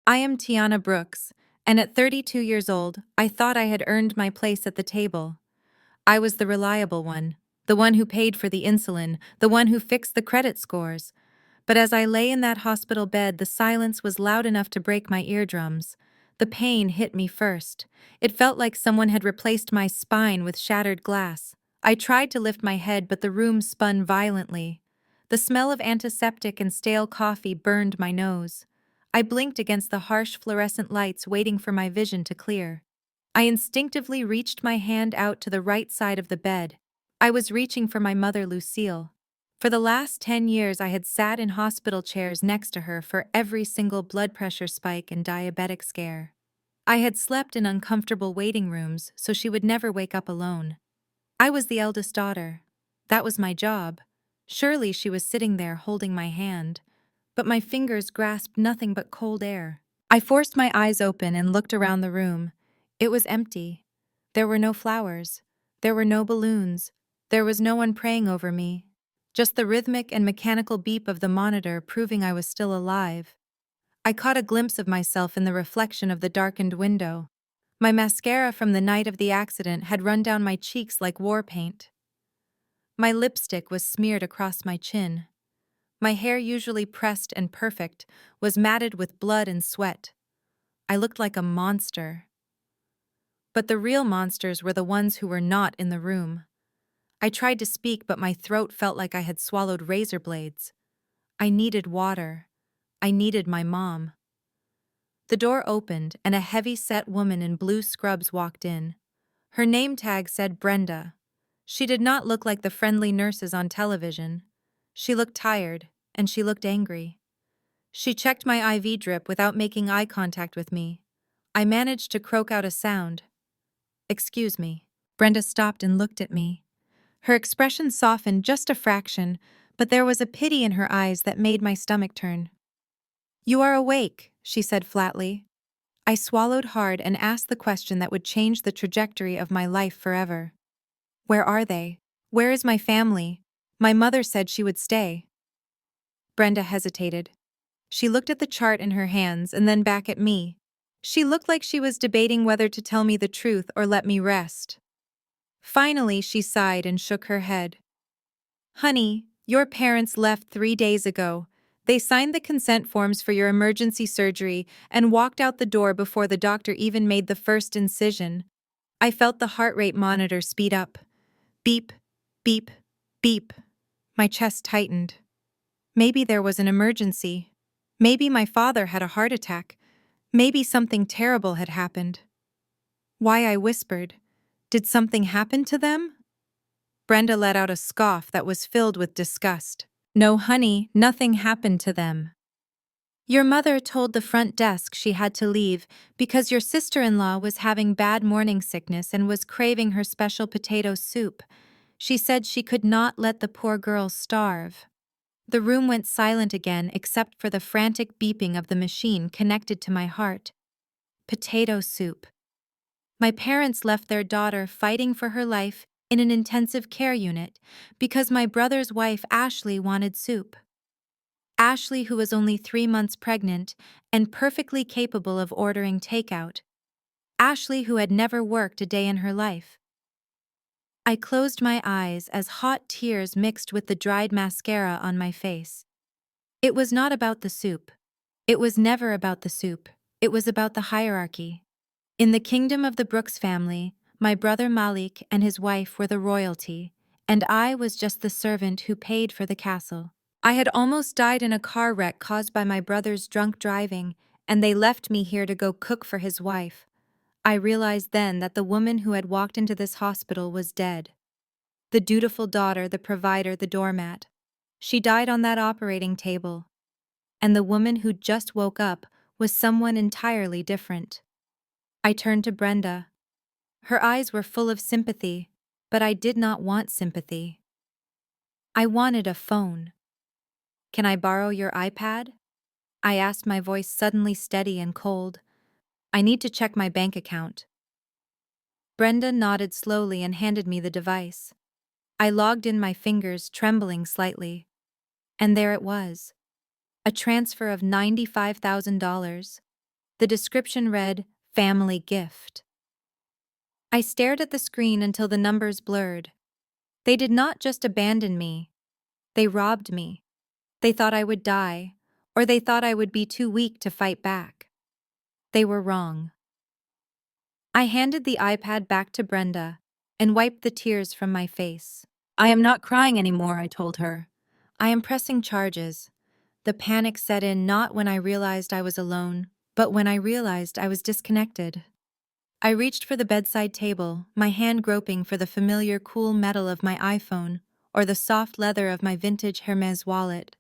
I am Tiana Brooks, and at 32 years old, I thought I had earned my place at the table. I was the reliable one, the one who paid for the insulin, the one who fixed the credit scores. But as I lay in that hospital bed, the silence was loud enough to break my eardrums. The pain hit me first. It felt like someone had replaced my spine with shattered glass. I tried to lift my head, but the room spun violently. The smell of antiseptic and stale coffee burned my nose. I blinked against the harsh fluorescent lights, waiting for my vision to clear. I instinctively reached my hand out to the right side of the bed. I was reaching for my mother, Lucille. For the last 10 years, I had sat in hospital chairs next to her for every single blood pressure spike and diabetic scare. I had slept in uncomfortable waiting rooms so she would never wake up alone. I was the eldest daughter. That was my job. Surely she was sitting there holding my hand. But my fingers grasped nothing but cold air. I forced my eyes open and looked around the room. It was empty. There were no flowers. There were no balloons. There was no one praying over me. Just the rhythmic and mechanical beep of the monitor proving I was still alive. I caught a glimpse of myself in the reflection of the darkened window. My mascara from the night of the accident had run down my cheeks like war paint. My lipstick was smeared across my chin. My hair, usually pressed and perfect, was matted with blood and sweat. I looked like a monster. But the real monsters were the ones who were not in the room. I tried to speak, but my throat felt like I had swallowed razor blades. I needed water. I needed my mom. The door opened, and a heavy-set woman in blue scrubs walked in. Her name tag said Brenda. She did not look like the friendly nurses on television. She looked tired, and she looked angry. She checked my IV drip without making eye contact with me. I managed to croak out a sound. "Excuse me." Brenda stopped and looked at me. Her expression softened just a fraction, but there was a pity in her eyes that made my stomach turn. "You are awake," she said flatly. I swallowed hard and asked the question that would change the trajectory of my life forever. "Where are they? Where is my family? My mother said she would stay." Brenda hesitated. She looked at the chart in her hands and then back at me. She looked like she was debating whether to tell me the truth or let me rest. Finally, she sighed and shook her head. "Honey, your parents left 3 days ago. They signed the consent forms for your emergency surgery and walked out the door before the doctor even made the first incision." I felt the heart rate monitor speed up. Beep, beep, beep. My chest tightened. Maybe there was an emergency. Maybe my father had a heart attack. Maybe something terrible had happened. Why, I whispered, "Did something happen to them?" Brenda let out a scoff that was filled with disgust. "No, honey, nothing happened to them. Your mother told the front desk she had to leave because your sister-in-law was having bad morning sickness and was craving her special potato soup. She said she could not let the poor girl starve." The room went silent again except for the frantic beeping of the machine connected to my heart. Potato soup. My parents left their daughter fighting for her life in an intensive care unit because my brother's wife Ashley wanted soup. Ashley, who was only 3 months pregnant and perfectly capable of ordering takeout. Ashley, who had never worked a day in her life. I closed my eyes as hot tears mixed with the dried mascara on my face. It was not about the soup. It was never about the soup. It was about the hierarchy. In the kingdom of the Brooks family, my brother Malik and his wife were the royalty, and I was just the servant who paid for the castle. I had almost died in a car wreck caused by my brother's drunk driving, and they left me here to go cook for his wife. I realized then that the woman who had walked into this hospital was dead. The dutiful daughter, the provider, the doormat. She died on that operating table. And the woman who just woke up was someone entirely different. I turned to Brenda. Her eyes were full of sympathy, but I did not want sympathy. I wanted a phone. "Can I borrow your iPad?" I asked, my voice suddenly steady and cold. "I need to check my bank account." Brenda nodded slowly and handed me the device. I logged in, my fingers trembling slightly. And there it was. A transfer of $95,000. The description read, "Family gift." I stared at the screen until the numbers blurred. They did not just abandon me, they robbed me. They thought I would die, or they thought I would be too weak to fight back. They were wrong. I handed the iPad back to Brenda and wiped the tears from my face. "I am not crying anymore," I told her. "I am pressing charges." The panic set in not when I realized I was alone, but when I realized I was disconnected. I reached for the bedside table, my hand groping for the familiar cool metal of my iPhone or the soft leather of my vintage Hermes wallet.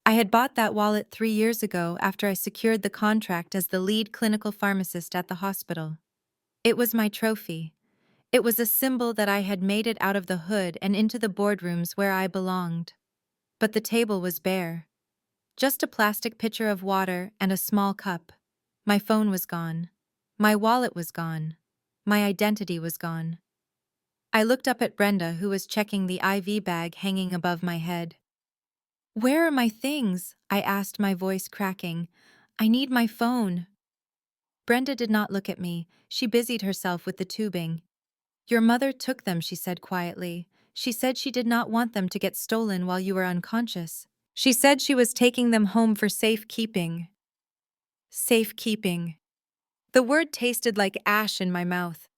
I had bought that wallet 3 years ago after I secured the contract as the lead clinical pharmacist at the hospital. It was my trophy. It was a symbol that I had made it out of the hood and into the boardrooms where I belonged. But the table was bare. Just a plastic pitcher of water and a small cup. My phone was gone. My wallet was gone. My identity was gone. I looked up at Brenda, who was checking the IV bag hanging above my head. "Where are my things?" I asked, my voice cracking. "I need my phone." Brenda did not look at me. She busied herself with the tubing. "Your mother took them," she said quietly. "She said she did not want them to get stolen while you were unconscious. She said she was taking them home for safekeeping." Safekeeping. The word tasted like ash in my mouth.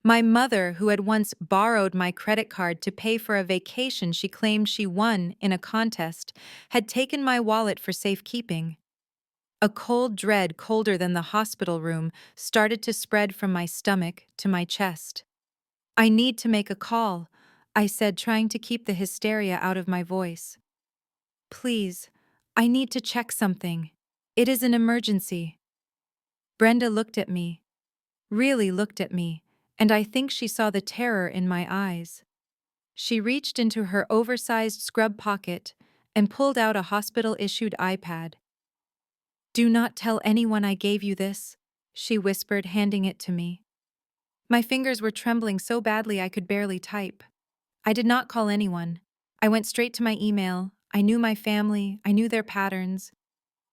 My mother, who had once borrowed my credit card to pay for a vacation she claimed she won in a contest, had taken my wallet for safekeeping. A cold dread, colder than the hospital room, started to spread from my stomach to my chest. "I need to make a call," I said, trying to keep the hysteria out of my voice. "Please, I need to check something. It is an emergency." Brenda looked at me, really looked at me, and I think she saw the terror in my eyes. She reached into her oversized scrub pocket and pulled out a hospital-issued iPad. "Do not tell anyone I gave you this," she whispered, handing it to me. My fingers were trembling so badly I could barely type. I did not call anyone. I went straight to my email. I knew my family. I knew their patterns.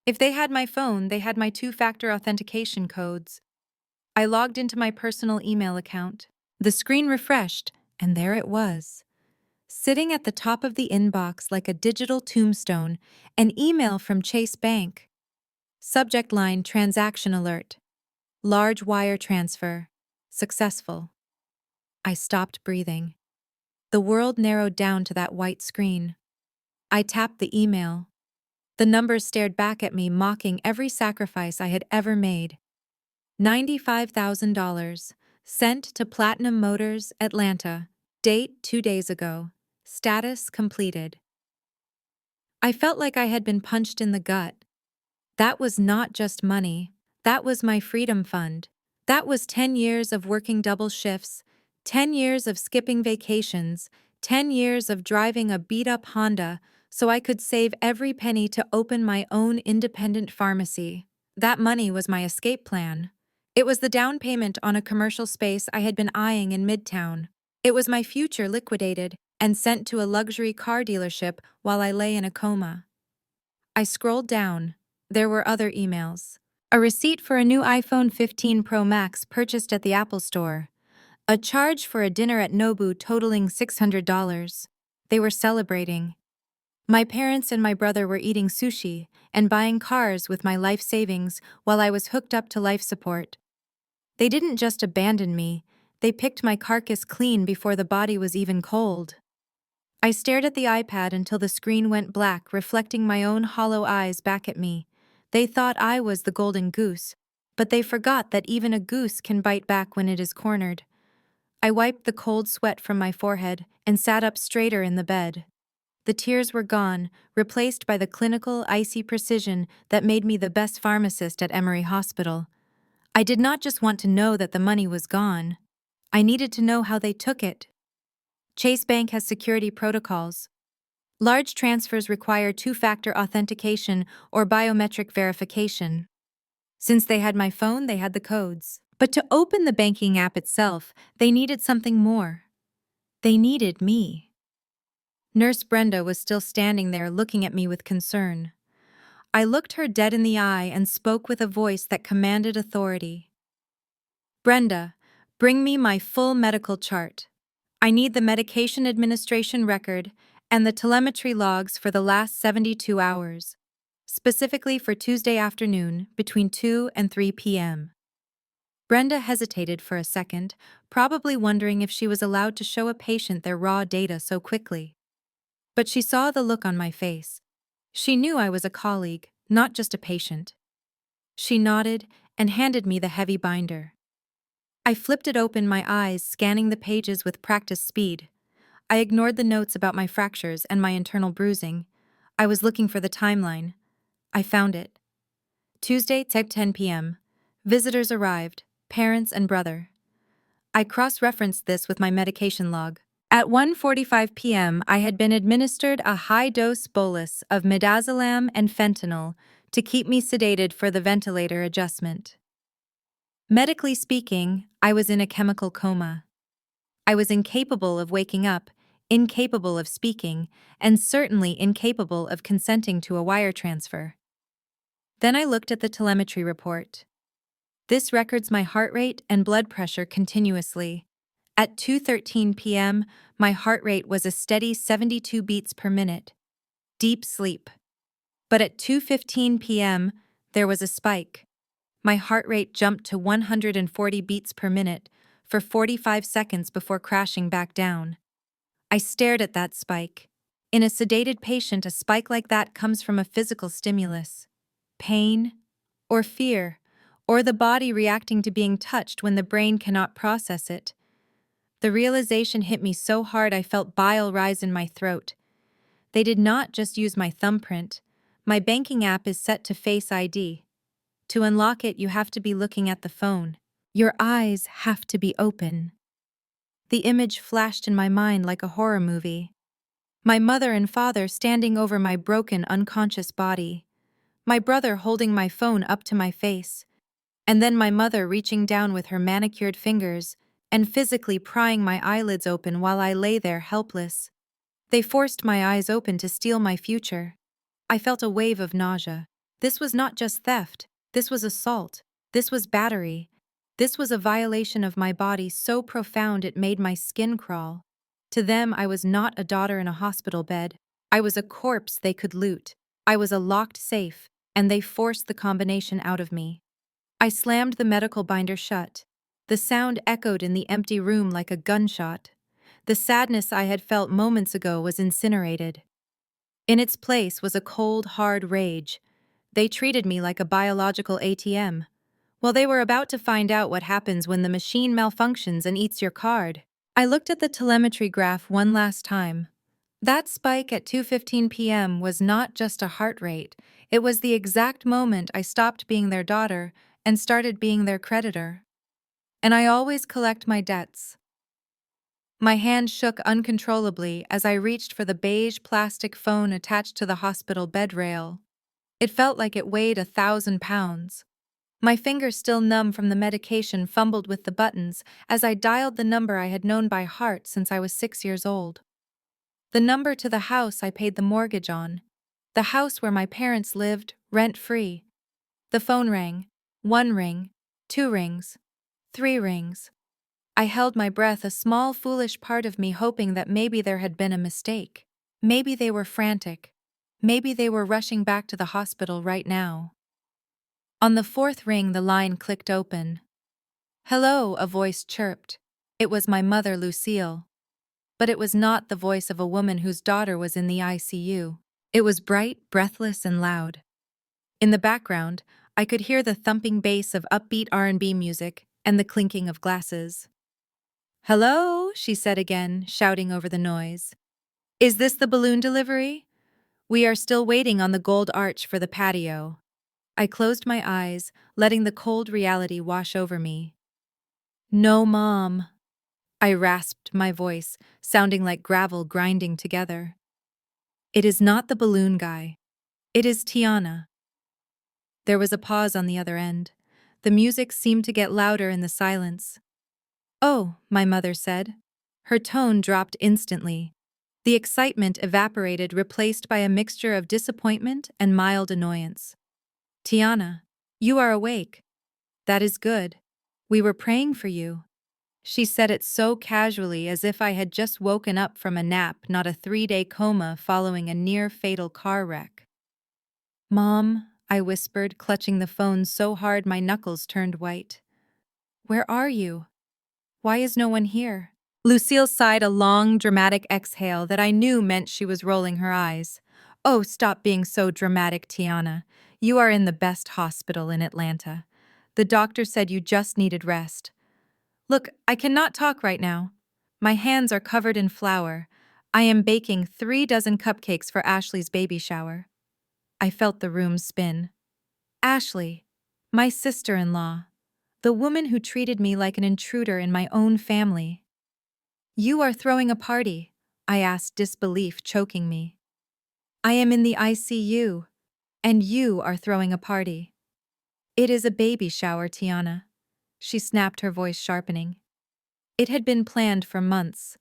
If they had my phone, they had my two-factor authentication codes. I logged into my personal email account. The screen refreshed, and there it was. Sitting at the top of the inbox like a digital tombstone, an email from Chase Bank. Subject line: transaction alert. Large wire transfer. Successful. I stopped breathing. The world narrowed down to that white screen. I tapped the email. The numbers stared back at me, mocking every sacrifice I had ever made. $95,000. Sent to Platinum Motors, Atlanta. Date 2 days ago. Status completed. I felt like I had been punched in the gut. That was not just money. That was my freedom fund. That was 10 years of working double shifts, 10 years of skipping vacations, 10 years of driving a beat-up Honda so I could save every penny to open my own independent pharmacy. That money was my escape plan. It was the down payment on a commercial space I had been eyeing in Midtown. It was my future liquidated and sent to a luxury car dealership while I lay in a coma. I scrolled down. There were other emails. A receipt for a new iPhone 15 Pro Max purchased at the Apple Store. A charge for a dinner at Nobu totaling $600. They were celebrating. My parents and my brother were eating sushi and buying cars with my life savings while I was hooked up to life support. They didn't just abandon me, they picked my carcass clean before the body was even cold. I stared at the iPad until the screen went black, reflecting my own hollow eyes back at me. They thought I was the golden goose, but they forgot that even a goose can bite back when it is cornered. I wiped the cold sweat from my forehead and sat up straighter in the bed. The tears were gone, replaced by the clinical, icy precision that made me the best pharmacist at Emory Hospital. I did not just want to know that the money was gone. I needed to know how they took it. Chase Bank has security protocols. Large transfers require two-factor authentication or biometric verification. Since they had my phone, they had the codes. But to open the banking app itself, they needed something more. They needed me. Nurse Brenda was still standing there looking at me with concern. I looked her dead in the eye and spoke with a voice that commanded authority. Brenda, bring me my full medical chart. I need the medication administration record and the telemetry logs for the last 72 hours, specifically for Tuesday afternoon between 2 and 3 p.m. Brenda hesitated for a second, probably wondering if she was allowed to show a patient their raw data so quickly. But she saw the look on my face. She knew I was a colleague, not just a patient. She nodded and handed me the heavy binder. I flipped it open, my eyes scanning the pages with practiced speed. I ignored the notes about my fractures and my internal bruising. I was looking for the timeline. I found it. Tuesday, 10 p.m. Visitors arrived, parents and brother. I cross-referenced this with my medication log. At 1:45 p.m., I had been administered a high-dose bolus of midazolam and fentanyl to keep me sedated for the ventilator adjustment. Medically speaking, I was in a chemical coma. I was incapable of waking up, incapable of speaking, and certainly incapable of consenting to a wire transfer. Then I looked at the telemetry report. This records my heart rate and blood pressure continuously. At 2:13 p.m., my heart rate was a steady 72 beats per minute. Deep sleep. But at 2:15 p.m., there was a spike. My heart rate jumped to 140 beats per minute for 45 seconds before crashing back down. I stared at that spike. In a sedated patient, a spike like that comes from a physical stimulus. Pain, or fear, or the body reacting to being touched when the brain cannot process it. The realization hit me so hard I felt bile rise in my throat. They did not just use my thumbprint. My banking app is set to Face ID. To unlock it, you have to be looking at the phone. Your eyes have to be open. The image flashed in my mind like a horror movie. My mother and father standing over my broken, unconscious body. My brother holding my phone up to my face. And then my mother reaching down with her manicured fingers and physically prying my eyelids open while I lay there helpless. They forced my eyes open to steal my future. I felt a wave of nausea. This was not just theft. This was assault. This was battery. This was a violation of my body so profound it made my skin crawl. To them, I was not a daughter in a hospital bed. I was a corpse they could loot. I was a locked safe, and they forced the combination out of me. I slammed the medical binder shut. The sound echoed in the empty room like a gunshot. The sadness I had felt moments ago was incinerated. In its place was a cold, hard rage. They treated me like a biological ATM. Well, they were about to find out what happens when the machine malfunctions and eats your card. I looked at the telemetry graph one last time. That spike at 2:15 p.m. was not just a heart rate. It was the exact moment I stopped being their daughter and started being their creditor. And I always collect my debts. My hand shook uncontrollably as I reached for the beige plastic phone attached to the hospital bed rail. It felt like it weighed 1,000 pounds. My fingers, still numb from the medication, fumbled with the buttons as I dialed the number I had known by heart since I was 6 years old. The number to the house I paid the mortgage on. The house where my parents lived, rent-free. The phone rang. 1 ring, 2 rings, 3 rings. I held my breath, a small, foolish part of me hoping that maybe there had been a mistake. Maybe they were frantic. Maybe they were rushing back to the hospital right now. On the 4th ring, the line clicked open. "Hello," a voice chirped. It was my mother, Lucille. But it was not the voice of a woman whose daughter was in the ICU. It was bright, breathless, and loud. In the background, I could hear the thumping bass of upbeat R&B music and the clinking of glasses. "Hello," she said again, shouting over the noise. "Is this the balloon delivery? We are still waiting on the gold arch for the patio." I closed my eyes, letting the cold reality wash over me. "No, Mom." I rasped my voice, sounding like gravel grinding together. "It is not the balloon guy. It is Tiana." There was a pause on the other end. The music seemed to get louder in the silence. "Oh," my mother said. Her tone dropped instantly. The excitement evaporated, replaced by a mixture of disappointment and mild annoyance. Tiana, you are awake. That is good. We were praying for you. She said it so casually, as if I had just woken up from a nap, not a 3-day coma following a near-fatal car wreck. Mom, I whispered, clutching the phone so hard my knuckles turned white. Where are you? Why is no one here? Lucille sighed a long, dramatic exhale that I knew meant she was rolling her eyes. Oh, stop being so dramatic, Tiana. You are in the best hospital in Atlanta. The doctor said you just needed rest. Look, I cannot talk right now. My hands are covered in flour. I am baking 3 dozen cupcakes for Ashley's baby shower. I felt the room spin. Ashley, my sister-in-law, the woman who treated me like an intruder in my own family. You are throwing a party, I asked, disbelief choking me. I am in the ICU, and you are throwing a party. It is a baby shower, Tiana. She snapped, her voice sharpening. It had been planned for months.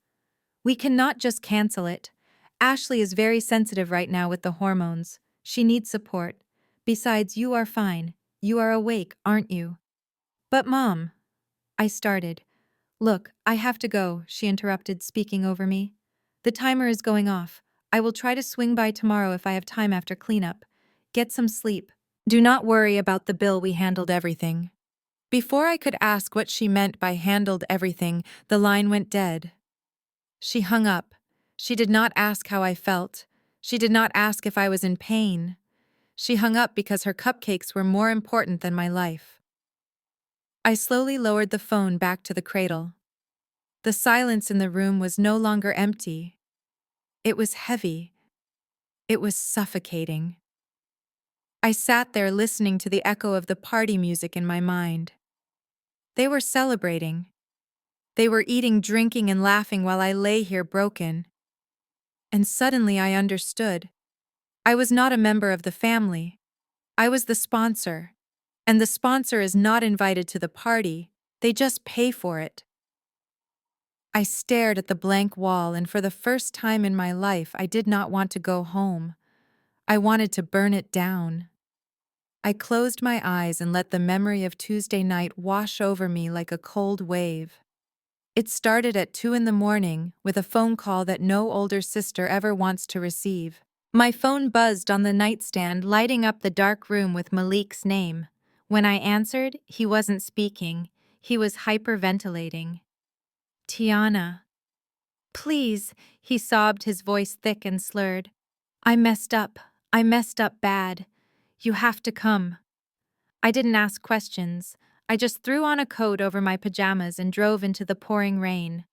We cannot just cancel it. Ashley is very sensitive right now with the hormones. She needs support. Besides, you are fine. You are awake, aren't you? But Mom, I started. Look, I have to go, she interrupted, speaking over me. The timer is going off. I will try to swing by tomorrow if I have time after cleanup. Get some sleep. Do not worry about the bill, we handled everything. Before I could ask what she meant by handled everything, the line went dead. She hung up. She did not ask how I felt. She did not ask if I was in pain. She hung up because her cupcakes were more important than my life. I slowly lowered the phone back to the cradle. The silence in the room was no longer empty. It was heavy. It was suffocating. I sat there listening to the echo of the party music in my mind. They were celebrating. They were eating, drinking, and laughing while I lay here broken. And suddenly I understood. I was not a member of the family. I was the sponsor. And the sponsor is not invited to the party. They just pay for it. I stared at the blank wall, and for the first time in my life, I did not want to go home. I wanted to burn it down. I closed my eyes and let the memory of Tuesday night wash over me like a cold wave. It started at 2 in the morning with a phone call that no older sister ever wants to receive. My phone buzzed on the nightstand, lighting up the dark room with Malik's name. When I answered, he wasn't speaking. He was hyperventilating. Tiana. Please, he sobbed, his voice thick and slurred. I messed up. I messed up bad. You have to come. I didn't ask questions. I just threw on a coat over my pajamas and drove into the pouring rain.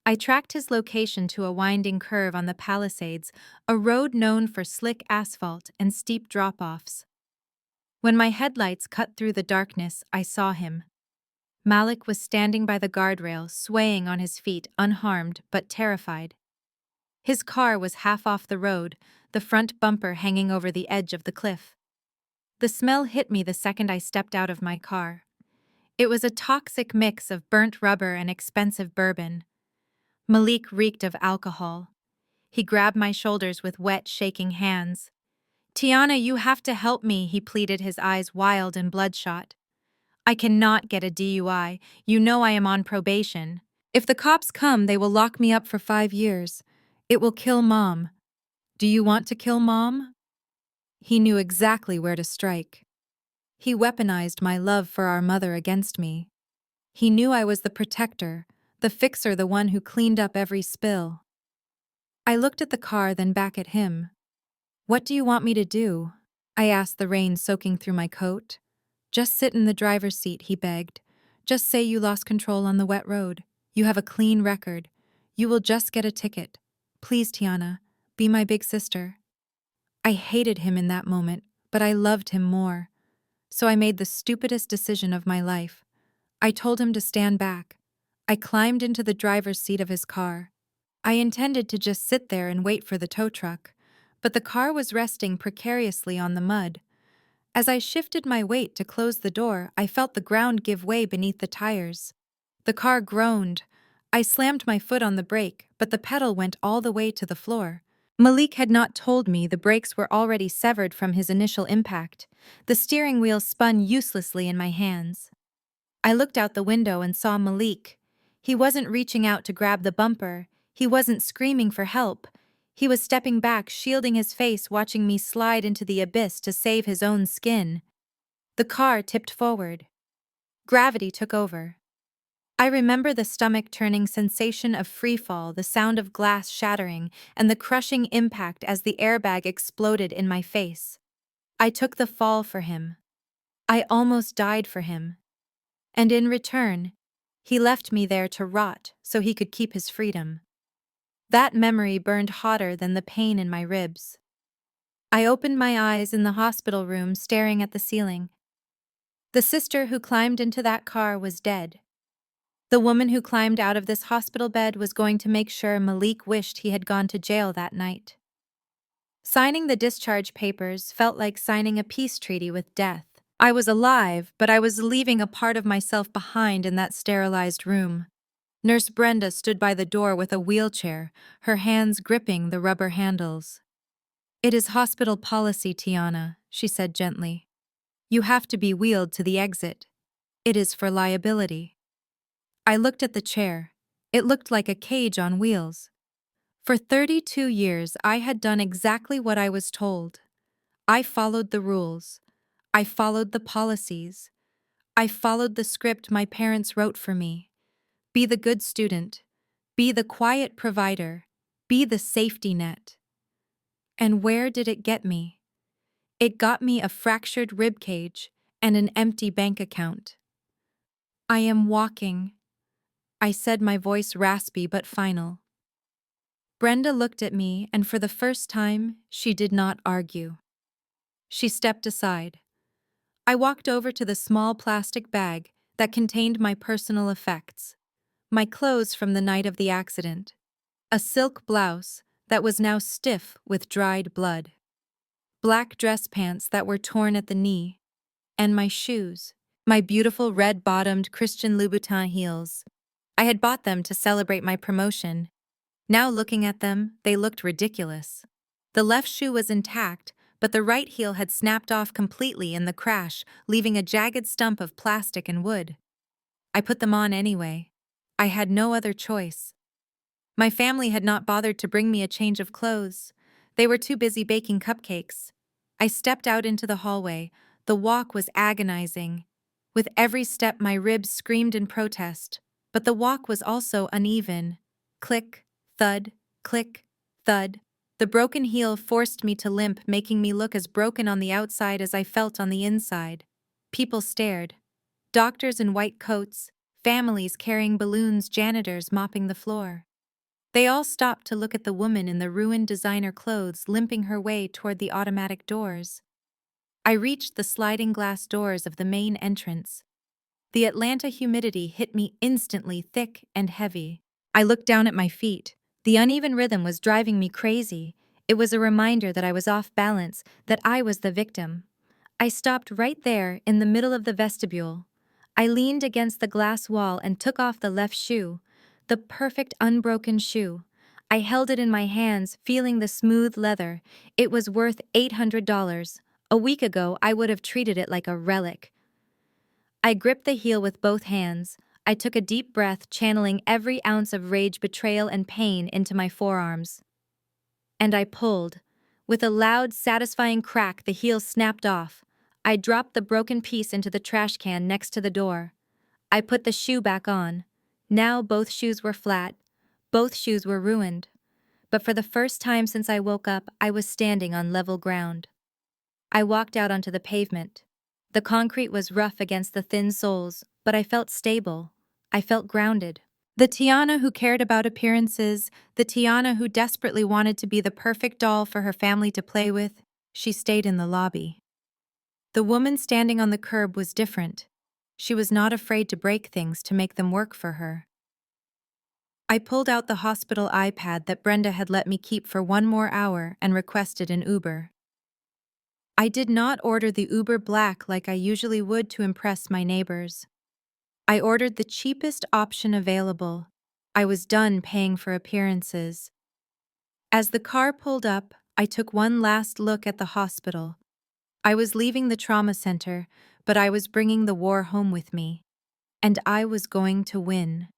I tracked his location to a winding curve on the Palisades, a road known for slick asphalt and steep drop-offs. When my headlights cut through the darkness, I saw him. Malik was standing by the guardrail, swaying on his feet, unharmed but terrified. His car was half off the road, the front bumper hanging over the edge of the cliff. The smell hit me the second I stepped out of my car. It was a toxic mix of burnt rubber and expensive bourbon. Malik reeked of alcohol. He grabbed my shoulders with wet, shaking hands. Tiana, you have to help me, he pleaded, his eyes wild and bloodshot. I cannot get a DUI. You know I am on probation. If the cops come, they will lock me up for 5 years. It will kill Mom. Do you want to kill Mom? He knew exactly where to strike. He weaponized my love for our mother against me. He knew I was the protector, the fixer, the one who cleaned up every spill. I looked at the car, then back at him. What do you want me to do? I asked, the rain soaking through my coat. Just sit in the driver's seat, he begged. Just say you lost control on the wet road. You have a clean record. You will just get a ticket. Please, Tiana, be my big sister. I hated him in that moment, but I loved him more. So I made the stupidest decision of my life. I told him to stand back. I climbed into the driver's seat of his car. I intended to just sit there and wait for the tow truck, but the car was resting precariously on the mud. As I shifted my weight to close the door, I felt the ground give way beneath the tires. The car groaned. I slammed my foot on the brake, but the pedal went all the way to the floor. Malik had not told me the brakes were already severed from his initial impact. The steering wheel spun uselessly in my hands. I looked out the window and saw Malik. He wasn't reaching out to grab the bumper. He wasn't screaming for help. He was stepping back, shielding his face, watching me slide into the abyss to save his own skin. The car tipped forward. Gravity took over. I remember the stomach-turning sensation of freefall, the sound of glass shattering, and the crushing impact as the airbag exploded in my face. I took the fall for him. I almost died for him. And in return, he left me there to rot so he could keep his freedom. That memory burned hotter than the pain in my ribs. I opened my eyes in the hospital room, staring at the ceiling. The sister who climbed into that car was dead. The woman who climbed out of this hospital bed was going to make sure Malik wished he had gone to jail that night. Signing the discharge papers felt like signing a peace treaty with death. I was alive, but I was leaving a part of myself behind in that sterilized room. Nurse Brenda stood by the door with a wheelchair, her hands gripping the rubber handles. "It is hospital policy, Tiana," she said gently. "You have to be wheeled to the exit. It is for liability." I looked at the chair. It looked like a cage on wheels. For 32 years, I had done exactly what I was told. I followed the rules. I followed the policies. I followed the script my parents wrote for me. Be the good student. Be the quiet provider. Be the safety net. And where did it get me? It got me a fractured ribcage and an empty bank account. "I am walking," I said, my voice raspy but final. Brenda looked at me, and for the first time, she did not argue. She stepped aside. I walked over to the small plastic bag that contained my personal effects. My clothes from the night of the accident. A silk blouse that was now stiff with dried blood. Black dress pants that were torn at the knee. And my shoes. My beautiful red-bottomed Christian Louboutin heels. I had bought them to celebrate my promotion. Now looking at them, they looked ridiculous. The left shoe was intact, but the right heel had snapped off completely in the crash, leaving a jagged stump of plastic and wood. I put them on anyway. I had no other choice. My family had not bothered to bring me a change of clothes. They were too busy baking cupcakes. I stepped out into the hallway. The walk was agonizing. With every step, my ribs screamed in protest. But the walk was also uneven. Click, thud, click, thud. The broken heel forced me to limp, making me look as broken on the outside as I felt on the inside. People stared. Doctors in white coats, families carrying balloons, janitors mopping the floor. They all stopped to look at the woman in the ruined designer clothes limping her way toward the automatic doors. I reached the sliding glass doors of the main entrance. The Atlanta humidity hit me instantly, thick and heavy. I looked down at my feet. The uneven rhythm was driving me crazy. It was a reminder that I was off balance, that I was the victim. I stopped right there in the middle of the vestibule. I leaned against the glass wall and took off the left shoe, the perfect unbroken shoe. I held it in my hands, feeling the smooth leather. It was worth $800. A week ago, I would have treated it like a relic. I gripped the heel with both hands. I took a deep breath, channeling every ounce of rage, betrayal, and pain into my forearms. And I pulled. With a loud, satisfying crack, the heel snapped off. I dropped the broken piece into the trash can next to the door. I put the shoe back on. Now both shoes were flat. Both shoes were ruined. But for the first time since I woke up, I was standing on level ground. I walked out onto the pavement. The concrete was rough against the thin soles, but I felt stable. I felt grounded. The Tiana who cared about appearances, the Tiana who desperately wanted to be the perfect doll for her family to play with, she stayed in the lobby. The woman standing on the curb was different. She was not afraid to break things to make them work for her. I pulled out the hospital iPad that Brenda had let me keep for one more hour and requested an Uber. I did not order the Uber Black like I usually would to impress my neighbors. I ordered the cheapest option available, I was done paying for appearances. As the car pulled up, I took one last look at the hospital. I was leaving the trauma center, but I was bringing the war home with me. And I was going to win.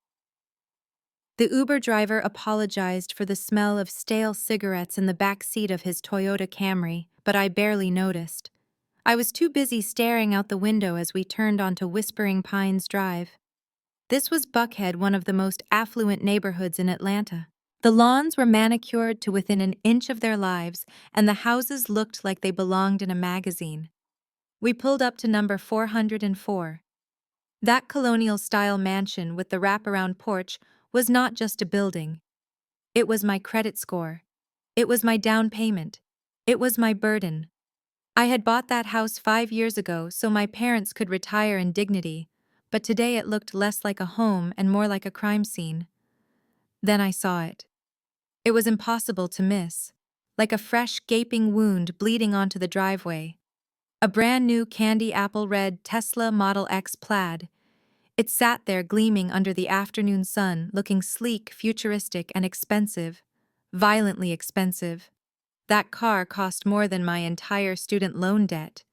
The Uber driver apologized for the smell of stale cigarettes in the back seat of his Toyota Camry, but I barely noticed. I was too busy staring out the window as we turned onto Whispering Pines Drive. This was Buckhead, one of the most affluent neighborhoods in Atlanta. The lawns were manicured to within an inch of their lives, and the houses looked like they belonged in a magazine. We pulled up to number 404. That colonial-style mansion with the wraparound porch was not just a building. It was my credit score. It was my down payment. It was my burden. I had bought that house 5 years ago so my parents could retire in dignity, but today it looked less like a home and more like a crime scene. Then I saw it. It was impossible to miss, like a fresh, gaping wound bleeding onto the driveway. A brand new candy apple red Tesla Model X Plaid. It sat there gleaming under the afternoon sun, looking sleek, futuristic, and expensive. Violently expensive. That car cost more than my entire student loan debt.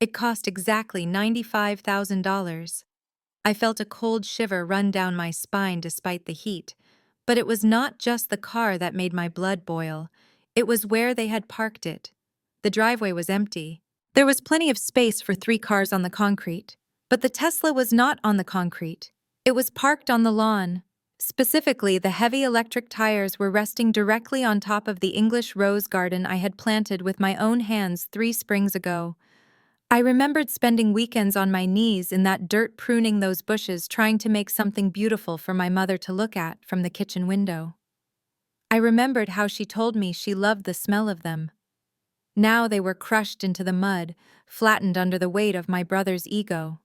It cost exactly $95,000. I felt a cold shiver run down my spine despite the heat. But it was not just the car that made my blood boil. It was where they had parked it. The driveway was empty. There was plenty of space for 3 cars on the concrete. But the Tesla was not on the concrete. It was parked on the lawn. Specifically, the heavy electric tires were resting directly on top of the English rose garden I had planted with my own hands 3 springs ago. I remembered spending weekends on my knees in that dirt pruning those bushes trying to make something beautiful for my mother to look at from the kitchen window. I remembered how she told me she loved the smell of them. Now they were crushed into the mud, flattened under the weight of my brother's ego.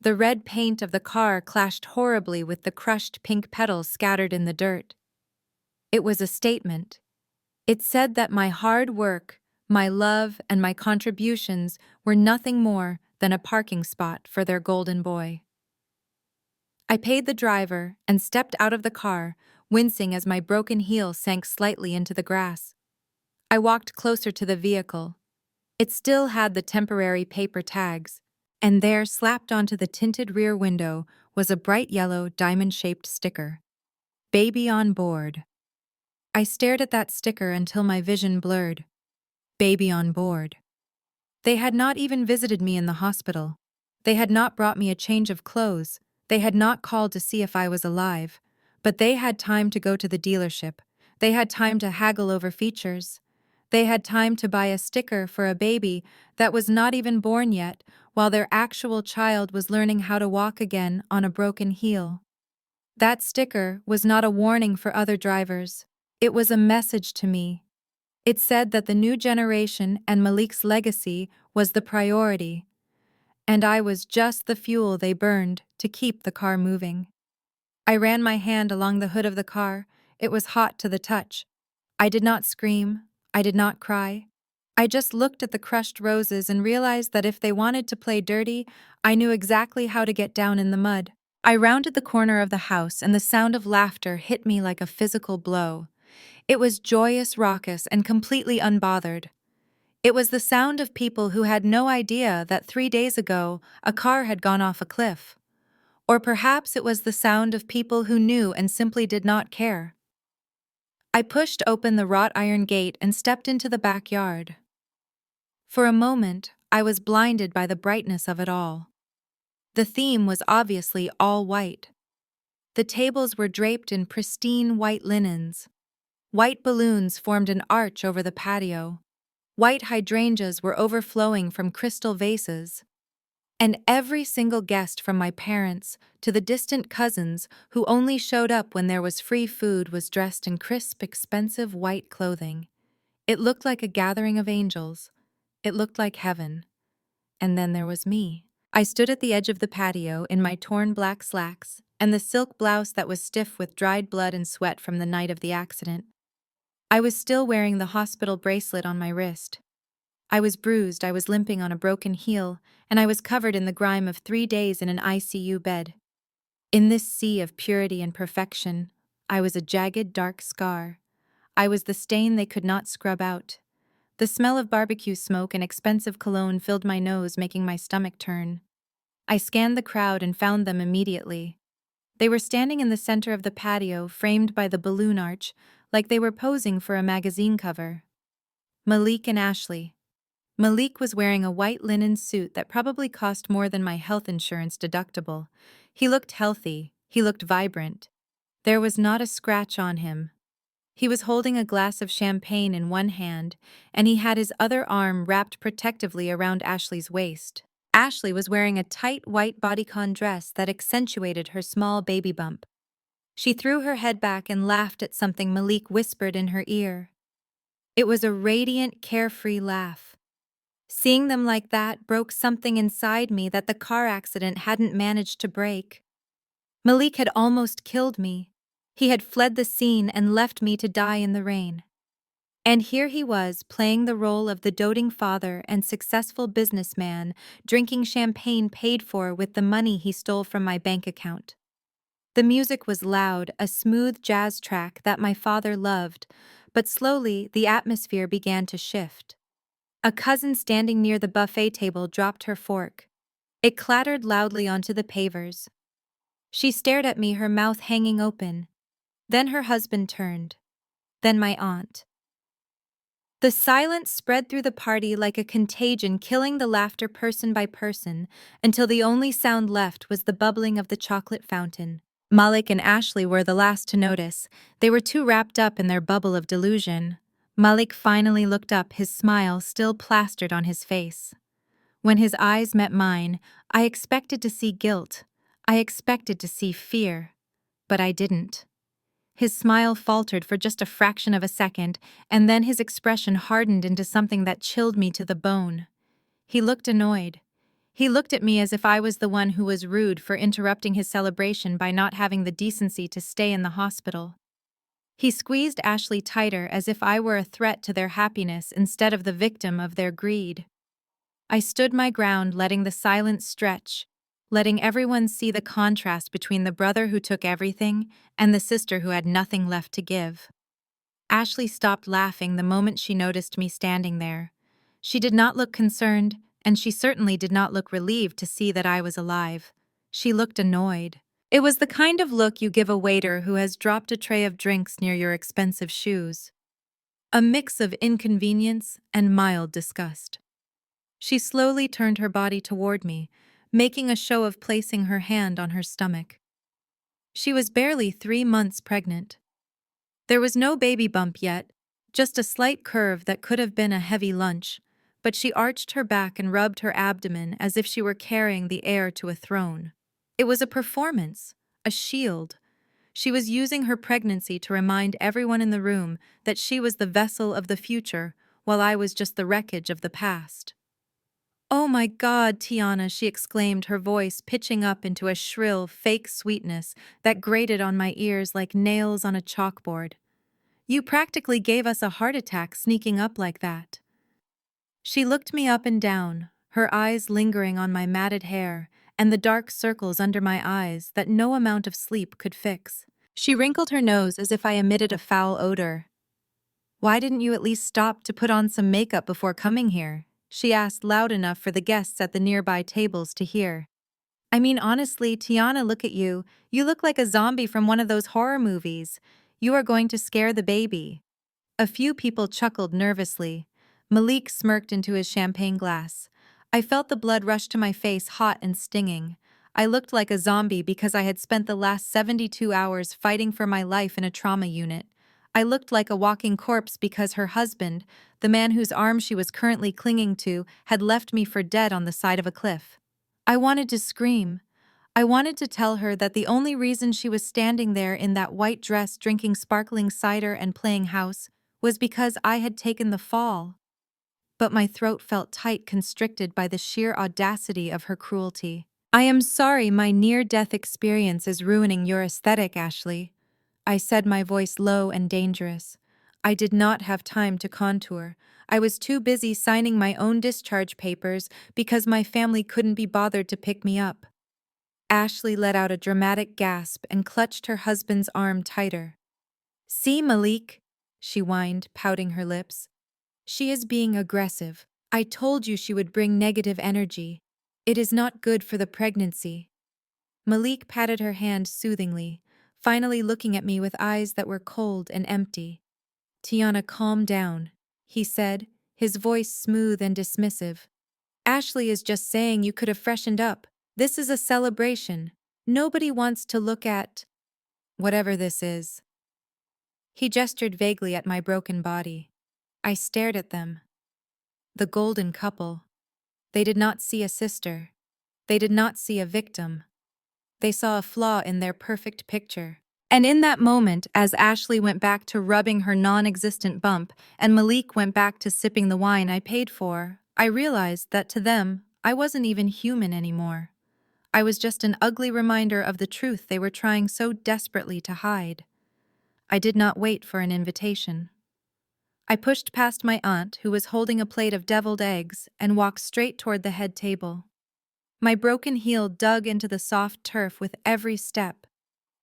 The red paint of the car clashed horribly with the crushed pink petals scattered in the dirt. It was a statement. It said that my hard work, my love, and my contributions were nothing more than a parking spot for their golden boy. I paid the driver and stepped out of the car, wincing as my broken heel sank slightly into the grass. I walked closer to the vehicle. It still had the temporary paper tags, and there, slapped onto the tinted rear window, was a bright yellow, diamond-shaped sticker. Baby on board. I stared at that sticker until my vision blurred. Baby on board. They had not even visited me in the hospital. They had not brought me a change of clothes. They had not called to see if I was alive. But they had time to go to the dealership. They had time to haggle over features. They had time to buy a sticker for a baby that was not even born yet, while their actual child was learning how to walk again on a broken heel. That sticker was not a warning for other drivers. It was a message to me. It said that the new generation and Malik's legacy was the priority, and I was just the fuel they burned to keep the car moving. I ran my hand along the hood of the car. It was hot to the touch. I did not scream. I did not cry. I just looked at the crushed roses and realized that if they wanted to play dirty, I knew exactly how to get down in the mud. I rounded the corner of the house and the sound of laughter hit me like a physical blow. It was joyous, raucous, and completely unbothered. It was the sound of people who had no idea that 3 days ago a car had gone off a cliff. Or perhaps it was the sound of people who knew and simply did not care. I pushed open the wrought iron gate and stepped into the backyard. For a moment, I was blinded by the brightness of it all. The theme was obviously all white. The tables were draped in pristine white linens. White balloons formed an arch over the patio. White hydrangeas were overflowing from crystal vases. And every single guest from my parents to the distant cousins who only showed up when there was free food was dressed in crisp, expensive white clothing. It looked like a gathering of angels. It looked like heaven. And then there was me. I stood at the edge of the patio in my torn black slacks and the silk blouse that was stiff with dried blood and sweat from the night of the accident. I was still wearing the hospital bracelet on my wrist. I was bruised, I was limping on a broken heel, and I was covered in the grime of 3 days in an ICU bed. In this sea of purity and perfection, I was a jagged, dark scar. I was the stain they could not scrub out. The smell of barbecue smoke and expensive cologne filled my nose, making my stomach turn. I scanned the crowd and found them immediately. They were standing in the center of the patio, framed by the balloon arch, like they were posing for a magazine cover. Malik and Ashley. Malik was wearing a white linen suit that probably cost more than my health insurance deductible. He looked healthy, he looked vibrant. There was not a scratch on him. He was holding a glass of champagne in one hand, and he had his other arm wrapped protectively around Ashley's waist. Ashley was wearing a tight white bodycon dress that accentuated her small baby bump. She threw her head back and laughed at something Malik whispered in her ear. It was a radiant, carefree laugh. Seeing them like that broke something inside me that the car accident hadn't managed to break. Malik had almost killed me. He had fled the scene and left me to die in the rain. And here he was, playing the role of the doting father and successful businessman, drinking champagne paid for with the money he stole from my bank account. The music was loud, a smooth jazz track that my father loved, but slowly the atmosphere began to shift. A cousin standing near the buffet table dropped her fork. It clattered loudly onto the pavers. She stared at me, her mouth hanging open. Then her husband turned. Then my aunt. The silence spread through the party like a contagion, killing the laughter person by person, until the only sound left was the bubbling of the chocolate fountain. Malik and Ashley were the last to notice. They were too wrapped up in their bubble of delusion. Malik finally looked up, his smile still plastered on his face. When his eyes met mine, I expected to see guilt. I expected to see fear. But I didn't. His smile faltered for just a fraction of a second, and then his expression hardened into something that chilled me to the bone. He looked annoyed. He looked at me as if I was the one who was rude for interrupting his celebration by not having the decency to stay in the hospital. He squeezed Ashley tighter as if I were a threat to their happiness instead of the victim of their greed. I stood my ground, letting the silence stretch, letting everyone see the contrast between the brother who took everything and the sister who had nothing left to give. Ashley stopped laughing the moment she noticed me standing there. She did not look concerned, and she certainly did not look relieved to see that I was alive. She looked annoyed. It was the kind of look you give a waiter who has dropped a tray of drinks near your expensive shoes. A mix of inconvenience and mild disgust. She slowly turned her body toward me, making a show of placing her hand on her stomach. She was barely 3 months pregnant. There was no baby bump yet, just a slight curve that could have been a heavy lunch, but she arched her back and rubbed her abdomen as if she were carrying the heir to a throne. It was a performance, a shield. She was using her pregnancy to remind everyone in the room that she was the vessel of the future, while I was just the wreckage of the past. "Oh my God, Tiana," she exclaimed, her voice pitching up into a shrill, fake sweetness that grated on my ears like nails on a chalkboard. "You practically gave us a heart attack sneaking up like that." She looked me up and down, her eyes lingering on my matted hair and the dark circles under my eyes that no amount of sleep could fix. She wrinkled her nose as if I emitted a foul odor. "Why didn't you at least stop to put on some makeup before coming here?" she asked loud enough for the guests at the nearby tables to hear. "I mean, honestly, Tiana, look at you. You look like a zombie from one of those horror movies. You are going to scare the baby." A few people chuckled nervously. Malik smirked into his champagne glass. I felt the blood rush to my face, hot and stinging. I looked like a zombie because I had spent the last 72 hours fighting for my life in a trauma unit. I looked like a walking corpse because her husband, the man whose arm she was currently clinging to, had left me for dead on the side of a cliff. I wanted to scream. I wanted to tell her that the only reason she was standing there in that white dress drinking sparkling cider and playing house was because I had taken the fall. But my throat felt tight, constricted by the sheer audacity of her cruelty. "I am sorry my near-death experience is ruining your aesthetic, Ashley," I said, my voice low and dangerous. I did not have time to contour. I was too busy signing my own discharge papers because my family couldn't be bothered to pick me up. Ashley let out a dramatic gasp and clutched her husband's arm tighter. "See, Malik," she whined, pouting her lips. "She is being aggressive. I told you she would bring negative energy. It is not good for the pregnancy." Malik patted her hand soothingly, finally looking at me with eyes that were cold and empty. "Tiana, calm down," he said, his voice smooth and dismissive. "Ashley is just saying you could have freshened up. This is a celebration. Nobody wants to look at whatever this is." He gestured vaguely at my broken body. I stared at them. The golden couple. They did not see a sister. They did not see a victim. They saw a flaw in their perfect picture. And in that moment, as Ashley went back to rubbing her non-existent bump and Malik went back to sipping the wine I paid for, I realized that to them, I wasn't even human anymore. I was just an ugly reminder of the truth they were trying so desperately to hide. I did not wait for an invitation. I pushed past my aunt, who was holding a plate of deviled eggs, and walked straight toward the head table. My broken heel dug into the soft turf with every step,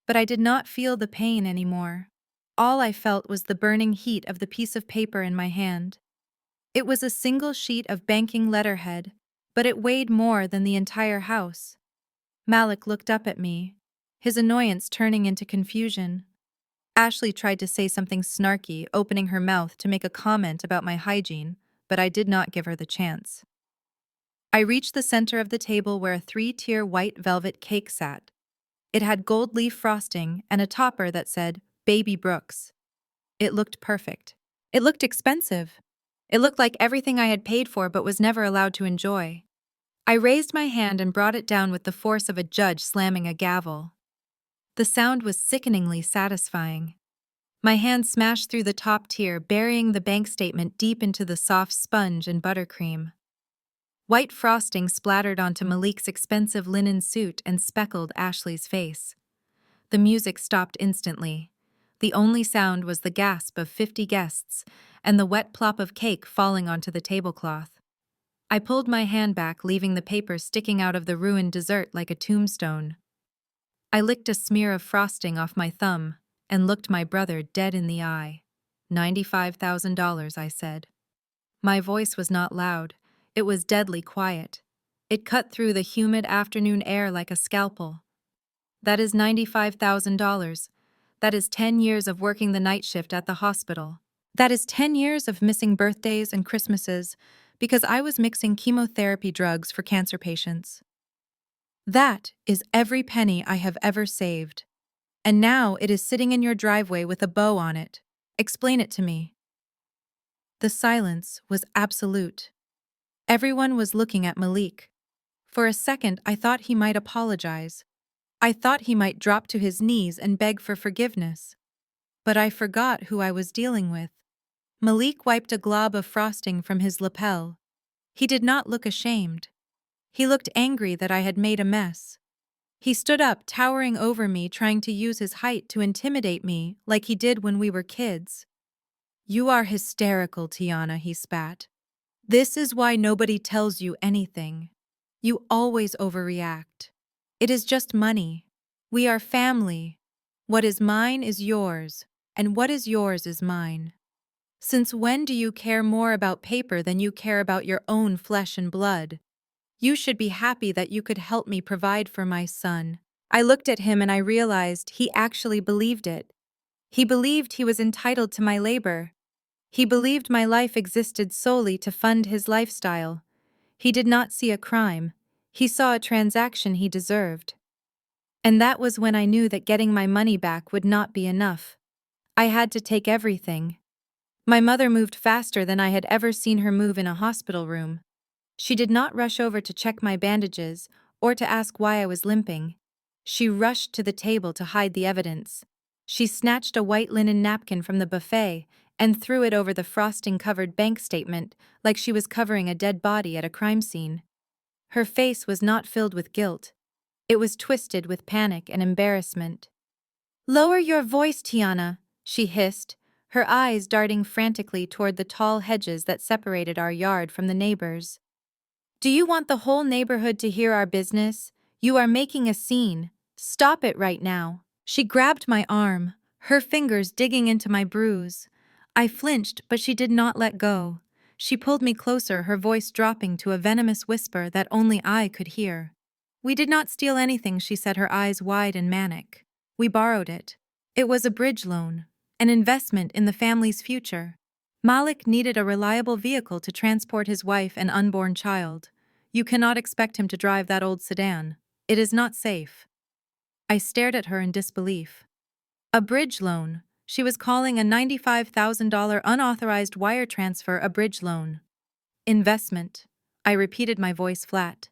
but I did not feel the pain anymore. All I felt was the burning heat of the piece of paper in my hand. It was a single sheet of banking letterhead, but it weighed more than the entire house. Malik looked up at me, his annoyance turning into confusion. Ashley tried to say something snarky, opening her mouth to make a comment about my hygiene, but I did not give her the chance. I reached the center of the table where a 3-tier white velvet cake sat. It had gold leaf frosting and a topper that said, "Baby Brooks." It looked perfect. It looked expensive. It looked like everything I had paid for but was never allowed to enjoy. I raised my hand and brought it down with the force of a judge slamming a gavel. The sound was sickeningly satisfying. My hand smashed through the top tier, burying the bank statement deep into the soft sponge and buttercream. White frosting splattered onto Malik's expensive linen suit and speckled Ashley's face. The music stopped instantly. The only sound was the gasp of 50 guests and the wet plop of cake falling onto the tablecloth. I pulled my hand back, leaving the paper sticking out of the ruined dessert like a tombstone. I licked a smear of frosting off my thumb and looked my brother dead in the eye. $95,000, I said. My voice was not loud. It was deadly quiet. It cut through the humid afternoon air like a scalpel. That is $95,000. That is 10 years of working the night shift at the hospital. That is 10 years of missing birthdays and Christmases because I was mixing chemotherapy drugs for cancer patients. That is every penny I have ever saved. And now it is sitting in your driveway with a bow on it. Explain it to me. The silence was absolute. Everyone was looking at Malik. For a second, I thought he might apologize. I thought he might drop to his knees and beg for forgiveness. But I forgot who I was dealing with. Malik wiped a glob of frosting from his lapel. He did not look ashamed. He looked angry that I had made a mess. He stood up, towering over me, trying to use his height to intimidate me like he did when we were kids. "You are hysterical, Tiana," he spat. "This is why nobody tells you anything. You always overreact. It is just money. We are family. What is mine is yours, and what is yours is mine. Since when do you care more about paper than you care about your own flesh and blood? You should be happy that you could help me provide for my son." I looked at him and I realized he actually believed it. He believed he was entitled to my labor. He believed my life existed solely to fund his lifestyle. He did not see a crime. He saw a transaction he deserved. And that was when I knew that getting my money back would not be enough. I had to take everything. My mother moved faster than I had ever seen her move in a hospital room. She did not rush over to check my bandages or to ask why I was limping. She rushed to the table to hide the evidence. She snatched a white linen napkin from the buffet and threw it over the frosting-covered bank statement like she was covering a dead body at a crime scene. Her face was not filled with guilt. It was twisted with panic and embarrassment. "Lower your voice, Tiana," she hissed, her eyes darting frantically toward the tall hedges that separated our yard from the neighbors. "Do you want the whole neighborhood to hear our business? You are making a scene. Stop it right now." She grabbed my arm, her fingers digging into my bruise. I flinched, but she did not let go. She pulled me closer, her voice dropping to a venomous whisper that only I could hear. "We did not steal anything," she said, her eyes wide and manic. "We borrowed it. It was a bridge loan, an investment in the family's future." Malik needed a reliable vehicle to transport his wife and unborn child. "You cannot expect him to drive that old sedan. It is not safe." I stared at her in disbelief. A bridge loan. She was calling a $95,000 unauthorized wire transfer a bridge loan. Investment. I repeated, my voice flat.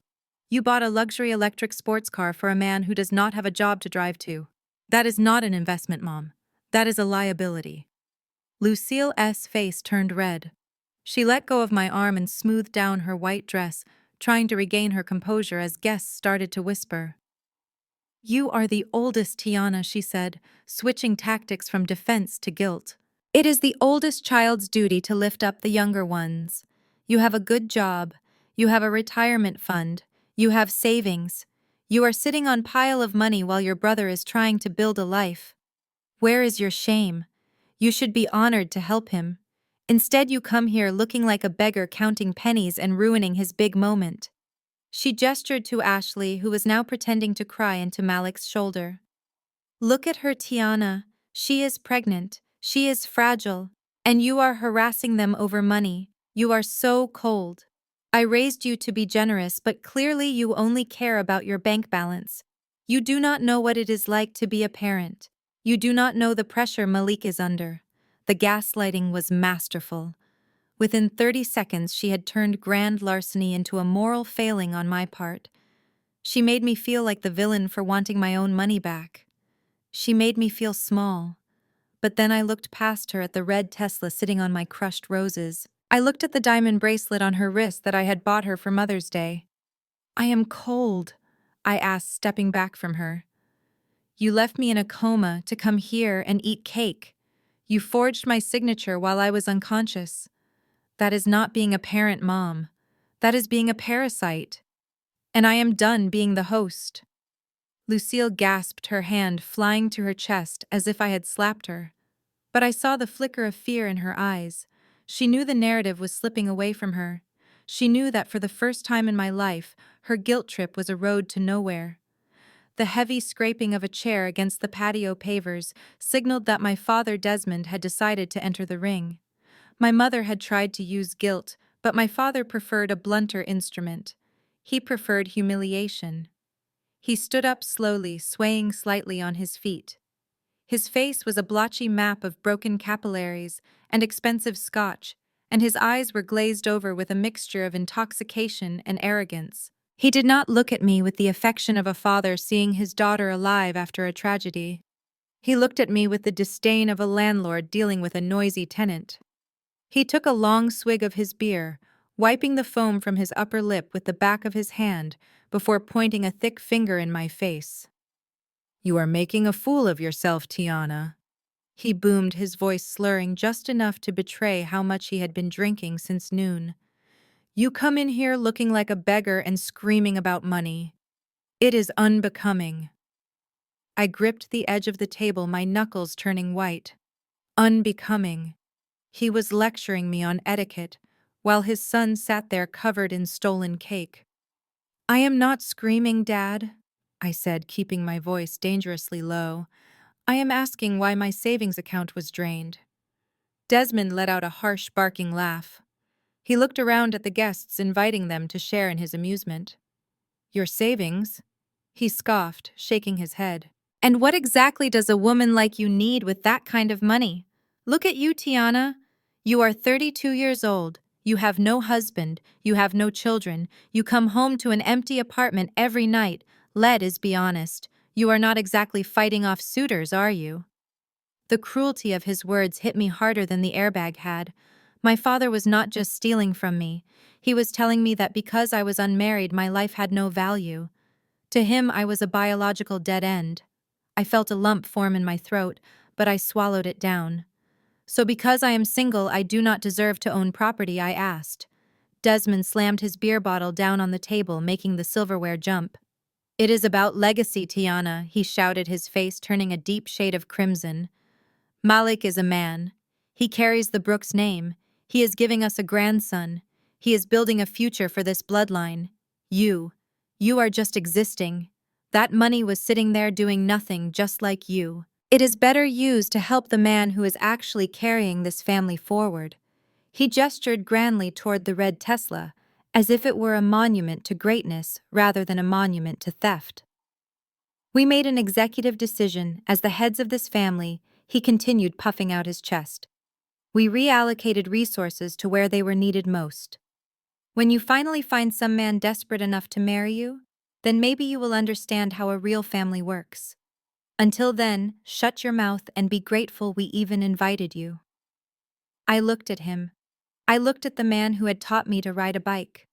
"You bought a luxury electric sports car for a man who does not have a job to drive to. That is not an investment, Mom. That is a liability." Lucille's face turned red. She let go of my arm and smoothed down her white dress, trying to regain her composure as guests started to whisper. "You are the oldest, Tiana," she said, switching tactics from defense to guilt. "It is the oldest child's duty to lift up the younger ones. You have a good job. You have a retirement fund. You have savings. You are sitting on a pile of money while your brother is trying to build a life. Where is your shame? You should be honored to help him. Instead, you come here looking like a beggar, counting pennies and ruining his big moment." She gestured to Ashley, who was now pretending to cry, into Malik's shoulder. "Look at her, Tiana. She is pregnant. She is fragile. And you are harassing them over money. You are so cold. I raised you to be generous, but clearly you only care about your bank balance. You do not know what it is like to be a parent. You do not know the pressure Malik is under." The gaslighting was masterful. Within 30 seconds, she had turned grand larceny into a moral failing on my part. She made me feel like the villain for wanting my own money back. She made me feel small. But then I looked past her at the red Tesla sitting on my crushed roses. I looked at the diamond bracelet on her wrist that I had bought her for Mother's Day. "I am cold," I asked, stepping back from her. "You left me in a coma to come here and eat cake. You forged my signature while I was unconscious. That is not being a parent, Mom. That is being a parasite. And I am done being the host." Lucille gasped, her hand flying to her chest as if I had slapped her. But I saw the flicker of fear in her eyes. She knew the narrative was slipping away from her. She knew that for the first time in my life, her guilt trip was a road to nowhere. The heavy scraping of a chair against the patio pavers signaled that my father, Desmond, had decided to enter the ring. My mother had tried to use guilt, but my father preferred a blunter instrument. He preferred humiliation. He stood up slowly, swaying slightly on his feet. His face was a blotchy map of broken capillaries and expensive scotch, and his eyes were glazed over with a mixture of intoxication and arrogance. He did not look at me with the affection of a father seeing his daughter alive after a tragedy. He looked at me with the disdain of a landlord dealing with a noisy tenant. He took a long swig of his beer, wiping the foam from his upper lip with the back of his hand before pointing a thick finger in my face. "You are making a fool of yourself, Tiana," he boomed, his voice slurring just enough to betray how much he had been drinking since noon. "You come in here looking like a beggar and screaming about money. It is unbecoming." I gripped the edge of the table, my knuckles turning white. Unbecoming. He was lecturing me on etiquette, while his son sat there covered in stolen cake. "I am not screaming, Dad," I said, keeping my voice dangerously low. "I am asking why my savings account was drained." Desmond let out a harsh, barking laugh. He looked around at the guests, inviting them to share in his amusement. "Your savings?" he scoffed, shaking his head. "And what exactly does a woman like you need with that kind of money? Look at you, Tiana. You are 32 years old. You have no husband. You have no children. You come home to an empty apartment every night. Let's be honest. You are not exactly fighting off suitors, are you?" The cruelty of his words hit me harder than the airbag had. My father was not just stealing from me. He was telling me that because I was unmarried, my life had no value. To him, I was a biological dead end. I felt a lump form in my throat, but I swallowed it down. "So because I am single, I do not deserve to own property?" I asked. Desmond slammed his beer bottle down on the table, making the silverware jump. "It is about legacy, Tiana," he shouted, his face turning a deep shade of crimson. Malik is a man. He carries the Brooks name. He is giving us a grandson. He is building a future for this bloodline. You are just existing. That money was sitting there doing nothing, just like you. It is better used to help the man who is actually carrying this family forward. He gestured grandly toward the red Tesla, as if it were a monument to greatness rather than a monument to theft. We made an executive decision as the heads of this family, he continued, puffing out his chest. We reallocated resources to where they were needed most. When you finally find some man desperate enough to marry you, then maybe you will understand how a real family works. Until then, shut your mouth and be grateful we even invited you. I looked at him. I looked at the man who had taught me to ride a bike.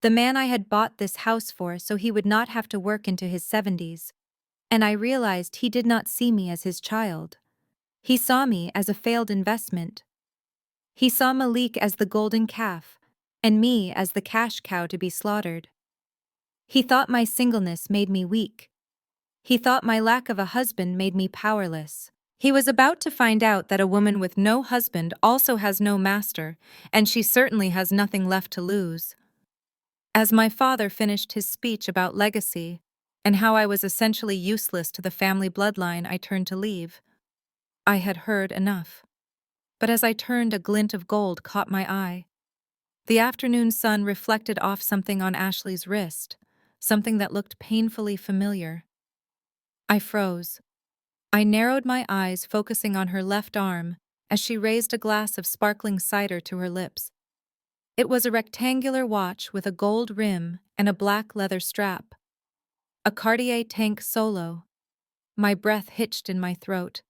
The man I had bought this house for so he would not have to work into his 70s. And I realized he did not see me as his child. He saw me as a failed investment. He saw Malik as the golden calf, and me as the cash cow to be slaughtered. He thought my singleness made me weak. He thought my lack of a husband made me powerless. He was about to find out that a woman with no husband also has no master, and she certainly has nothing left to lose. As my father finished his speech about legacy and how I was essentially useless to the family bloodline, I turned to leave. I had heard enough. But as I turned, a glint of gold caught my eye. The afternoon sun reflected off something on Ashley's wrist, something that looked painfully familiar. I froze. I narrowed my eyes, focusing on her left arm as she raised a glass of sparkling cider to her lips. It was a rectangular watch with a gold rim and a black leather strap. A Cartier Tank Solo. My breath hitched in my throat.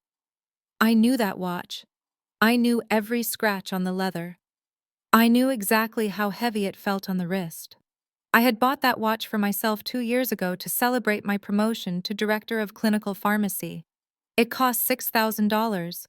I knew that watch. I knew every scratch on the leather. I knew exactly how heavy it felt on the wrist. I had bought that watch for myself 2 years ago to celebrate my promotion to Director of Clinical Pharmacy. It cost $6,000.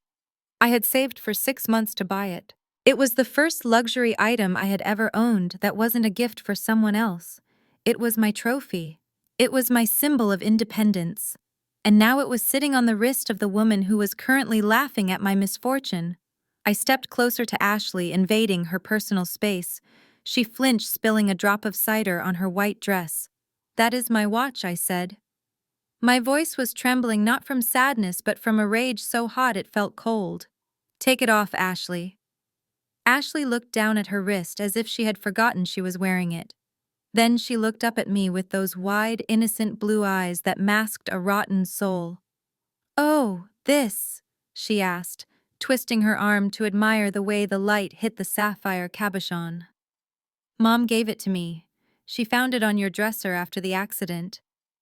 I had saved for 6 months to buy it. It was the first luxury item I had ever owned that wasn't a gift for someone else. It was my trophy. It was my symbol of independence. And now it was sitting on the wrist of the woman who was currently laughing at my misfortune. I stepped closer to Ashley, invading her personal space. She flinched, spilling a drop of cider on her white dress. "That is my watch," I said. My voice was trembling not from sadness but from a rage so hot it felt cold. "Take it off, Ashley." Ashley looked down at her wrist as if she had forgotten she was wearing it. Then she looked up at me with those wide, innocent blue eyes that masked a rotten soul. "Oh, this?" she asked, twisting her arm to admire the way the light hit the sapphire cabochon. "Mom gave it to me. She found it on your dresser after the accident.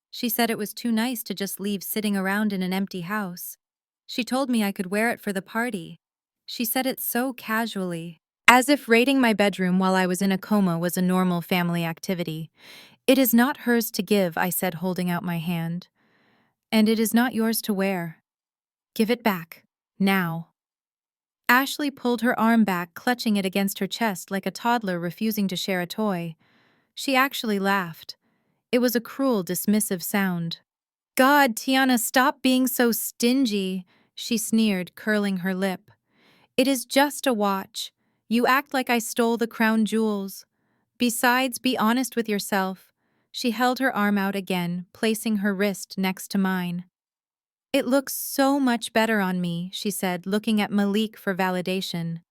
She said it was too nice to just leave sitting around in an empty house. She told me I could wear it for the party. She said it so casually, as if raiding my bedroom while I was in a coma was a normal family activity. It is not hers to give," I said, holding out my hand. "And it is not yours to wear. Give it back. Now." Ashley pulled her arm back, clutching it against her chest like a toddler refusing to share a toy. She actually laughed. It was a cruel, dismissive sound. "God, Tiana, stop being so stingy," she sneered, curling her lip. "It is just a watch. You act like I stole the crown jewels. Besides, be honest with yourself." She held her arm out again, placing her wrist next to mine. "It looks so much better on me," she said, looking at Malik for validation.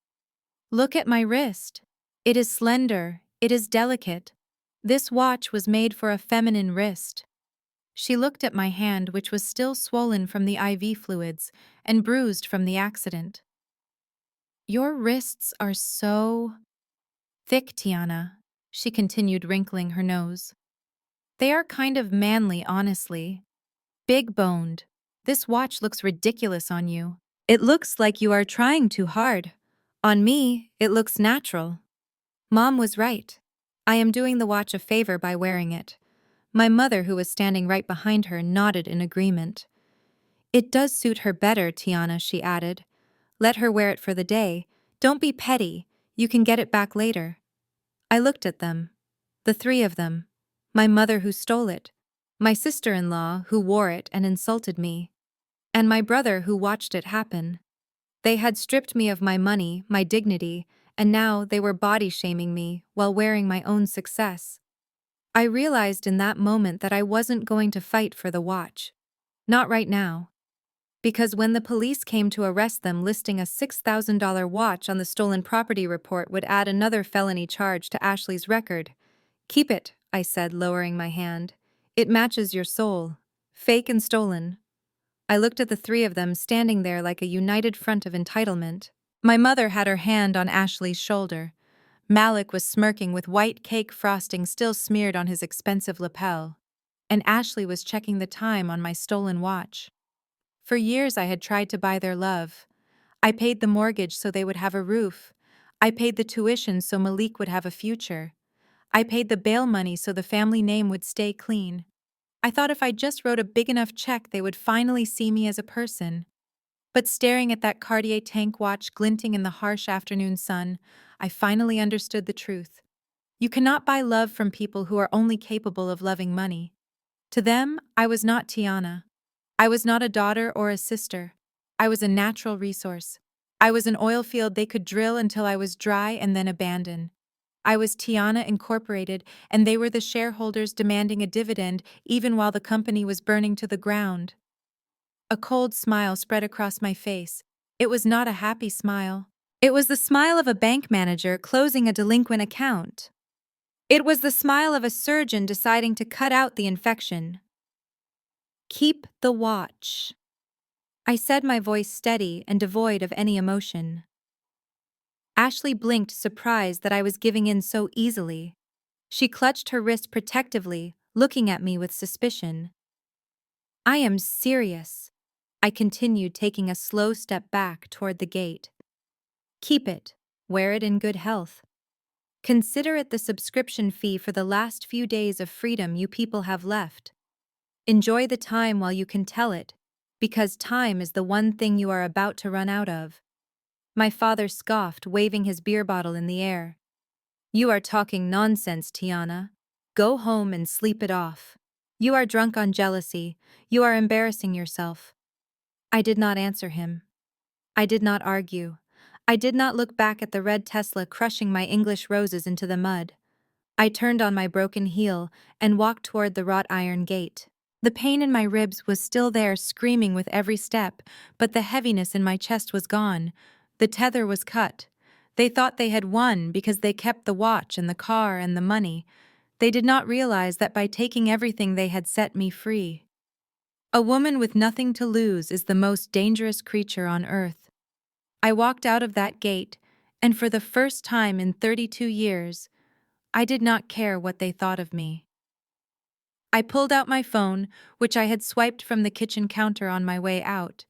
"Look at my wrist. It is slender, it is delicate. This watch was made for a feminine wrist." She looked at my hand, which was still swollen from the IV fluids and bruised from the accident. "Your wrists are so thick, Tiana," she continued, wrinkling her nose. "They are kind of manly, honestly. Big-boned. This watch looks ridiculous on you. It looks like you are trying too hard. On me, it looks natural." Mom was right. I am doing the watch a favor by wearing it. My mother, who was standing right behind her, nodded in agreement. "It does suit her better, Tiana," she added. "Let her wear it for the day. Don't be petty. You can get it back later." I looked at them. The 3 of them. My mother, who stole it. My sister-in-law, who wore it and insulted me. And my brother, who watched it happen. They had stripped me of my money, my dignity, and now they were body shaming me while wearing my own success. I realized in that moment that I wasn't going to fight for the watch. Not right now. Because when the police came to arrest them, listing a $6,000 watch on the stolen property report would add another felony charge to Ashley's record. "Keep it," I said, lowering my hand. "It matches your soul. Fake and stolen." I looked at the three of them standing there like a united front of entitlement. My mother had her hand on Ashley's shoulder. Malik was smirking with white cake frosting still smeared on his expensive lapel. And Ashley was checking the time on my stolen watch. For years I had tried to buy their love. I paid the mortgage so they would have a roof. I paid the tuition so Malik would have a future. I paid the bail money so the family name would stay clean. I thought if I just wrote a big enough check they would finally see me as a person. But staring at that Cartier tank watch glinting in the harsh afternoon sun, I finally understood the truth. You cannot buy love from people who are only capable of loving money. To them, I was not Tiana. I was not a daughter or a sister. I was a natural resource. I was an oil field they could drill until I was dry and then abandon. I was Tiana Incorporated, and they were the shareholders demanding a dividend even while the company was burning to the ground. A cold smile spread across my face. It was not a happy smile. It was the smile of a bank manager closing a delinquent account. It was the smile of a surgeon deciding to cut out the infection. "Keep the watch," I said, my voice steady and devoid of any emotion. Ashley blinked, surprised that I was giving in so easily. She clutched her wrist protectively, looking at me with suspicion. "I am serious," I continued, taking a slow step back toward the gate. "Keep it. Wear it in good health. Consider it the subscription fee for the last few days of freedom you people have left. Enjoy the time while you can tell it, because time is the one thing you are about to run out of." My father scoffed, waving his beer bottle in the air. "You are talking nonsense, Tiana. Go home and sleep it off. You are drunk on jealousy. You are embarrassing yourself." I did not answer him. I did not argue. I did not look back at the red Tesla crushing my English roses into the mud. I turned on my broken heel and walked toward the wrought iron gate. The pain in my ribs was still there, screaming with every step, but the heaviness in my chest was gone. The tether was cut. They thought they had won because they kept the watch and the car and the money. They did not realize that by taking everything they had set me free. A woman with nothing to lose is the most dangerous creature on earth. I walked out of that gate, and for the first time in 32 years, I did not care what they thought of me. I pulled out my phone, which I had swiped from the kitchen counter on my way out.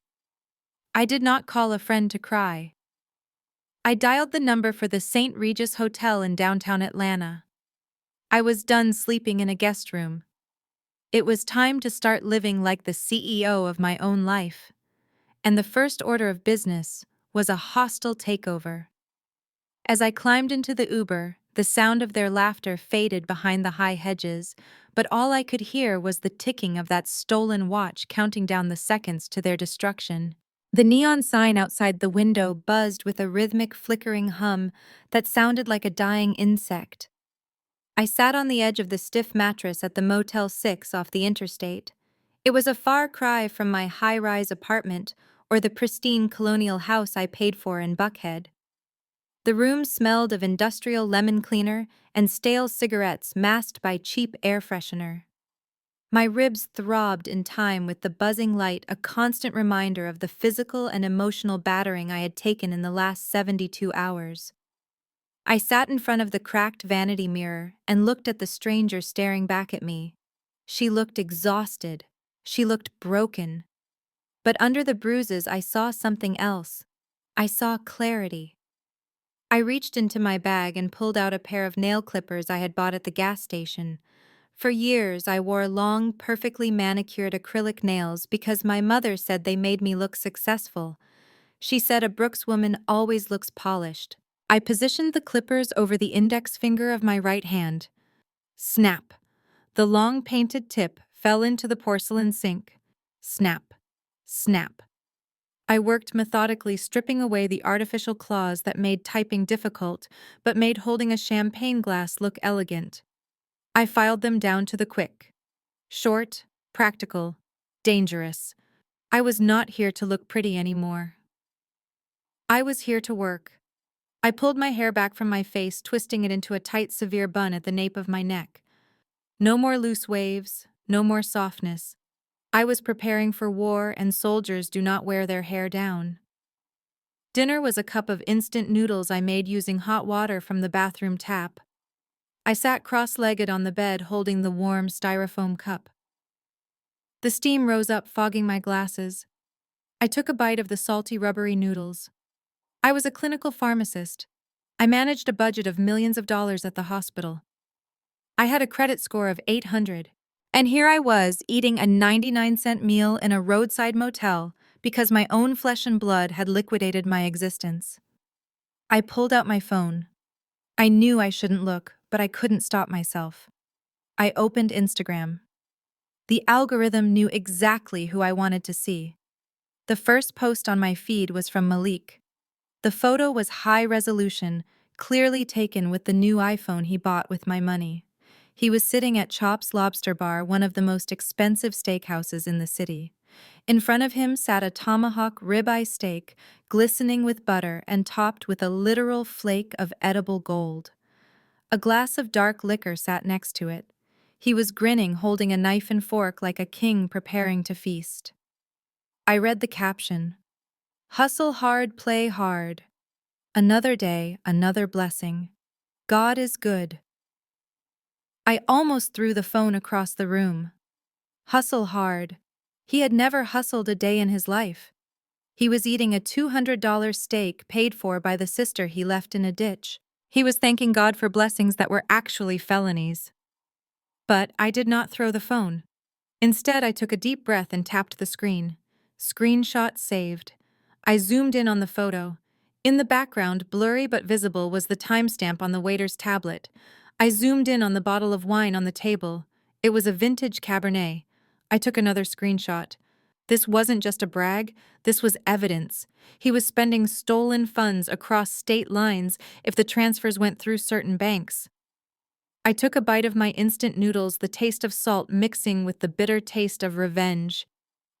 I did not call a friend to cry. I dialed the number for the St. Regis Hotel in downtown Atlanta. I was done sleeping in a guest room. It was time to start living like the CEO of my own life. And the first order of business was a hostile takeover. As I climbed into the Uber, the sound of their laughter faded behind the high hedges, but all I could hear was the ticking of that stolen watch counting down the seconds to their destruction. The neon sign outside the window buzzed with a rhythmic flickering hum that sounded like a dying insect. I sat on the edge of the stiff mattress at the Motel 6 off the interstate. It was a far cry from my high-rise apartment or the pristine colonial house I paid for in Buckhead. The room smelled of industrial lemon cleaner and stale cigarettes masked by cheap air freshener. My ribs throbbed in time with the buzzing light, a constant reminder of the physical and emotional battering I had taken in the last 72 hours. I sat in front of the cracked vanity mirror and looked at the stranger staring back at me. She looked exhausted. She looked broken. But under the bruises, I saw something else. I saw clarity. I reached into my bag and pulled out a pair of nail clippers I had bought at the gas station. For years, I wore long, perfectly manicured acrylic nails because my mother said they made me look successful. She said a Brooks woman always looks polished. I positioned the clippers over the index finger of my right hand. Snap! The long painted tip fell into the porcelain sink. Snap! Snap! I worked methodically, stripping away the artificial claws that made typing difficult, but made holding a champagne glass look elegant. I filed them down to the quick. Short, practical, dangerous. I was not here to look pretty anymore. I was here to work. I pulled my hair back from my face, twisting it into a tight, severe bun at the nape of my neck. No more loose waves, no more softness. I was preparing for war, and soldiers do not wear their hair down. Dinner was a cup of instant noodles I made using hot water from the bathroom tap. I sat cross-legged on the bed holding the warm styrofoam cup. The steam rose up, fogging my glasses. I took a bite of the salty, rubbery noodles. I was a clinical pharmacist. I managed a budget of millions of dollars at the hospital. I had a credit score of 800. And here I was, eating a 99-cent meal in a roadside motel because my own flesh and blood had liquidated my existence. I pulled out my phone. I knew I shouldn't look, but I couldn't stop myself. I opened Instagram. The algorithm knew exactly who I wanted to see. The first post on my feed was from Malik. The photo was high resolution, clearly taken with the new iPhone he bought with my money. He was sitting at Chop's Lobster Bar, one of the most expensive steakhouses in the city. In front of him sat a tomahawk ribeye steak, glistening with butter and topped with a literal flake of edible gold. A glass of dark liquor sat next to it. He was grinning, holding a knife and fork like a king preparing to feast. I read the caption. Hustle hard, play hard. Another day, another blessing. God is good. I almost threw the phone across the room. Hustle hard. He had never hustled a day in his life. He was eating a $200 steak paid for by the sister he left in a ditch. He was thanking God for blessings that were actually felonies. But I did not throw the phone. Instead, I took a deep breath and tapped the screen. Screenshot saved. I zoomed in on the photo. In the background, blurry but visible, was the timestamp on the waiter's tablet. I zoomed in on the bottle of wine on the table. It was a vintage Cabernet. I took another screenshot. This wasn't just a brag, this was evidence. He was spending stolen funds across state lines if the transfers went through certain banks. I took a bite of my instant noodles, the taste of salt mixing with the bitter taste of revenge.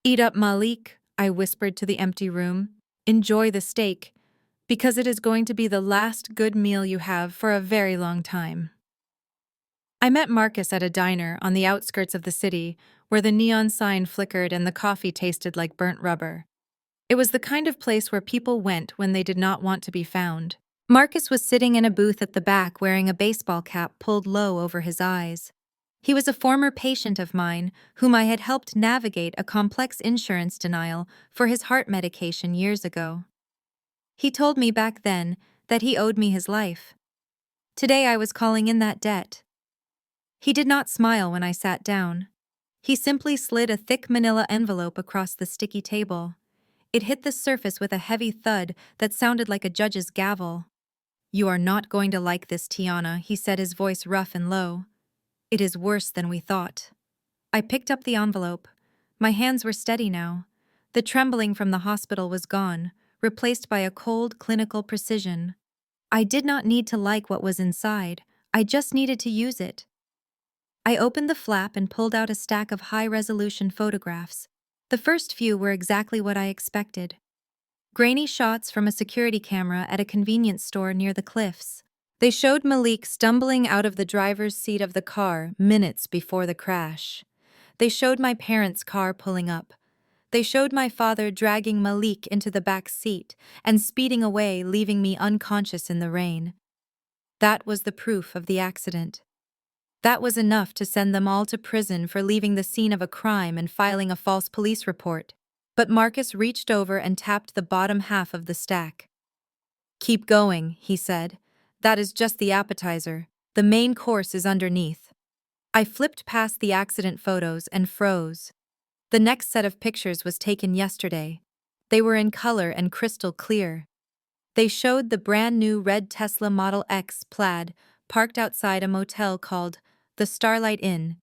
Eat up, Malik, I whispered to the empty room. Enjoy the steak, because it is going to be the last good meal you have for a very long time. I met Marcus at a diner on the outskirts of the city, where the neon sign flickered and the coffee tasted like burnt rubber. It was the kind of place where people went when they did not want to be found. Marcus was sitting in a booth at the back wearing a baseball cap pulled low over his eyes. He was a former patient of mine whom I had helped navigate a complex insurance denial for his heart medication years ago. He told me back then that he owed me his life. Today I was calling in that debt. He did not smile when I sat down. He simply slid a thick manila envelope across the sticky table. It hit the surface with a heavy thud that sounded like a judge's gavel. "You are not going to like this, Tiana," he said, his voice rough and low. "It is worse than we thought." I picked up the envelope. My hands were steady now. The trembling from the hospital was gone, replaced by a cold, clinical precision. I did not need to like what was inside. I just needed to use it. I opened the flap and pulled out a stack of high-resolution photographs. The first few were exactly what I expected. Grainy shots from a security camera at a convenience store near the cliffs. They showed Malik stumbling out of the driver's seat of the car minutes before the crash. They showed my parents' car pulling up. They showed my father dragging Malik into the back seat and speeding away, leaving me unconscious in the rain. That was the proof of the accident. That was enough to send them all to prison for leaving the scene of a crime and filing a false police report. But Marcus reached over and tapped the bottom half of the stack. "Keep going," he said. "That is just the appetizer. The main course is underneath." I flipped past the accident photos and froze. The next set of pictures was taken yesterday. They were in color and crystal clear. They showed the brand new red Tesla Model X Plaid parked outside a motel called the Starlight Inn.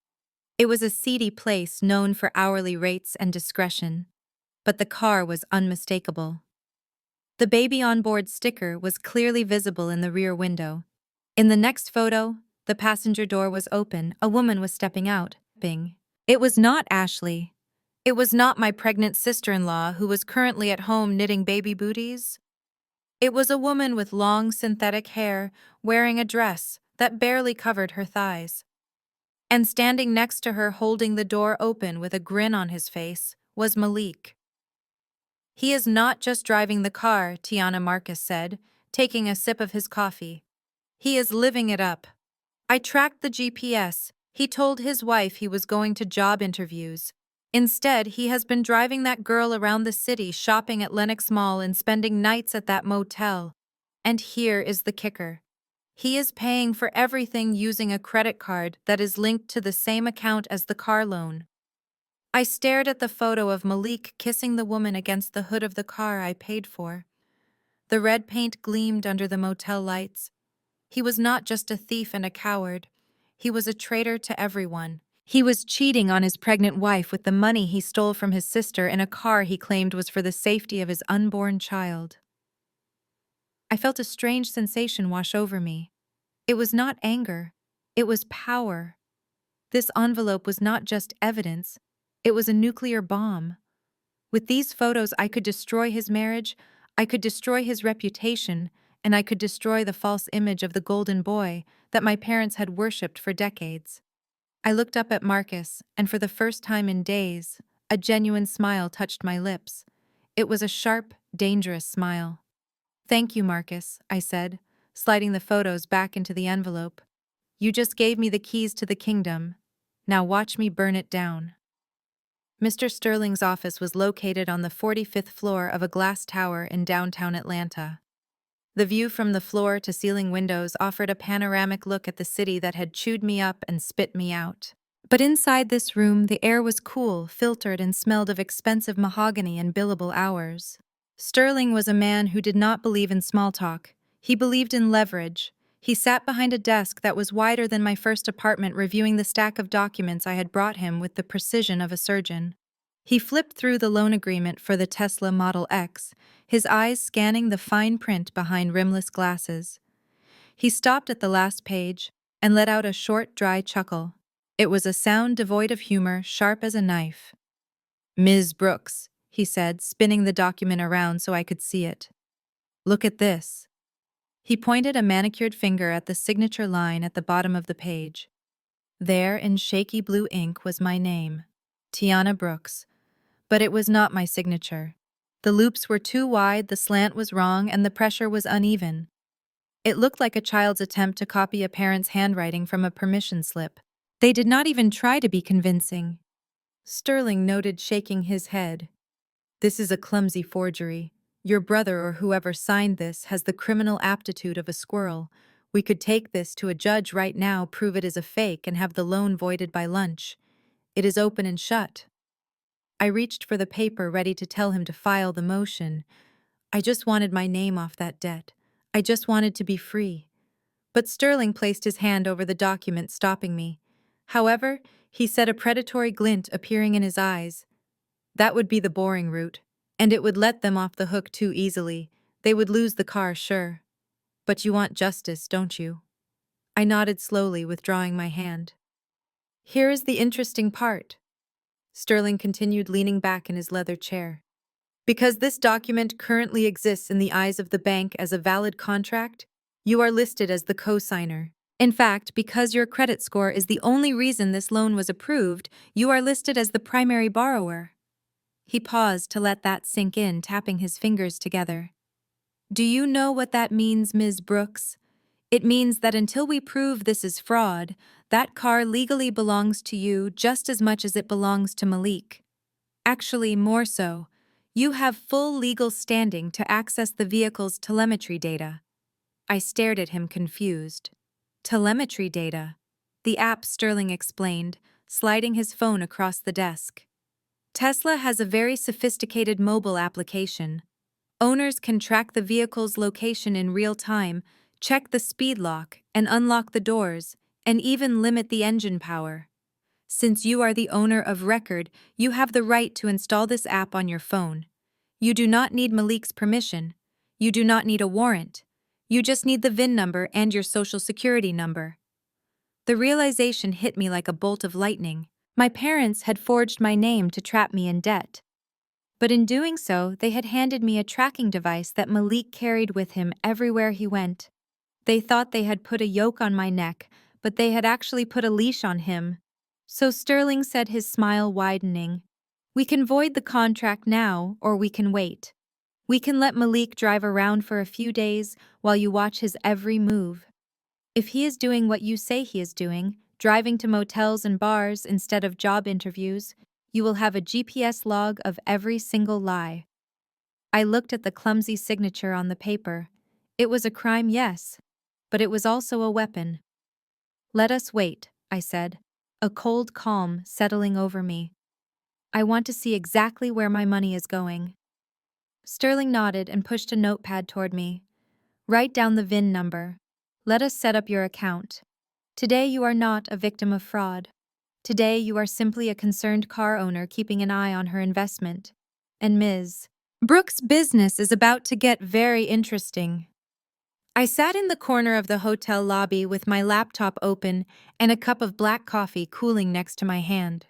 It was a seedy place known for hourly rates and discretion. but the car was unmistakable. The baby on board sticker was clearly visible in the rear window. In the next photo, the passenger door was open, a woman was stepping out. Bing. It was not Ashley. It was not my pregnant sister-in-law who was currently at home knitting baby booties. It was a woman with long synthetic hair, wearing a dress that barely covered her thighs. And standing next to her holding the door open with a grin on his face was Malik. He is not just driving the car, Tiana Marcus said, taking a sip of his coffee. He is living it up. I tracked the GPS. He told his wife he was going to job interviews. Instead, he has been driving that girl around the city, shopping at Lenox Mall and spending nights at that motel. And here is the kicker. He is paying for everything using a credit card that is linked to the same account as the car loan. I stared at the photo of Malik kissing the woman against the hood of the car I paid for. The red paint gleamed under the motel lights. He was not just a thief and a coward. He was a traitor to everyone. He was cheating on his pregnant wife with the money he stole from his sister in a car he claimed was for the safety of his unborn child. I felt a strange sensation wash over me. It was not anger. It was power. This envelope was not just evidence. It was a nuclear bomb. With these photos, I could destroy his marriage, I could destroy his reputation, and I could destroy the false image of the golden boy that my parents had worshipped for decades. I looked up at Marcus, and for the first time in days, a genuine smile touched my lips. It was a sharp, dangerous smile. "Thank you, Marcus," I said, sliding the photos back into the envelope. "You just gave me the keys to the kingdom. Now watch me burn it down." Mr. Sterling's office was located on the 45th floor of a glass tower in downtown Atlanta. The view from the floor-to-ceiling windows offered a panoramic look at the city that had chewed me up and spit me out. But inside this room, the air was cool, filtered, and smelled of expensive mahogany and billable hours. Sterling was a man who did not believe in small talk. He believed in leverage. He sat behind a desk that was wider than my first apartment, reviewing the stack of documents I had brought him with the precision of a surgeon. He flipped through the loan agreement for the Tesla Model X, his eyes scanning the fine print behind rimless glasses. He stopped at the last page and let out a short, dry chuckle. It was a sound devoid of humor, sharp as a knife. "Ms. Brooks," he said, spinning the document around so I could see it. "Look at this." He pointed a manicured finger at the signature line at the bottom of the page. There, in shaky blue ink, was my name, Tiana Brooks. But it was not my signature. The loops were too wide, the slant was wrong, and the pressure was uneven. It looked like a child's attempt to copy a parent's handwriting from a permission slip. They did not even try to be convincing. Sterling noted, shaking his head. "This is a clumsy forgery. Your brother or whoever signed this has the criminal aptitude of a squirrel. We could take this to a judge right now, prove it is a fake, and have the loan voided by lunch. It is open and shut." I reached for the paper, ready to tell him to file the motion. I just wanted my name off that debt. I just wanted to be free. But Sterling placed his hand over the document, stopping me. However, he said, a predatory glint appearing in his eyes. "That would be the boring route, and it would let them off the hook too easily. They would lose the car, sure. But you want justice, don't you?" I nodded slowly, withdrawing my hand. "Here is the interesting part," Sterling continued, leaning back in his leather chair. "Because this document currently exists in the eyes of the bank as a valid contract, you are listed as the co-signer. In fact, because your credit score is the only reason this loan was approved, you are listed as the primary borrower." He paused to let that sink in, tapping his fingers together. "Do you know what that means, Ms. Brooks? It means that until we prove this is fraud, that car legally belongs to you just as much as it belongs to Malik. Actually, more so. You have full legal standing to access the vehicle's telemetry data." I stared at him, confused. "Telemetry data?" "The app," Sterling explained, sliding his phone across the desk. "Tesla has a very sophisticated mobile application. Owners can track the vehicle's location in real time, check the speed lock, and unlock the doors, and even limit the engine power. Since you are the owner of record, you have the right to install this app on your phone. You do not need Malik's permission. You do not need a warrant. You just need the VIN number and your social security number. The realization hit me like a bolt of lightning. My parents had forged my name to trap me in debt. But in doing so, they had handed me a tracking device that Malik carried with him everywhere he went. They thought they had put a yoke on my neck, but they had actually put a leash on him. So Sterling said, his smile widening, "We can void the contract now, or we can wait. We can let Malik drive around for a few days while you watch his every move. If he is doing what you say he is doing, driving to motels and bars instead of job interviews, you will have a GPS log of every single lie." I looked at the clumsy signature on the paper. It was a crime, yes, but it was also a weapon. "Let us wait," I said, a cold calm settling over me. "I want to see exactly where my money is going." Sterling nodded and pushed a notepad toward me. "Write down the VIN number. Let us set up your account. Today you are not a victim of fraud. Today you are simply a concerned car owner keeping an eye on her investment. And Ms. Brooks' business is about to get very interesting." I sat in the corner of the hotel lobby with my laptop open and a cup of black coffee cooling next to my hand.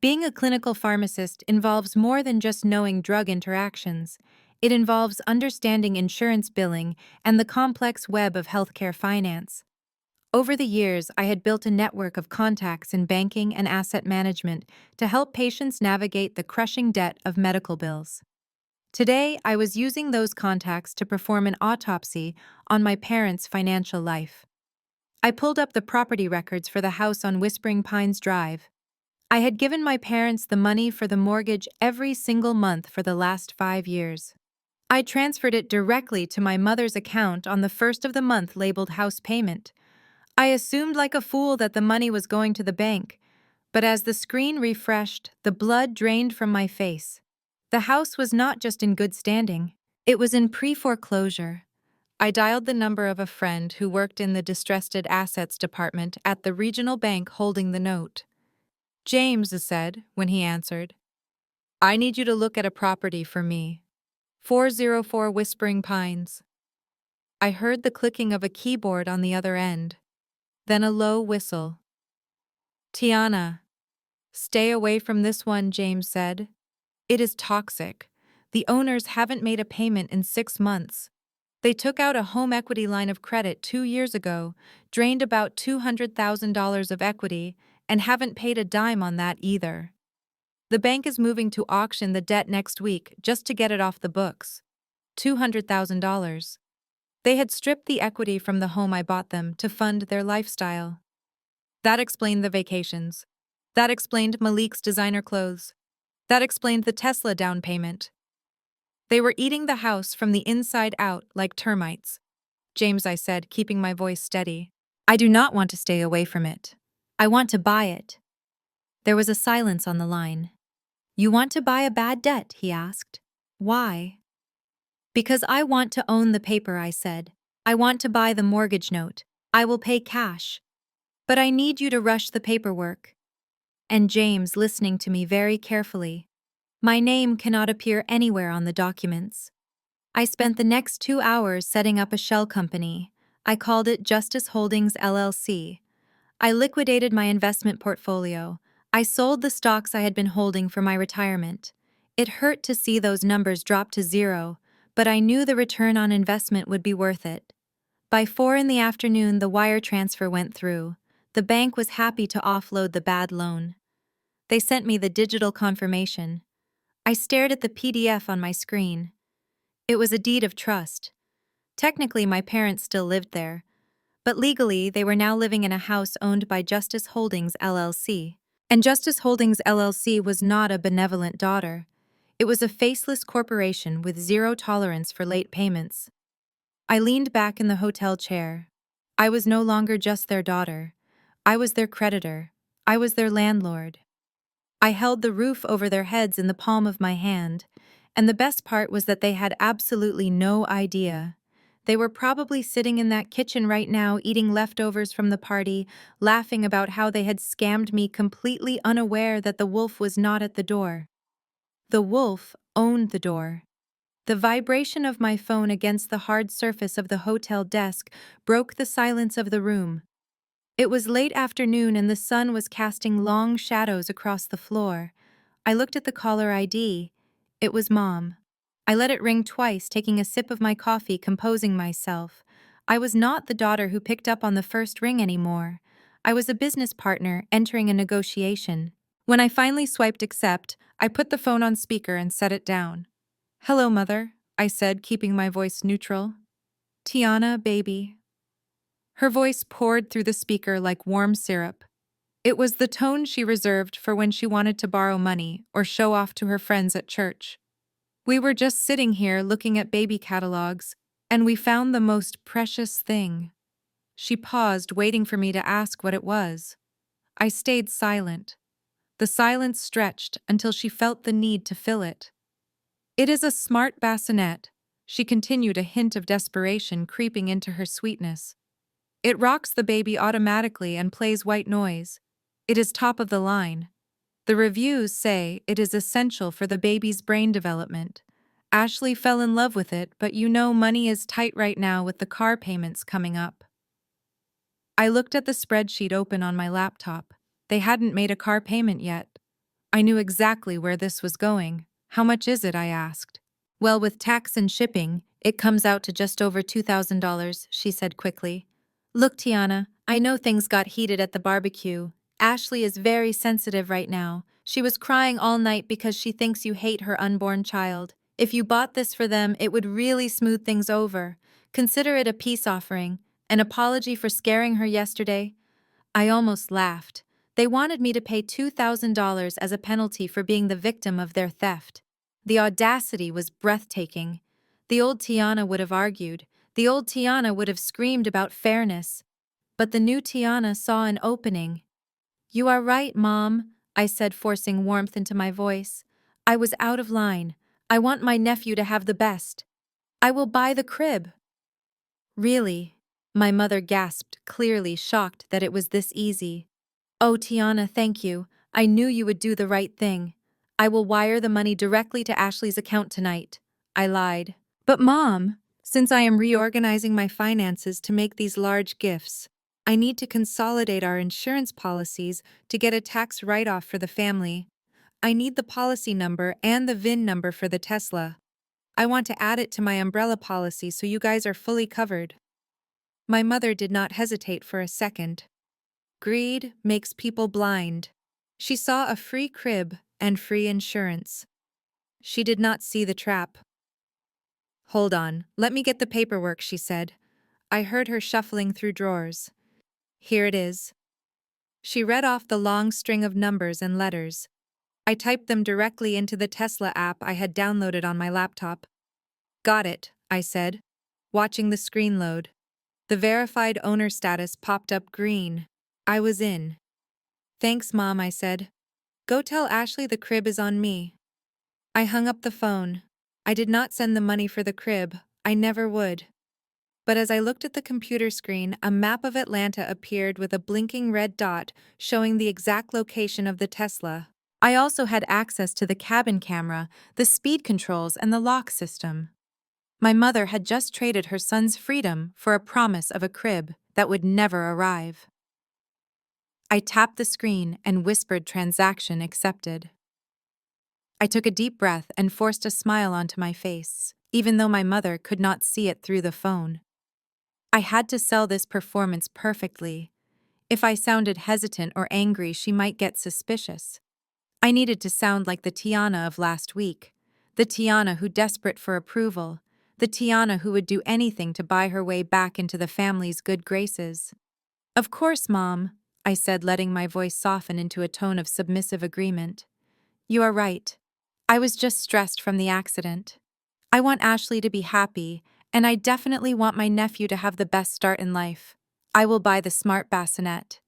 Being a clinical pharmacist involves more than just knowing drug interactions. It involves understanding insurance billing and the complex web of healthcare finance. Over the years, I had built a network of contacts in banking and asset management to help patients navigate the crushing debt of medical bills. Today, I was using those contacts to perform an autopsy on my parents' financial life. I pulled up the property records for the house on Whispering Pines Drive. I had given my parents the money for the mortgage every single month for the last 5 years. I transferred it directly to my mother's account on the first of the month labeled house payment. I assumed like a fool that the money was going to the bank, but as the screen refreshed, the blood drained from my face. The house was not just in good standing, it was in pre-foreclosure. I dialed the number of a friend who worked in the distressed assets department at the regional bank holding the note. "James," said, when he answered, "I need you to look at a property for me. 404 Whispering Pines." I heard the clicking of a keyboard on the other end, then a low whistle. "Tiana, stay away from this one," James said. "It is toxic. The owners haven't made a payment in 6 months. They took out a home equity line of credit 2 years ago, drained about $200,000 of equity, and haven't paid a dime on that either. The bank is moving to auction the debt next week just to get it off the books. $200,000. They had stripped the equity from the home I bought them to fund their lifestyle. That explained the vacations. That explained Malik's designer clothes. That explained the Tesla down payment. They were eating the house from the inside out like termites." "James," I said, keeping my voice steady, "I do not want to stay away from it. I want to buy it." There was a silence on the line. "You want to buy a bad debt?" he asked. "Why?" "Because I want to own the paper," I said. "I want to buy the mortgage note. I will pay cash. But I need you to rush the paperwork." And James, listening to me very carefully, "My name cannot appear anywhere on the documents." I spent the next 2 hours setting up a shell company. I called it Justice Holdings LLC. I liquidated my investment portfolio. I sold the stocks I had been holding for my retirement. It hurt to see those numbers drop to 0, but I knew the return on investment would be worth it. By 4 in the afternoon, the wire transfer went through. The bank was happy to offload the bad loan. They sent me the digital confirmation. I stared at the PDF on my screen. It was a deed of trust. Technically, my parents still lived there, but legally, they were now living in a house owned by Justice Holdings LLC. And Justice Holdings LLC was not a benevolent daughter. It was a faceless corporation with 0 tolerance for late payments. I leaned back in the hotel chair. I was no longer just their daughter. I was their creditor. I was their landlord. I held the roof over their heads in the palm of my hand, and the best part was that they had absolutely no idea. They were probably sitting in that kitchen right now eating leftovers from the party, laughing about how they had scammed me, completely unaware that the wolf was not at the door. The wolf owned the door. The vibration of my phone against the hard surface of the hotel desk broke the silence of the room. It was late afternoon and the sun was casting long shadows across the floor. I looked at the caller ID. It was Mom. I let it ring twice, taking a sip of my coffee, composing myself. I was not the daughter who picked up on the first ring anymore. I was a business partner entering a negotiation. When I finally swiped accept, I put the phone on speaker and set it down. "Hello, Mother," I said, keeping my voice neutral. "Tiana, baby." Her voice poured through the speaker like warm syrup. It was the tone she reserved for when she wanted to borrow money or show off to her friends at church. "We were just sitting here looking at baby catalogs, and we found the most precious thing." She paused, waiting for me to ask what it was. I stayed silent. The silence stretched until she felt the need to fill it. "It is a smart bassinet," she continued, a hint of desperation creeping into her sweetness. "It rocks the baby automatically and plays white noise. It is top of the line. The reviews say it is essential for the baby's brain development. Ashley fell in love with it, but you know money is tight right now with the car payments coming up." I looked at the spreadsheet open on my laptop. They hadn't made a car payment yet. I knew exactly where this was going. "How much is it?" I asked. "Well, with tax and shipping, it comes out to just over $2,000, she said quickly. "Look, Tiana, I know things got heated at the barbecue. Ashley is very sensitive right now. She was crying all night because she thinks you hate her unborn child. If you bought this for them, it would really smooth things over. Consider it a peace offering, an apology for scaring her yesterday." I almost laughed. They wanted me to pay $2,000 as a penalty for being the victim of their theft. The audacity was breathtaking. The old Tiana would have argued. The old Tiana would have screamed about fairness. But the new Tiana saw an opening. "You are right, Mom," I said, forcing warmth into my voice. "I was out of line. I want my nephew to have the best. I will buy the crib." "Really?" My mother gasped, clearly shocked that it was this easy. "Oh, Tiana, thank you. I knew you would do the right thing. I will wire the money directly to Ashley's account tonight." I lied. "But Mom, since I am reorganizing my finances to make these large gifts, I need to consolidate our insurance policies to get a tax write-off for the family. I need the policy number and the VIN number for the Tesla. I want to add it to my umbrella policy so you guys are fully covered." My mother did not hesitate for a second. Greed makes people blind. She saw a free crib and free insurance. She did not see the trap. "Hold on, let me get the paperwork," she said. I heard her shuffling through drawers. "Here it is." She read off the long string of numbers and letters. I typed them directly into the Tesla app I had downloaded on my laptop. "Got it," I said, watching the screen load. The verified owner status popped up green. I was in. "Thanks, Mom," I said. "Go tell Ashley the crib is on me." I hung up the phone. I did not send the money for the crib. I never would. But as I looked at the computer screen, a map of Atlanta appeared with a blinking red dot showing the exact location of the Tesla. I also had access to the cabin camera, the speed controls, and the lock system. My mother had just traded her son's freedom for a promise of a crib that would never arrive. I tapped the screen and whispered transaction accepted. I took a deep breath and forced a smile onto my face, even though my mother could not see it through the phone. I had to sell this performance perfectly. If I sounded hesitant or angry, she might get suspicious. I needed to sound like the Tiana of last week, the Tiana who desperate for approval, the Tiana who would do anything to buy her way back into the family's good graces. "Of course, Mom," I said, letting my voice soften into a tone of submissive agreement. "You are right. I was just stressed from the accident. I want Ashley to be happy, and I definitely want my nephew to have the best start in life. I will buy the smart bassinet.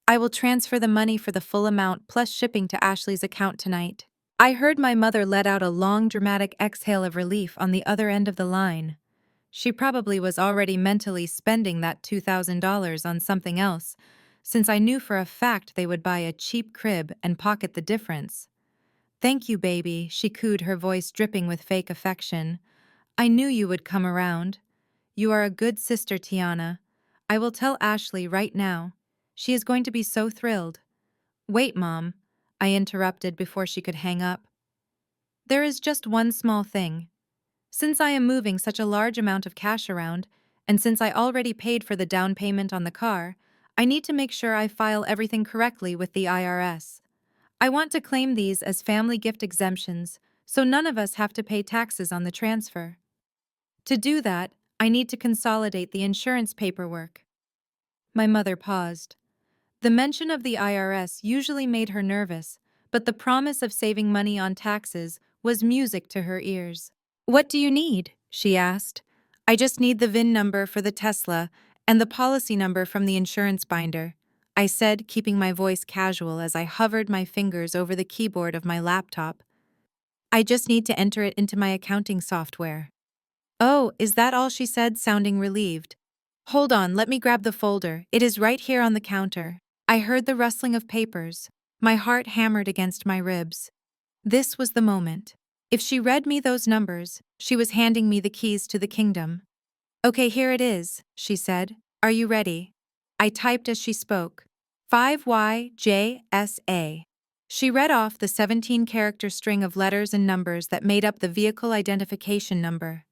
I will transfer the money for the full amount plus shipping to Ashley's account tonight." I heard my mother let out a long, dramatic exhale of relief on the other end of the line. She probably was already mentally spending that $2,000 on something else, since I knew for a fact they would buy a cheap crib and pocket the difference. "Thank you, baby," she cooed, her voice dripping with fake affection. "I knew you would come around. You are a good sister, Tiana. I will tell Ashley right now. She is going to be so thrilled." "Wait, Mom," I interrupted before she could hang up. "There is just one small thing. Since I am moving such a large amount of cash around, and since I already paid for the down payment on the car, I need to make sure I file everything correctly with the IRS. I want to claim these as family gift exemptions, so none of us have to pay taxes on the transfer. To do that, I need to consolidate the insurance paperwork." My mother paused. The mention of the IRS usually made her nervous, but the promise of saving money on taxes was music to her ears. "What do you need?" she asked. "I just need the VIN number for the Tesla and the policy number from the insurance binder," I said, keeping my voice casual as I hovered my fingers over the keyboard of my laptop. "I just need to enter it into my accounting software." "Oh, is that all?" she said, sounding relieved. "Hold on, let me grab the folder. It is right here on the counter." I heard the rustling of papers. My heart hammered against my ribs. This was the moment. If she read me those numbers, she was handing me the keys to the kingdom. "Okay, here it is," she said. "Are you ready?" I typed as she spoke. 5YJSA. She read off the 17-character string of letters and numbers that made up the vehicle identification number.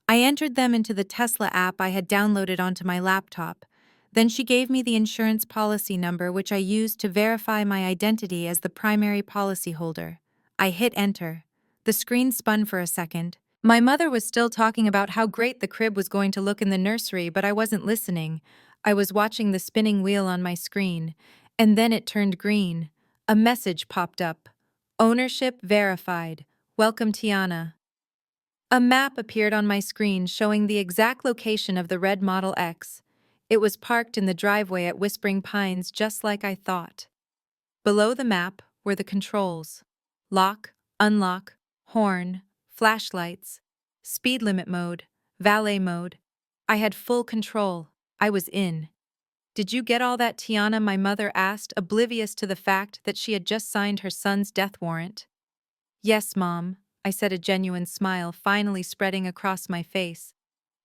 I entered them into the Tesla app I had downloaded onto my laptop. Then she gave me the insurance policy number, which I used to verify my identity as the primary policyholder. I hit enter. The screen spun for a second. My mother was still talking about how great the crib was going to look in the nursery, but I wasn't listening. I was watching the spinning wheel on my screen. And then it turned green. A message popped up. "Ownership verified. Welcome, Tiana." A map appeared on my screen showing the exact location of the red Model X. It was parked in the driveway at Whispering Pines, just like I thought. Below the map were the controls: lock, unlock, horn, flashlights, speed limit mode, valet mode. I had full control. I was in. "Did you get all that, Tiana?" my mother asked, oblivious to the fact that she had just signed her son's death warrant. "Yes, Mom," I said, a genuine smile finally spreading across my face.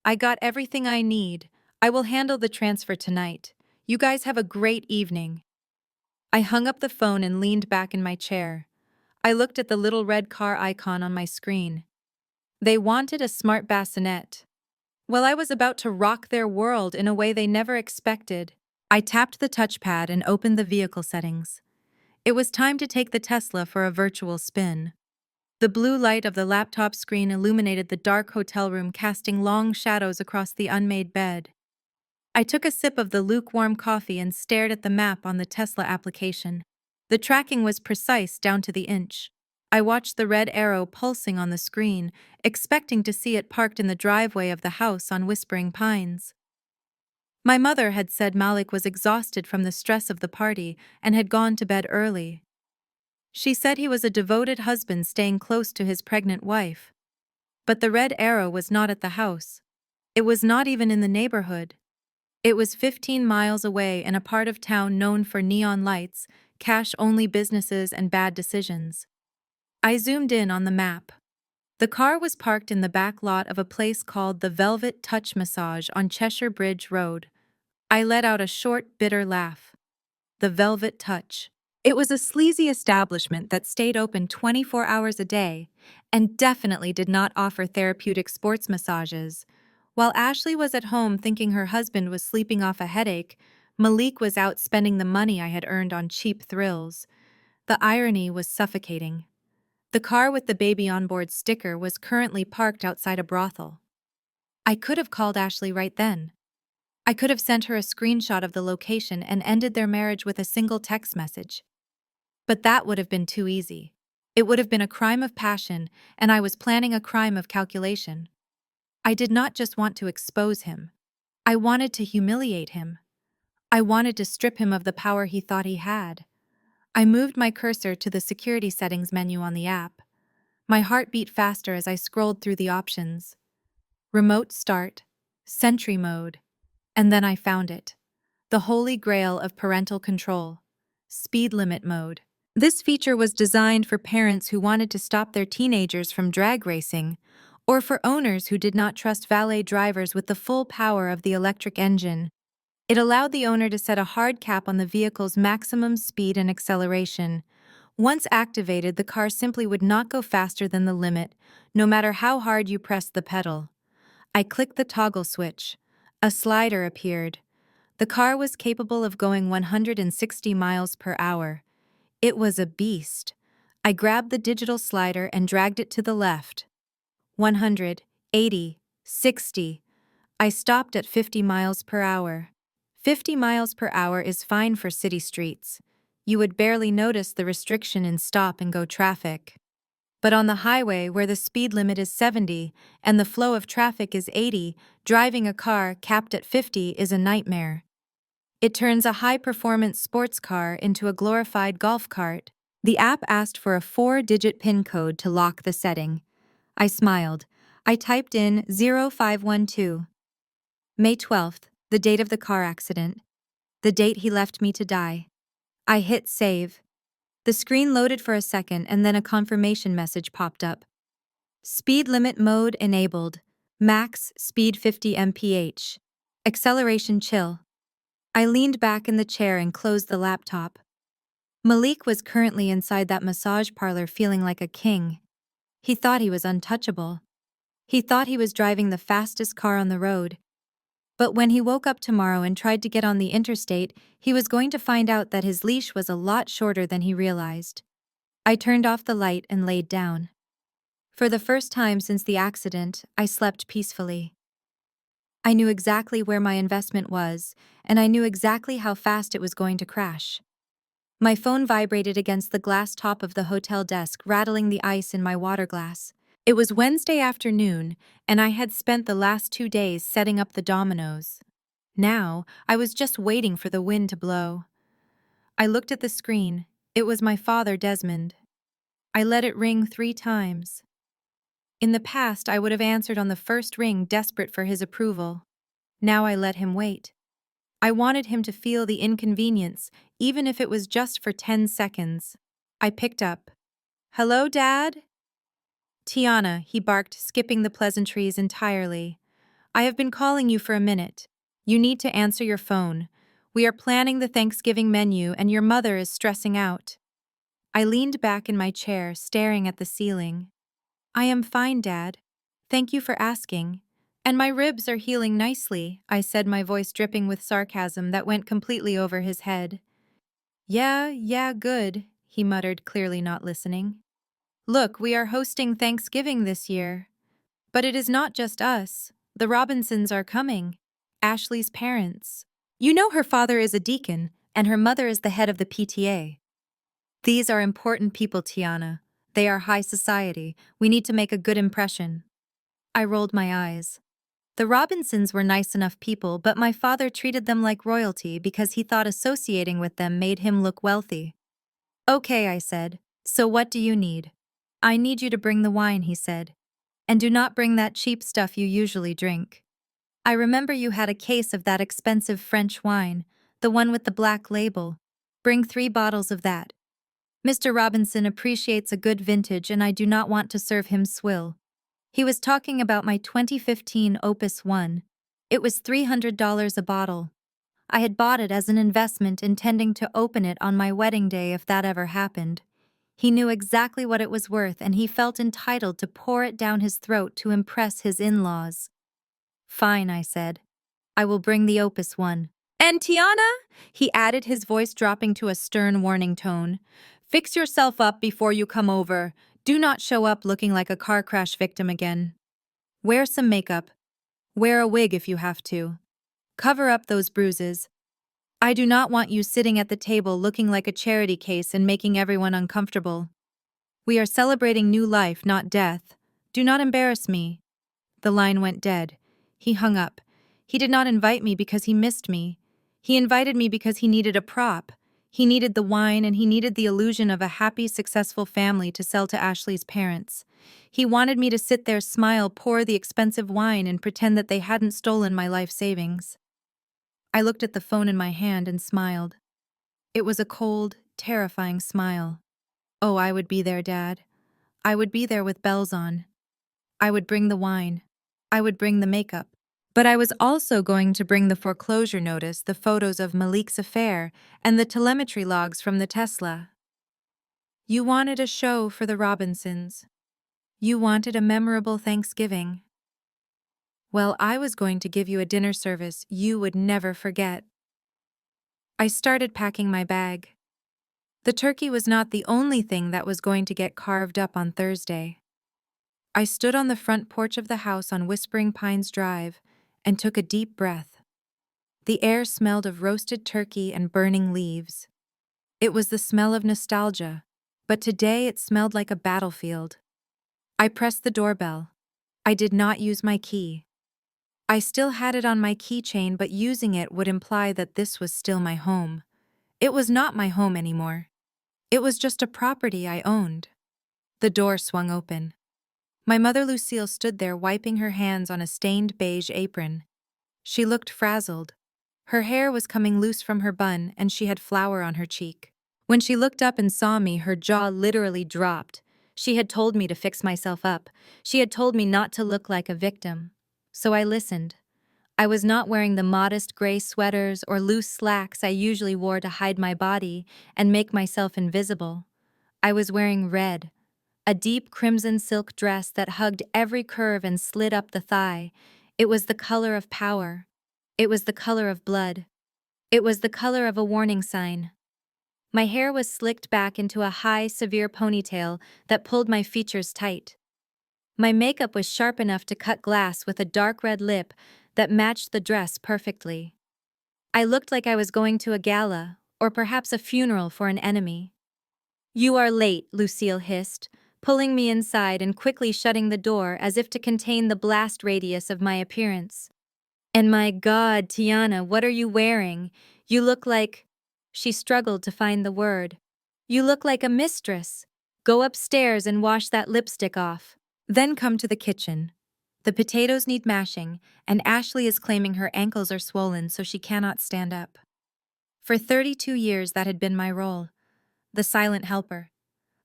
"I got everything I need. I will handle the transfer tonight. You guys have a great evening." I hung up the phone and leaned back in my chair. I looked at the little red car icon on my screen. They wanted a smart bassinet. Well, I was about to rock their world in a way they never expected. I tapped the touchpad and opened the vehicle settings. It was time to take the Tesla for a virtual spin. The blue light of the laptop screen illuminated the dark hotel room, casting long shadows across the unmade bed. I took a sip of the lukewarm coffee and stared at the map on the Tesla application. The tracking was precise down to the inch. I watched the red arrow pulsing on the screen, expecting to see it parked in the driveway of the house on Whispering Pines. My mother had said Malik was exhausted from the stress of the party and had gone to bed early. She said he was a devoted husband staying close to his pregnant wife. But the red arrow was not at the house. It was not even in the neighborhood. It was 15 miles away in a part of town known for neon lights, cash-only businesses, and bad decisions. I zoomed in on the map. The car was parked in the back lot of a place called the Velvet Touch Massage on Cheshire Bridge Road. I let out a short, bitter laugh. The Velvet Touch. It was a sleazy establishment that stayed open 24 hours a day and definitely did not offer therapeutic sports massages. While Ashley was at home thinking her husband was sleeping off a headache, Malik was out spending the money I had earned on cheap thrills. The irony was suffocating. The car with the baby on board sticker was currently parked outside a brothel. I could have called Ashley right then. I could have sent her a screenshot of the location and ended their marriage with a single text message. But that would have been too easy. It would have been a crime of passion, and I was planning a crime of calculation. I did not just want to expose him. I wanted to humiliate him. I wanted to strip him of the power he thought he had. I moved my cursor to the security settings menu on the app. My heart beat faster as I scrolled through the options. Remote start, Sentry mode. And then I found it. The holy grail of parental control. Speed limit mode. This feature was designed for parents who wanted to stop their teenagers from drag racing, or for owners who did not trust valet drivers with the full power of the electric engine. It allowed the owner to set a hard cap on the vehicle's maximum speed and acceleration. Once activated, the car simply would not go faster than the limit, no matter how hard you pressed the pedal. I clicked the toggle switch. A slider appeared. The car was capable of going 160 miles per hour. It was a beast. I grabbed the digital slider and dragged it to the left. 100, 80, 60. I stopped at 50 miles per hour. 50 miles per hour is fine for city streets. You would barely notice the restriction in stop-and-go traffic. But on the highway, where the speed limit is 70 and the flow of traffic is 80, driving a car capped at 50 is a nightmare. It turns a high-performance sports car into a glorified golf cart. The app asked for a 4-digit PIN code to lock the setting. I smiled. I typed in 0512. May 12th, the date of the car accident. The date he left me to die. I hit save. The screen loaded for a second and then a confirmation message popped up. Speed limit mode enabled. Max speed 50 mph. Acceleration chill. I leaned back in the chair and closed the laptop. Malik was currently inside that massage parlor feeling like a king. He thought he was untouchable. He thought he was driving the fastest car on the road. But when he woke up tomorrow and tried to get on the interstate, he was going to find out that his leash was a lot shorter than he realized. I turned off the light and laid down. For the first time since the accident, I slept peacefully. I knew exactly where my investment was, and I knew exactly how fast it was going to crash. My phone vibrated against the glass top of the hotel desk, rattling the ice in my water glass. It was Wednesday afternoon, and I had spent the last 2 days setting up the dominoes. Now, I was just waiting for the wind to blow. I looked at the screen. It was my father, Desmond. I let it ring 3 times. In the past, I would have answered on the first ring, desperate for his approval. Now I let him wait. I wanted him to feel the inconvenience, even if it was just for 10 seconds. I picked up. "Hello, Dad?" "Tiana," he barked, skipping the pleasantries entirely. "I have been calling you for a minute. You need to answer your phone. We are planning the Thanksgiving menu and your mother is stressing out." I leaned back in my chair, staring at the ceiling. "I am fine, Dad. Thank you for asking. And my ribs are healing nicely," I said, my voice dripping with sarcasm that went completely over his head. Yeah, good," he muttered, clearly not listening. "Look, we are hosting Thanksgiving this year. But it is not just us. The Robinsons are coming. Ashley's parents. You know her father is a deacon, and her mother is the head of the PTA. These are important people, Tiana. They are high society. We need to make a good impression." I rolled my eyes. The Robinsons were nice enough people, but my father treated them like royalty because he thought associating with them made him look wealthy. "Okay," I said. "So what do you need?" "I need you to bring the wine," he said. "And do not bring that cheap stuff you usually drink. I remember you had a case of that expensive French wine, the one with the black label. Bring 3 bottles of that. Mr. Robinson appreciates a good vintage and I do not want to serve him swill." He was talking about my 2015 Opus 1. It was $300 a bottle. I had bought it as an investment, intending to open it on my wedding day if that ever happened. He knew exactly what it was worth and he felt entitled to pour it down his throat to impress his in-laws. "Fine," I said. "I will bring the Opus 1. And Tiana," he added, his voice dropping to a stern warning tone, "fix yourself up before you come over. Do not show up looking like a car crash victim again. Wear some makeup. Wear a wig if you have to. Cover up those bruises. I do not want you sitting at the table looking like a charity case and making everyone uncomfortable. We are celebrating new life, not death. Do not embarrass me." The line went dead. He hung up. He did not invite me because he missed me. He invited me because he needed a prop. He needed the wine and he needed the illusion of a happy, successful family to sell to Ashley's parents. He wanted me to sit there, smile, pour the expensive wine, and pretend that they hadn't stolen my life savings. I looked at the phone in my hand and smiled. It was a cold, terrifying smile. Oh, I would be there, Dad. I would be there with bells on. I would bring the wine. I would bring the makeup. But I was also going to bring the foreclosure notice, the photos of Malik's affair, and the telemetry logs from the Tesla. You wanted a show for the Robinsons. You wanted a memorable Thanksgiving. Well, I was going to give you a dinner service you would never forget. I started packing my bag. The turkey was not the only thing that was going to get carved up on Thursday. I stood on the front porch of the house on Whispering Pines Drive and took a deep breath. The air smelled of roasted turkey and burning leaves. It was the smell of nostalgia, but today it smelled like a battlefield. I pressed the doorbell. I did not use my key. I still had it on my keychain, but using it would imply that this was still my home. It was not my home anymore. It was just a property I owned. The door swung open. My mother Lucille stood there wiping her hands on a stained beige apron. She looked frazzled. Her hair was coming loose from her bun and she had flour on her cheek. When she looked up and saw me, her jaw literally dropped. She had told me to fix myself up. She had told me not to look like a victim. So I listened. I was not wearing the modest gray sweaters or loose slacks I usually wore to hide my body and make myself invisible. I was wearing red, a deep crimson silk dress that hugged every curve and slid up the thigh. It was the color of power. It was the color of blood. It was the color of a warning sign. My hair was slicked back into a high, severe ponytail that pulled my features tight. My makeup was sharp enough to cut glass with a dark red lip that matched the dress perfectly. I looked like I was going to a gala, or perhaps a funeral for an enemy. "You are late," Lucille hissed, pulling me inside and quickly shutting the door as if to contain the blast radius of my appearance. "And my God, Tiana, what are you wearing? You look like—" She struggled to find the word. "You look like a mistress. Go upstairs and wash that lipstick off. Then come to the kitchen. The potatoes need mashing, and Ashley is claiming her ankles are swollen so she cannot stand up." For 32 years that had been my role. The silent helper.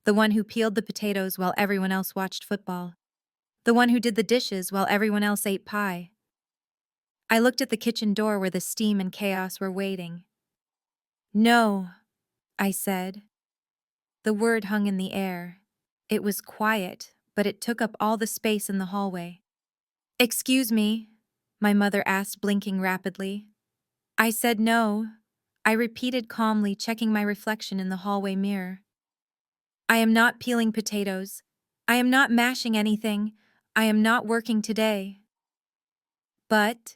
The one who peeled the potatoes while everyone else watched football. The one who did the dishes while everyone else ate pie. I looked at the kitchen door where the steam and chaos were waiting. "No," I said. The word hung in the air. It was quiet, but it took up all the space in the hallway. "Excuse me," my mother asked, blinking rapidly. I said no. I repeated calmly, checking my reflection in the hallway mirror. "I am not peeling potatoes. I am not mashing anything. I am not working today." "But,"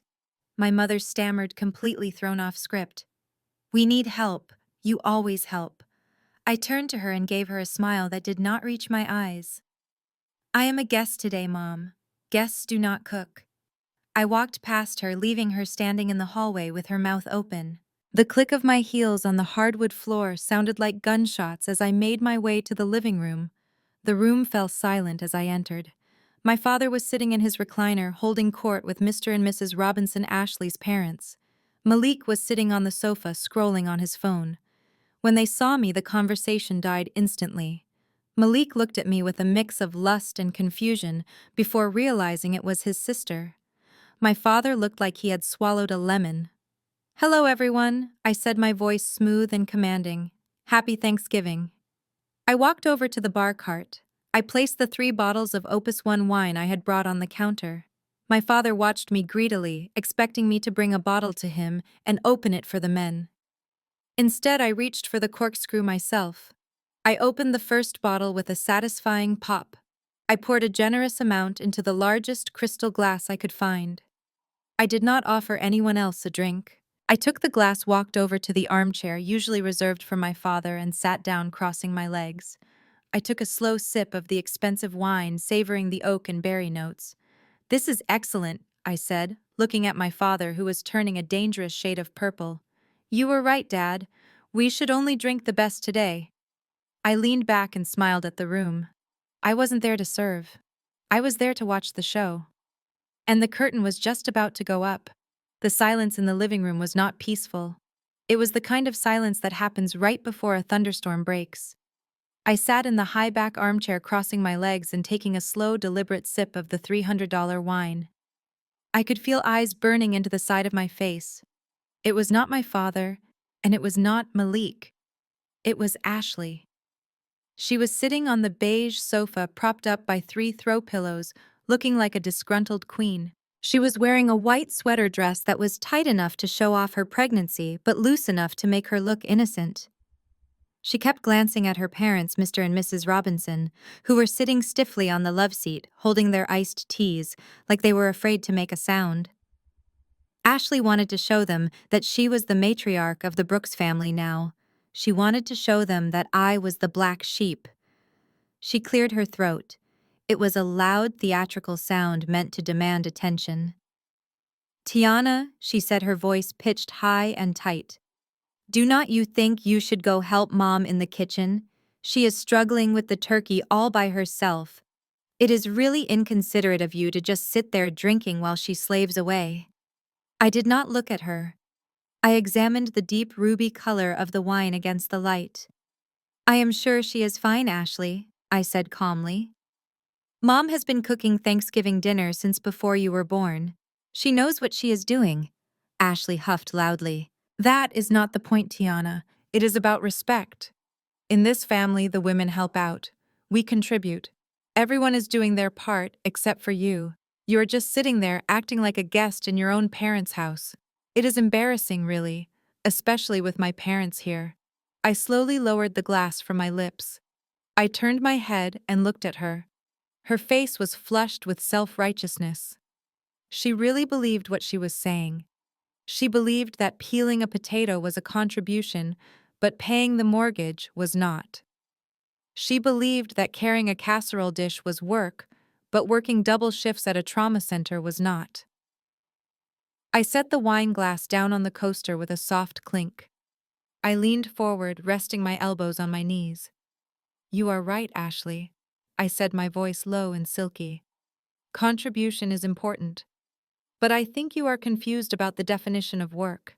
my mother stammered, completely thrown off script. "We need help. You always help." I turned to her and gave her a smile that did not reach my eyes. "I am a guest today, Mom. Guests do not cook." I walked past her, leaving her standing in the hallway with her mouth open. The click of my heels on the hardwood floor sounded like gunshots as I made my way to the living room. The room fell silent as I entered. My father was sitting in his recliner, holding court with Mr. and Mrs. Robinson Ashley's parents. Malik was sitting on the sofa, scrolling on his phone. When they saw me, the conversation died instantly. Malik looked at me with a mix of lust and confusion before realizing it was his sister. My father looked like he had swallowed a lemon. "Hello, everyone," I said, my voice smooth and commanding. "Happy Thanksgiving." I walked over to the bar cart. I placed the 3 bottles of Opus 1 wine I had brought on the counter. My father watched me greedily, expecting me to bring a bottle to him and open it for the men. Instead, I reached for the corkscrew myself. I opened the first bottle with a satisfying pop. I poured a generous amount into the largest crystal glass I could find. I did not offer anyone else a drink. I took the glass, walked over to the armchair usually reserved for my father, and sat down, crossing my legs. I took a slow sip of the expensive wine, savoring the oak and berry notes. "This is excellent," I said, looking at my father, who was turning a dangerous shade of purple. "You were right, Dad. We should only drink the best today. I leaned back and smiled at the room. I wasn't there to serve. I was there to watch the show. And the curtain was just about to go up. The silence in the living room was not peaceful. It was the kind of silence that happens right before a thunderstorm breaks. I sat in the high-back armchair crossing my legs and taking a slow, deliberate sip of the $300 wine. I could feel eyes burning into the side of my face. It was not my father, and it was not Malik. It was Ashley. She was sitting on the beige sofa propped up by 3 throw pillows, looking like a disgruntled queen. She was wearing a white sweater dress that was tight enough to show off her pregnancy but loose enough to make her look innocent. She kept glancing at her parents, Mr. and Mrs. Robinson, who were sitting stiffly on the love seat, holding their iced teas, like they were afraid to make a sound. Ashley wanted to show them that she was the matriarch of the Brooks family now. She wanted to show them that I was the black sheep. She cleared her throat. It was a loud, theatrical sound meant to demand attention. "Tiana," she said, her voice pitched high and tight. "Do not you think you should go help Mom in the kitchen? She is struggling with the turkey all by herself. It is really inconsiderate of you to just sit there drinking while she slaves away." I did not look at her. I examined the deep ruby color of the wine against the light. "I am sure she is fine, Ashley," I said calmly. "Mom has been cooking Thanksgiving dinner since before you were born. She knows what she is doing." Ashley huffed loudly. "That is not the point, Tiana. It is about respect. In this family, the women help out. We contribute. Everyone is doing their part except for you. You are just sitting there acting like a guest in your own parents' house. It is embarrassing, really, especially with my parents here." I slowly lowered the glass from my lips. I turned my head and looked at her. Her face was flushed with self-righteousness. She really believed what she was saying. She believed that peeling a potato was a contribution, but paying the mortgage was not. She believed that carrying a casserole dish was work, but working double shifts at a trauma center was not. I set the wine glass down on the coaster with a soft clink. I leaned forward, resting my elbows on my knees. "You are right, Ashley," I said, my voice low and silky. "Contribution is important. But I think you are confused about the definition of work.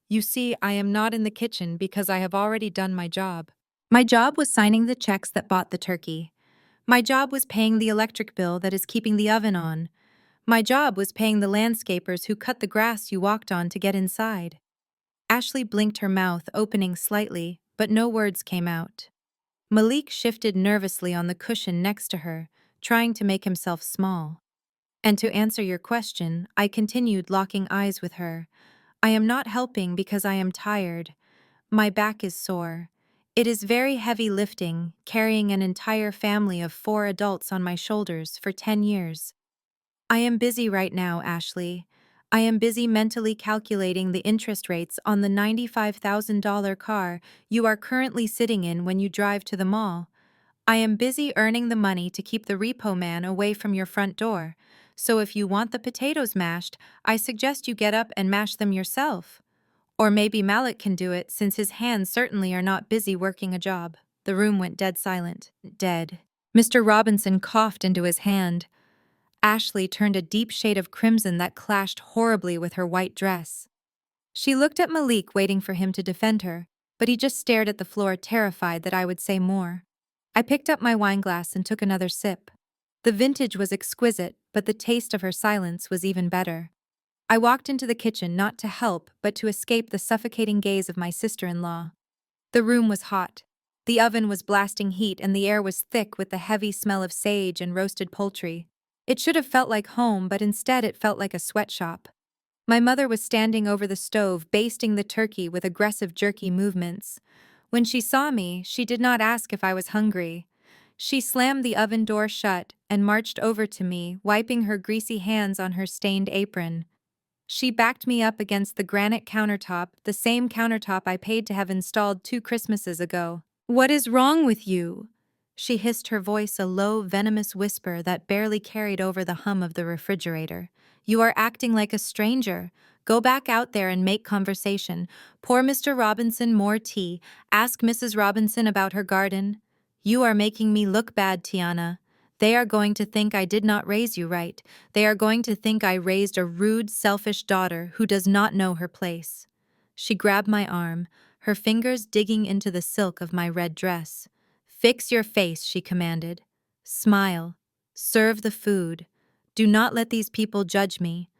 You see, I am not in the kitchen because I have already done my job. My job was signing the checks that bought the turkey. My job was paying the electric bill that is keeping the oven on. My job was paying the landscapers who cut the grass you walked on to get inside." Ashley blinked, her mouth opening slightly, but no words came out. Malik shifted nervously on the cushion next to her, trying to make himself small. "And to answer your question," I continued, locking eyes with her, "I am not helping because I am tired. My back is sore. It is very heavy lifting, carrying an entire family of 4 adults on my shoulders for 10 years. I am busy right now, Ashley. I am busy mentally calculating the interest rates on the $95,000 car you are currently sitting in when you drive to the mall. I am busy earning the money to keep the repo man away from your front door. So if you want the potatoes mashed, I suggest you get up and mash them yourself. Or maybe Malik can do it, since his hands certainly are not busy working a job." The room went dead silent. Dead. Mr. Robinson coughed into his hand. Ashley turned a deep shade of crimson that clashed horribly with her white dress. She looked at Malik, waiting for him to defend her, but he just stared at the floor, terrified that I would say more. I picked up my wineglass and took another sip. The vintage was exquisite, but the taste of her silence was even better. I walked into the kitchen not to help, but to escape the suffocating gaze of my sister-in-law. The room was hot. The oven was blasting heat, and the air was thick with the heavy smell of sage and roasted poultry. It should have felt like home, but instead it felt like a sweatshop. My mother was standing over the stove, basting the turkey with aggressive, jerky movements. When she saw me, she did not ask if I was hungry. She slammed the oven door shut and marched over to me, wiping her greasy hands on her stained apron. She backed me up against the granite countertop, the same countertop I paid to have installed 2 Christmases ago. "What is wrong with you?" she hissed, her voice a low, venomous whisper that barely carried over the hum of the refrigerator. "You are acting like a stranger. Go back out there and make conversation. Pour Mr. Robinson more tea. Ask Mrs. Robinson about her garden. You are making me look bad, Tiana. They are going to think I did not raise you right. They are going to think I raised a rude, selfish daughter who does not know her place. She grabbed my arm, her fingers digging into the silk of my red dress. Fix your face, she commanded. Smile. Serve the food. Do not let these people judge me.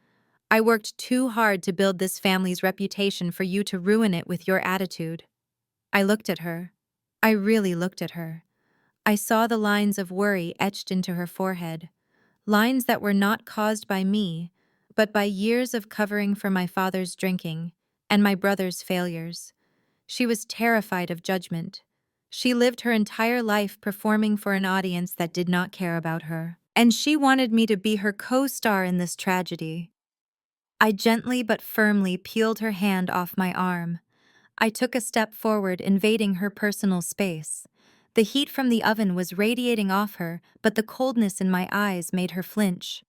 I worked too hard to build this family's reputation for you to ruin it with your attitude. I looked at her. I really looked at her. I saw the lines of worry etched into her forehead, lines that were not caused by me, but by years of covering for my father's drinking and my brother's failures. She was terrified of judgment. She lived her entire life performing for an audience that did not care about her, and she wanted me to be her co-star in this tragedy. I gently but firmly peeled her hand off my arm. I took a step forward, invading her personal space. The heat from the oven was radiating off her, but the coldness in my eyes made her flinch.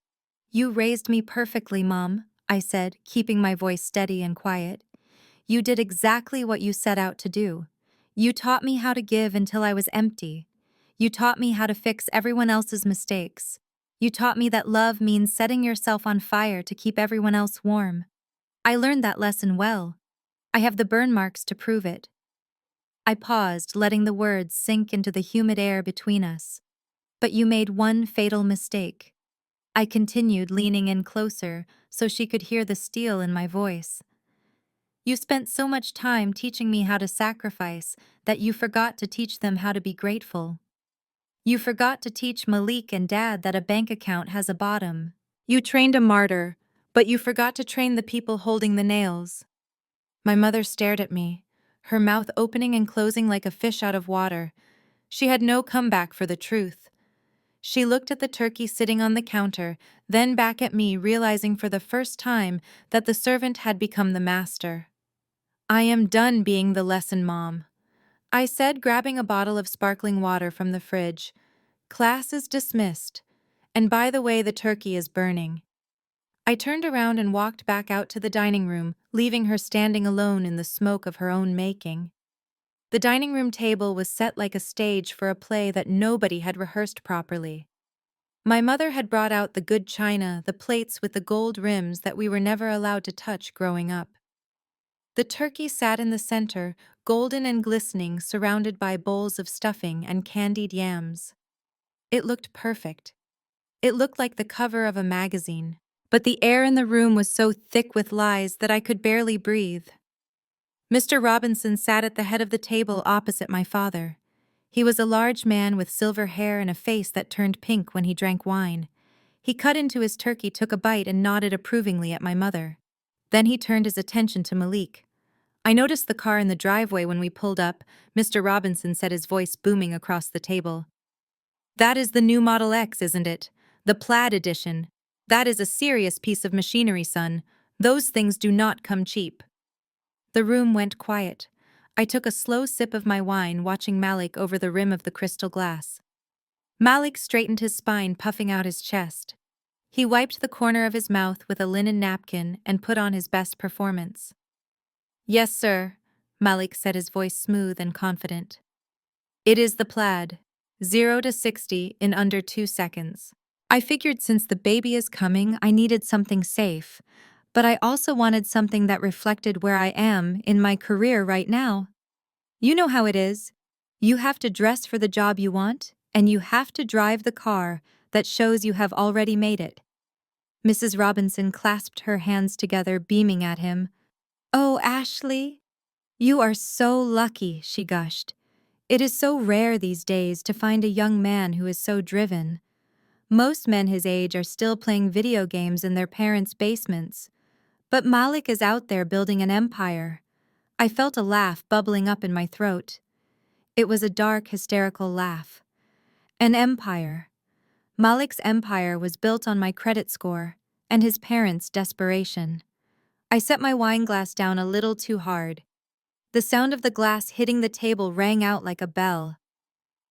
You raised me perfectly, Mom, I said, keeping my voice steady and quiet. You did exactly what you set out to do. You taught me how to give until I was empty. You taught me how to fix everyone else's mistakes. You taught me that love means setting yourself on fire to keep everyone else warm. I learned that lesson well. I have the burn marks to prove it. I paused, letting the words sink into the humid air between us. But you made one fatal mistake. I continued, leaning in closer so she could hear the steel in my voice. You spent so much time teaching me how to sacrifice that you forgot to teach them how to be grateful. You forgot to teach Malik and Dad that a bank account has a bottom. You trained a martyr, but you forgot to train the people holding the nails. My mother stared at me, her mouth opening and closing like a fish out of water. She had no comeback for the truth. She looked at the turkey sitting on the counter, then back at me, realizing for the first time that the servant had become the master. I am done being the lesson mom, I said, grabbing a bottle of sparkling water from the fridge. Class is dismissed. And by the way, the turkey is burning. I turned around and walked back out to the dining room, leaving her standing alone in the smoke of her own making. The dining room table was set like a stage for a play that nobody had rehearsed properly. My mother had brought out the good china, the plates with the gold rims that we were never allowed to touch growing up. The turkey sat in the center, golden and glistening, surrounded by bowls of stuffing and candied yams. It looked perfect. It looked like the cover of a magazine, but the air in the room was so thick with lies that I could barely breathe. Mr. Robinson sat at the head of the table opposite my father. He was a large man with silver hair and a face that turned pink when he drank wine. He cut into his turkey, took a bite, and nodded approvingly at my mother. Then he turned his attention to Malik. I noticed the car in the driveway when we pulled up. Mr. Robinson said, his voice booming across the table. That is the new Model X, isn't it? The Plaid edition. That is a serious piece of machinery, son. Those things do not come cheap. The room went quiet. I took a slow sip of my wine, watching Malik over the rim of the crystal glass. Malik straightened his spine, puffing out his chest. He wiped the corner of his mouth with a linen napkin and put on his best performance. Yes, sir, Malik said, his voice smooth and confident. It is the Plaid. 0 to 60 in under 2 seconds. I figured since the baby is coming, I needed something safe, but I also wanted something that reflected where I am in my career right now. You know how it is. You have to dress for the job you want, and you have to drive the car that shows you have already made it. Mrs. Robinson clasped her hands together, beaming at him. Oh, Ashley, you are so lucky, she gushed. It is so rare these days to find a young man who is so driven. Most men his age are still playing video games in their parents' basements. But Malik is out there building an empire. I felt a laugh bubbling up in my throat. It was a dark, hysterical laugh. An empire. Malik's empire was built on my credit score and his parents' desperation. I set my wine glass down a little too hard. The sound of the glass hitting the table rang out like a bell.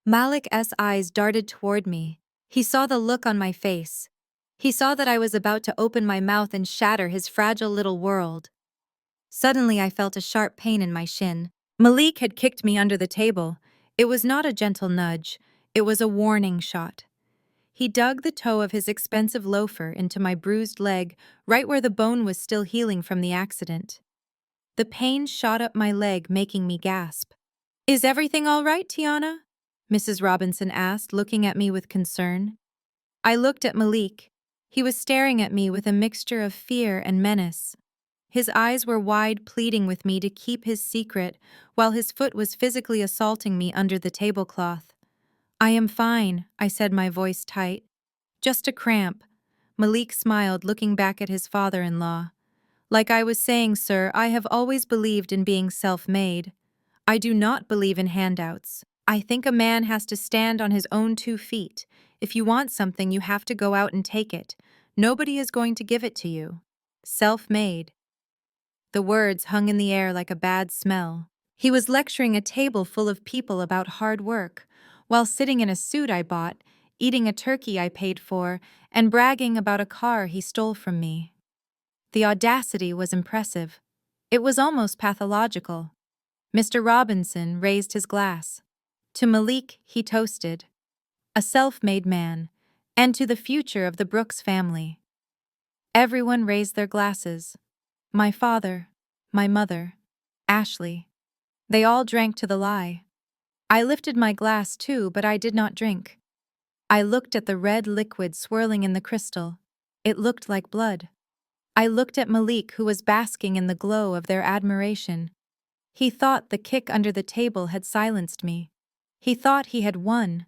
Malik's eyes darted toward me. He saw the look on my face. He saw that I was about to open my mouth and shatter his fragile little world. Suddenly I felt a sharp pain in my shin. Malik had kicked me under the table. It was not a gentle nudge, it was a warning shot. He dug the toe of his expensive loafer into my bruised leg, right where the bone was still healing from the accident. The pain shot up my leg, making me gasp. "Is everything all right, Tiana?" Mrs. Robinson asked, looking at me with concern. I looked at Malik. He was staring at me with a mixture of fear and menace. His eyes were wide, pleading with me to keep his secret, while his foot was physically assaulting me under the tablecloth. "I am fine," I said, my voice tight. "Just a cramp." Malik smiled, looking back at his father-in-law. "Like I was saying, sir, I have always believed in being self-made. I do not believe in handouts. I think a man has to stand on his own 2 feet. If you want something, you have to go out and take it. Nobody is going to give it to you. Self-made." The words hung in the air like a bad smell. He was lecturing a table full of people about hard work, while sitting in a suit I bought, eating a turkey I paid for, and bragging about a car he stole from me. The audacity was impressive. It was almost pathological. Mr. Robinson raised his glass. To Malik, he toasted, a self-made man, and to the future of the Brooks family. Everyone raised their glasses. My father, my mother, Ashley. They all drank to the lie. I lifted my glass too, but I did not drink. I looked at the red liquid swirling in the crystal. It looked like blood. I looked at Malik, who was basking in the glow of their admiration. He thought the kick under the table had silenced me. He thought he had won.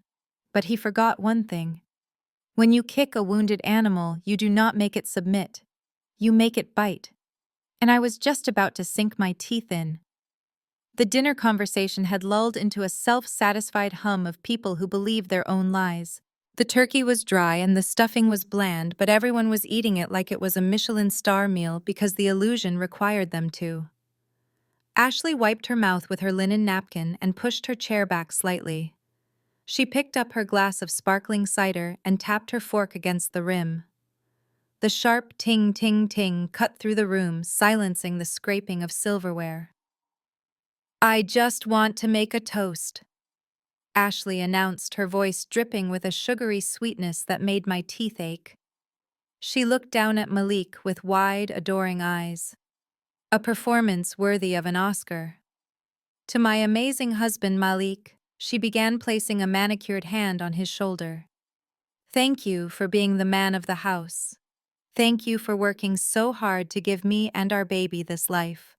But he forgot one thing. When you kick a wounded animal, you do not make it submit. You make it bite. And I was just about to sink my teeth in. The dinner conversation had lulled into a self-satisfied hum of people who believed their own lies. The turkey was dry and the stuffing was bland, but everyone was eating it like it was a Michelin star meal because the illusion required them to. Ashley wiped her mouth with her linen napkin and pushed her chair back slightly. She picked up her glass of sparkling cider and tapped her fork against the rim. The sharp ting-ting-ting cut through the room, silencing the scraping of silverware. "I just want to make a toast," Ashley announced, her voice dripping with a sugary sweetness that made my teeth ache. She looked down at Malik with wide, adoring eyes. A performance worthy of an Oscar. To my amazing husband Malik, she began placing a manicured hand on his shoulder. "Thank you for being the man of the house. Thank you for working so hard to give me and our baby this life.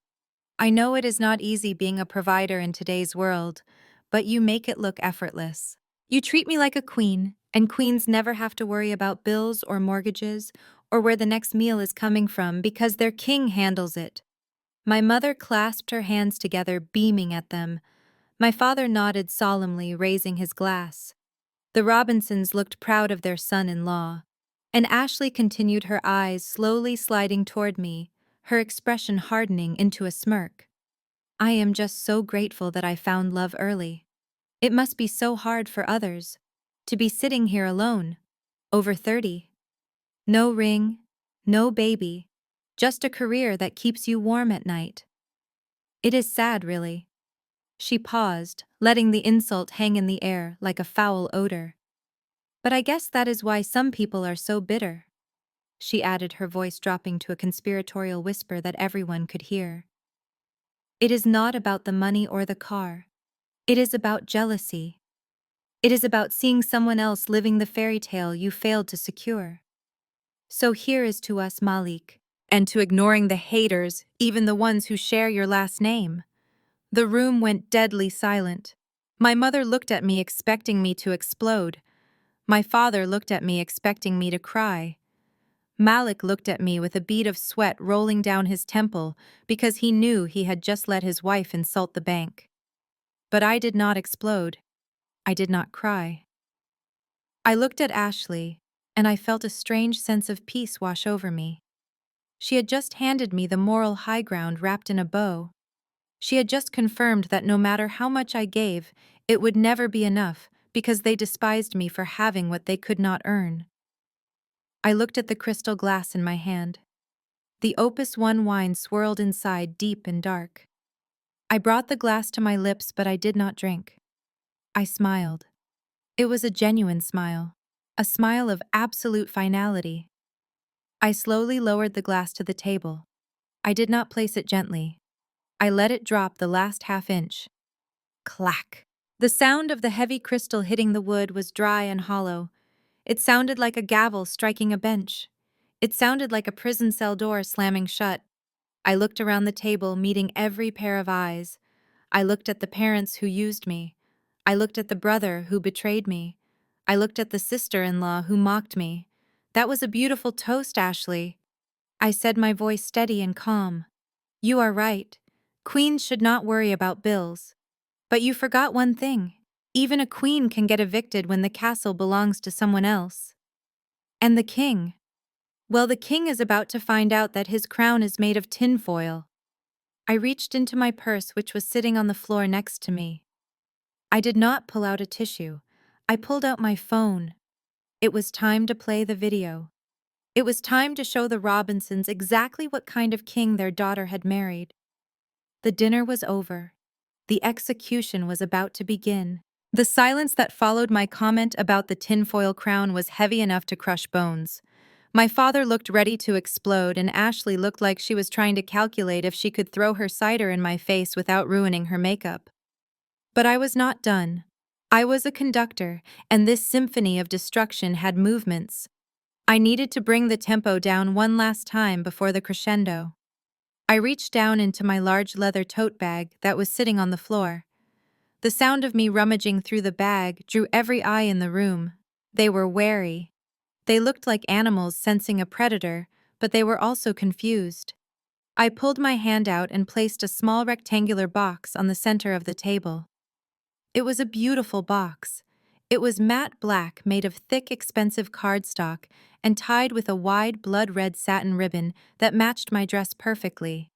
I know it is not easy being a provider in today's world, but you make it look effortless. You treat me like a queen, and queens never have to worry about bills or mortgages or where the next meal is coming from because their king handles it." My mother clasped her hands together, beaming at them. My father nodded solemnly, raising his glass. The Robinsons looked proud of their son-in-law, and Ashley continued, her eyes slowly sliding toward me, her expression hardening into a smirk. "I am just so grateful that I found love early. It must be so hard for others, to be sitting here alone, over 30. No ring, no baby, just a career that keeps you warm at night. It is sad, really." She paused, letting the insult hang in the air like a foul odor. "But I guess that is why some people are so bitter," she added, her voice dropping to a conspiratorial whisper that everyone could hear. "It is not about the money or the car. It is about jealousy. It is about seeing someone else living the fairy tale you failed to secure. So here is to us, Malik, and to ignoring the haters, even the ones who share your last name." The room went deadly silent. My mother looked at me, expecting me to explode. My father looked at me, expecting me to cry. Malik looked at me with a bead of sweat rolling down his temple because he knew he had just let his wife insult the bank. But I did not explode. I did not cry. I looked at Ashley, and I felt a strange sense of peace wash over me. She had just handed me the moral high ground wrapped in a bow. She had just confirmed that no matter how much I gave, it would never be enough because they despised me for having what they could not earn. I looked at the crystal glass in my hand. The Opus 1 wine swirled inside, deep and dark. I brought the glass to my lips, but I did not drink. I smiled. It was a genuine smile, a smile of absolute finality. I slowly lowered the glass to the table. I did not place it gently. I let it drop the last half-inch. Clack! The sound of the heavy crystal hitting the wood was dry and hollow. It sounded like a gavel striking a bench. It sounded like a prison cell door slamming shut. I looked around the table, meeting every pair of eyes. I looked at the parents who used me. I looked at the brother who betrayed me. I looked at the sister-in-law who mocked me. That was a beautiful toast, Ashley. I said, my voice steady and calm. You are right. Queens should not worry about bills. But you forgot one thing. Even a queen can get evicted when the castle belongs to someone else. And the king? Well, the king is about to find out that his crown is made of tinfoil. I reached into my purse, which was sitting on the floor next to me. I did not pull out a tissue. I pulled out my phone. It was time to play the video. It was time to show the Robinsons exactly what kind of king their daughter had married. The dinner was over. The execution was about to begin. The silence that followed my comment about the tinfoil crown was heavy enough to crush bones. My father looked ready to explode, and Ashley looked like she was trying to calculate if she could throw her cider in my face without ruining her makeup. But I was not done. I was a conductor, and this symphony of destruction had movements. I needed to bring the tempo down one last time before the crescendo. I reached down into my large leather tote bag that was sitting on the floor. The sound of me rummaging through the bag drew every eye in the room. They were wary. They looked like animals sensing a predator, but they were also confused. I pulled my hand out and placed a small rectangular box on the center of the table. It was a beautiful box. It was matte black, made of thick, expensive cardstock, and tied with a wide blood-red satin ribbon that matched my dress perfectly.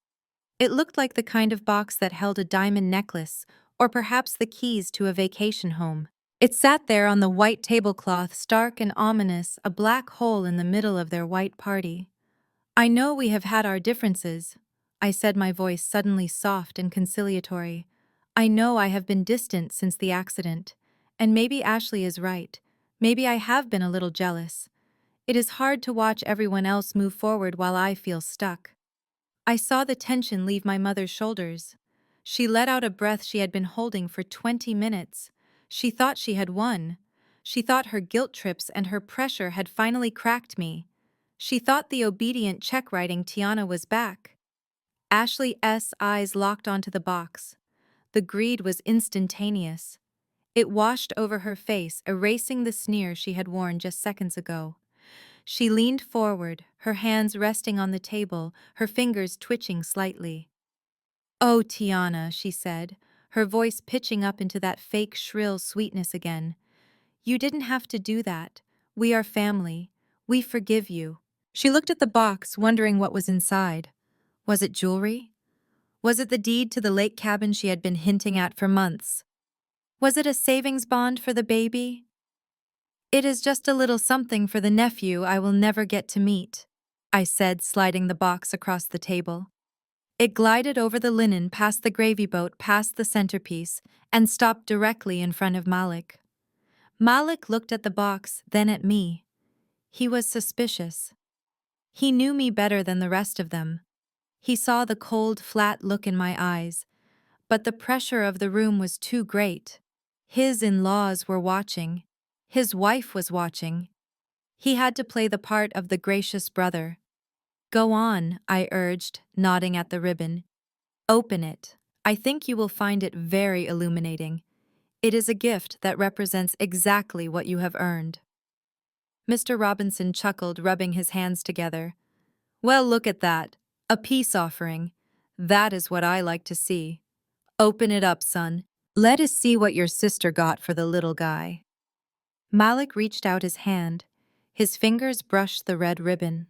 It looked like the kind of box that held a diamond necklace, or perhaps the keys to a vacation home. It sat there on the white tablecloth, stark and ominous, a black hole in the middle of their white party. I know we have had our differences, I said, my voice suddenly soft and conciliatory. I know I have been distant since the accident. And maybe Ashley is right. Maybe I have been a little jealous. It is hard to watch everyone else move forward while I feel stuck. I saw the tension leave my mother's shoulders. She let out a breath she had been holding for 20 minutes. She thought she had won. She thought her guilt trips and her pressure had finally cracked me. She thought the obedient check-writing Tiana was back. Ashley's eyes locked onto the box. The greed was instantaneous. It washed over her face, erasing the sneer she had worn just seconds ago. She leaned forward, her hands resting on the table, her fingers twitching slightly. "Oh, Tiana," she said, her voice pitching up into that fake shrill sweetness again. "You didn't have to do that. We are family. We forgive you." She looked at the box, wondering what was inside. Was it jewelry? Was it the deed to the lake cabin she had been hinting at for months? Was it a savings bond for the baby? "It is just a little something for the nephew I will never get to meet," I said, sliding the box across the table. It glided over the linen, past the gravy boat, past the centerpiece, and stopped directly in front of Malik. Malik looked at the box, then at me. He was suspicious. He knew me better than the rest of them. He saw the cold, flat look in my eyes, but the pressure of the room was too great. His in-laws were watching. His wife was watching. He had to play the part of the gracious brother. "Go on," I urged, nodding at the ribbon. "Open it. I think you will find it very illuminating. It is a gift that represents exactly what you have earned." Mr. Robinson chuckled, rubbing his hands together. "Well, look at that. A peace offering. That is what I like to see. Open it up, son. Let us see what your sister got for the little guy." Malik reached out his hand. His fingers brushed the red ribbon.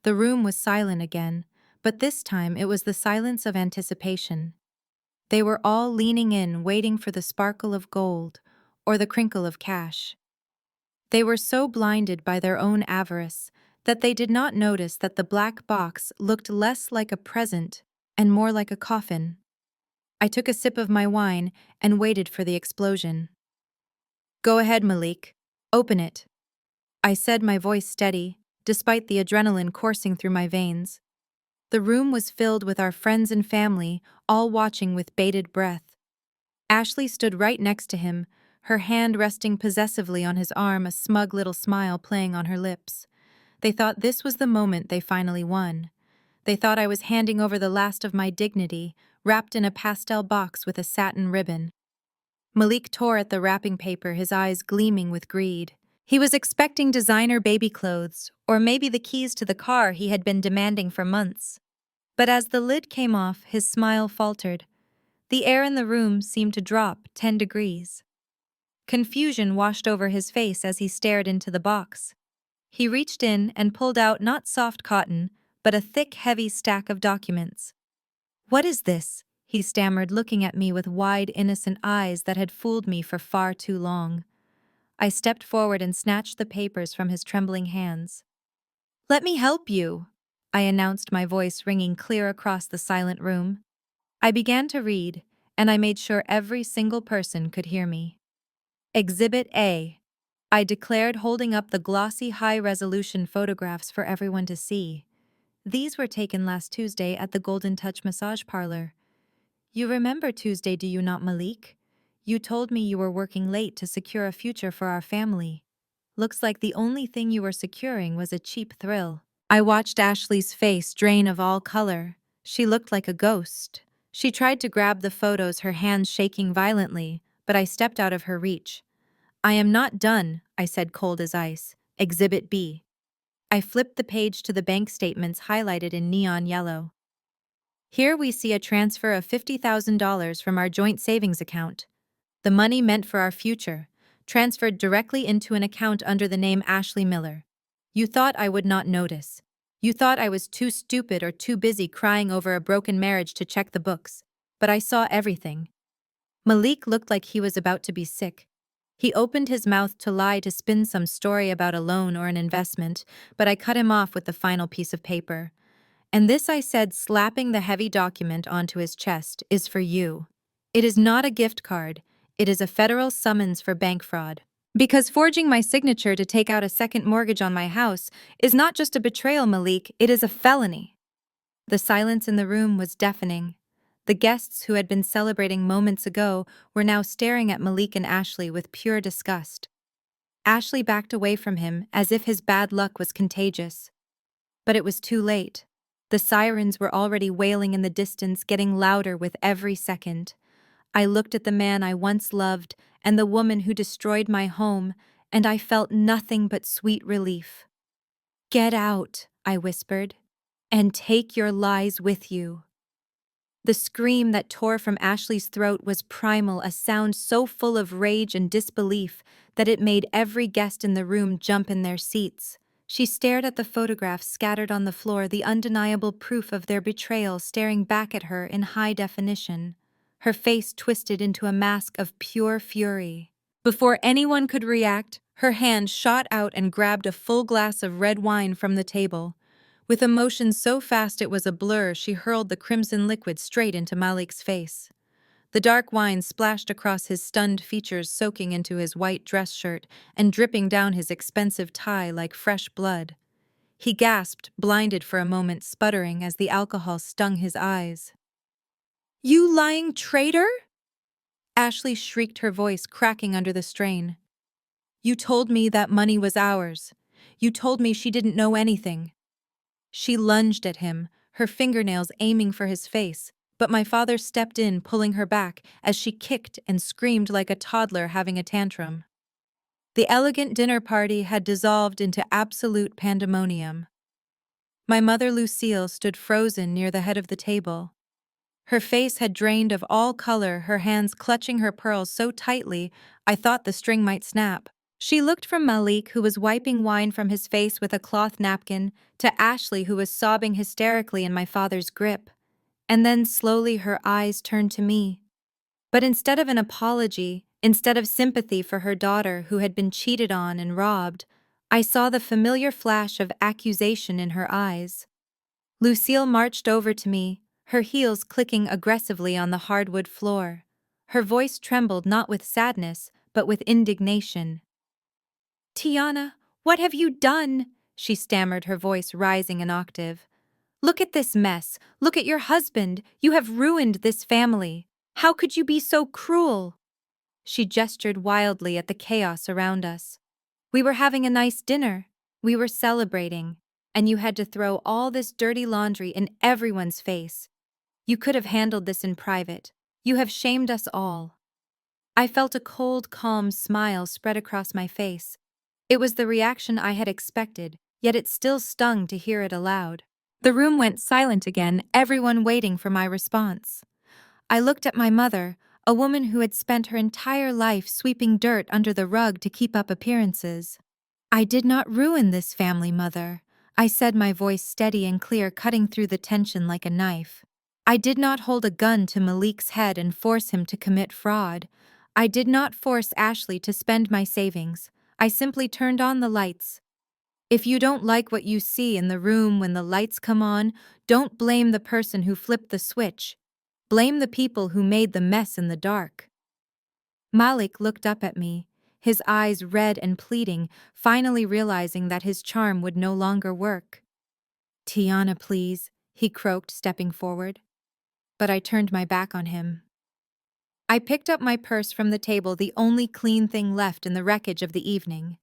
The room was silent again, but this time it was the silence of anticipation. They were all leaning in, waiting for the sparkle of gold or the crinkle of cash. They were so blinded by their own avarice that they did not notice that the black box looked less like a present and more like a coffin. I took a sip of my wine and waited for the explosion. "Go ahead, Malik. Open it," I said, my voice steady, despite the adrenaline coursing through my veins. The room was filled with our friends and family, all watching with bated breath. Ashley stood right next to him, her hand resting possessively on his arm, a smug little smile playing on her lips. They thought this was the moment they finally won. They thought I was handing over the last of my dignity, wrapped in a pastel box with a satin ribbon. Malik tore at the wrapping paper, his eyes gleaming with greed. He was expecting designer baby clothes, or maybe the keys to the car he had been demanding for months. But as the lid came off, his smile faltered. The air in the room seemed to drop 10 degrees. Confusion washed over his face as he stared into the box. He reached in and pulled out not soft cotton, but a thick, heavy stack of documents. "What is this?" he stammered, looking at me with wide, innocent eyes that had fooled me for far too long. I stepped forward and snatched the papers from his trembling hands. "Let me help you," I announced, my voice ringing clear across the silent room. I began to read, and I made sure every single person could hear me. "Exhibit A," I declared, holding up the glossy, high-resolution photographs for everyone to see. "These were taken last Tuesday at the Golden Touch massage parlor. You remember Tuesday, do you not, Malik? You told me you were working late to secure a future for our family. Looks like the only thing you were securing was a cheap thrill." I watched Ashley's face drain of all color. She looked like a ghost. She tried to grab the photos, her hands shaking violently, but I stepped out of her reach. "I am not done," I said, cold as ice. "Exhibit B." I flipped the page to the bank statements highlighted in neon yellow. "Here we see a transfer of $50,000 from our joint savings account. The money meant for our future, transferred directly into an account under the name Ashley Miller. You thought I would not notice. You thought I was too stupid or too busy crying over a broken marriage to check the books. But I saw everything." Malik looked like he was about to be sick. He opened his mouth to lie, to spin some story about a loan or an investment, but I cut him off with the final piece of paper. "And this," I said, slapping the heavy document onto his chest, "is for you. It is not a gift card. It is a federal summons for bank fraud. Because forging my signature to take out a second mortgage on my house is not just a betrayal, Malik, it is a felony." The silence in the room was deafening. The guests who had been celebrating moments ago were now staring at Malik and Ashley with pure disgust. Ashley backed away from him as if his bad luck was contagious. But it was too late. The sirens were already wailing in the distance, getting louder with every second. I looked at the man I once loved and the woman who destroyed my home, and I felt nothing but sweet relief. "Get out," I whispered, "and take your lies with you." The scream that tore from Ashley's throat was primal, a sound so full of rage and disbelief that it made every guest in the room jump in their seats. She stared at the photographs scattered on the floor, the undeniable proof of their betrayal staring back at her in high definition. Her face twisted into a mask of pure fury. Before anyone could react, her hand shot out and grabbed a full glass of red wine from the table. With emotion so fast it was a blur, she hurled the crimson liquid straight into Malik's face. The dark wine splashed across his stunned features, soaking into his white dress shirt and dripping down his expensive tie like fresh blood. He gasped, blinded for a moment, sputtering as the alcohol stung his eyes. "You lying traitor!" Ashley shrieked, her voice cracking under the strain. "You told me that money was ours. You told me she didn't know anything." She lunged at him, her fingernails aiming for his face, but my father stepped in, pulling her back as she kicked and screamed like a toddler having a tantrum. The elegant dinner party had dissolved into absolute pandemonium. My mother, Lucille, stood frozen near the head of the table. Her face had drained of all color, her hands clutching her pearls so tightly I thought the string might snap. She looked from Malik, who was wiping wine from his face with a cloth napkin, to Ashley, who was sobbing hysterically in my father's grip. And then slowly her eyes turned to me. But instead of an apology, instead of sympathy for her daughter who had been cheated on and robbed, I saw the familiar flash of accusation in her eyes. Lucille marched over to me, her heels clicking aggressively on the hardwood floor. Her voice trembled not with sadness, but with indignation. "Tiana, what have you done?" she stammered, her voice rising an octave. "Look at this mess. Look at your husband. You have ruined this family. How could you be so cruel?" She gestured wildly at the chaos around us. "We were having a nice dinner. We were celebrating. And you had to throw all this dirty laundry in everyone's face. You could have handled this in private. You have shamed us all." I felt a cold, calm smile spread across my face. It was the reaction I had expected, yet it still stung to hear it aloud. The room went silent again, everyone waiting for my response. I looked at my mother, a woman who had spent her entire life sweeping dirt under the rug to keep up appearances. "I did not ruin this family, Mother," I said, my voice steady and clear, cutting through the tension like a knife. "I did not hold a gun to Malik's head and force him to commit fraud. I did not force Ashley to spend my savings. I simply turned on the lights. If you don't like what you see in the room when the lights come on, don't blame the person who flipped the switch. Blame the people who made the mess in the dark." Malik looked up at me, his eyes red and pleading, finally realizing that his charm would no longer work. "Tiana, please," he croaked, stepping forward. But I turned my back on him. I picked up my purse from the table, the only clean thing left in the wreckage of the evening.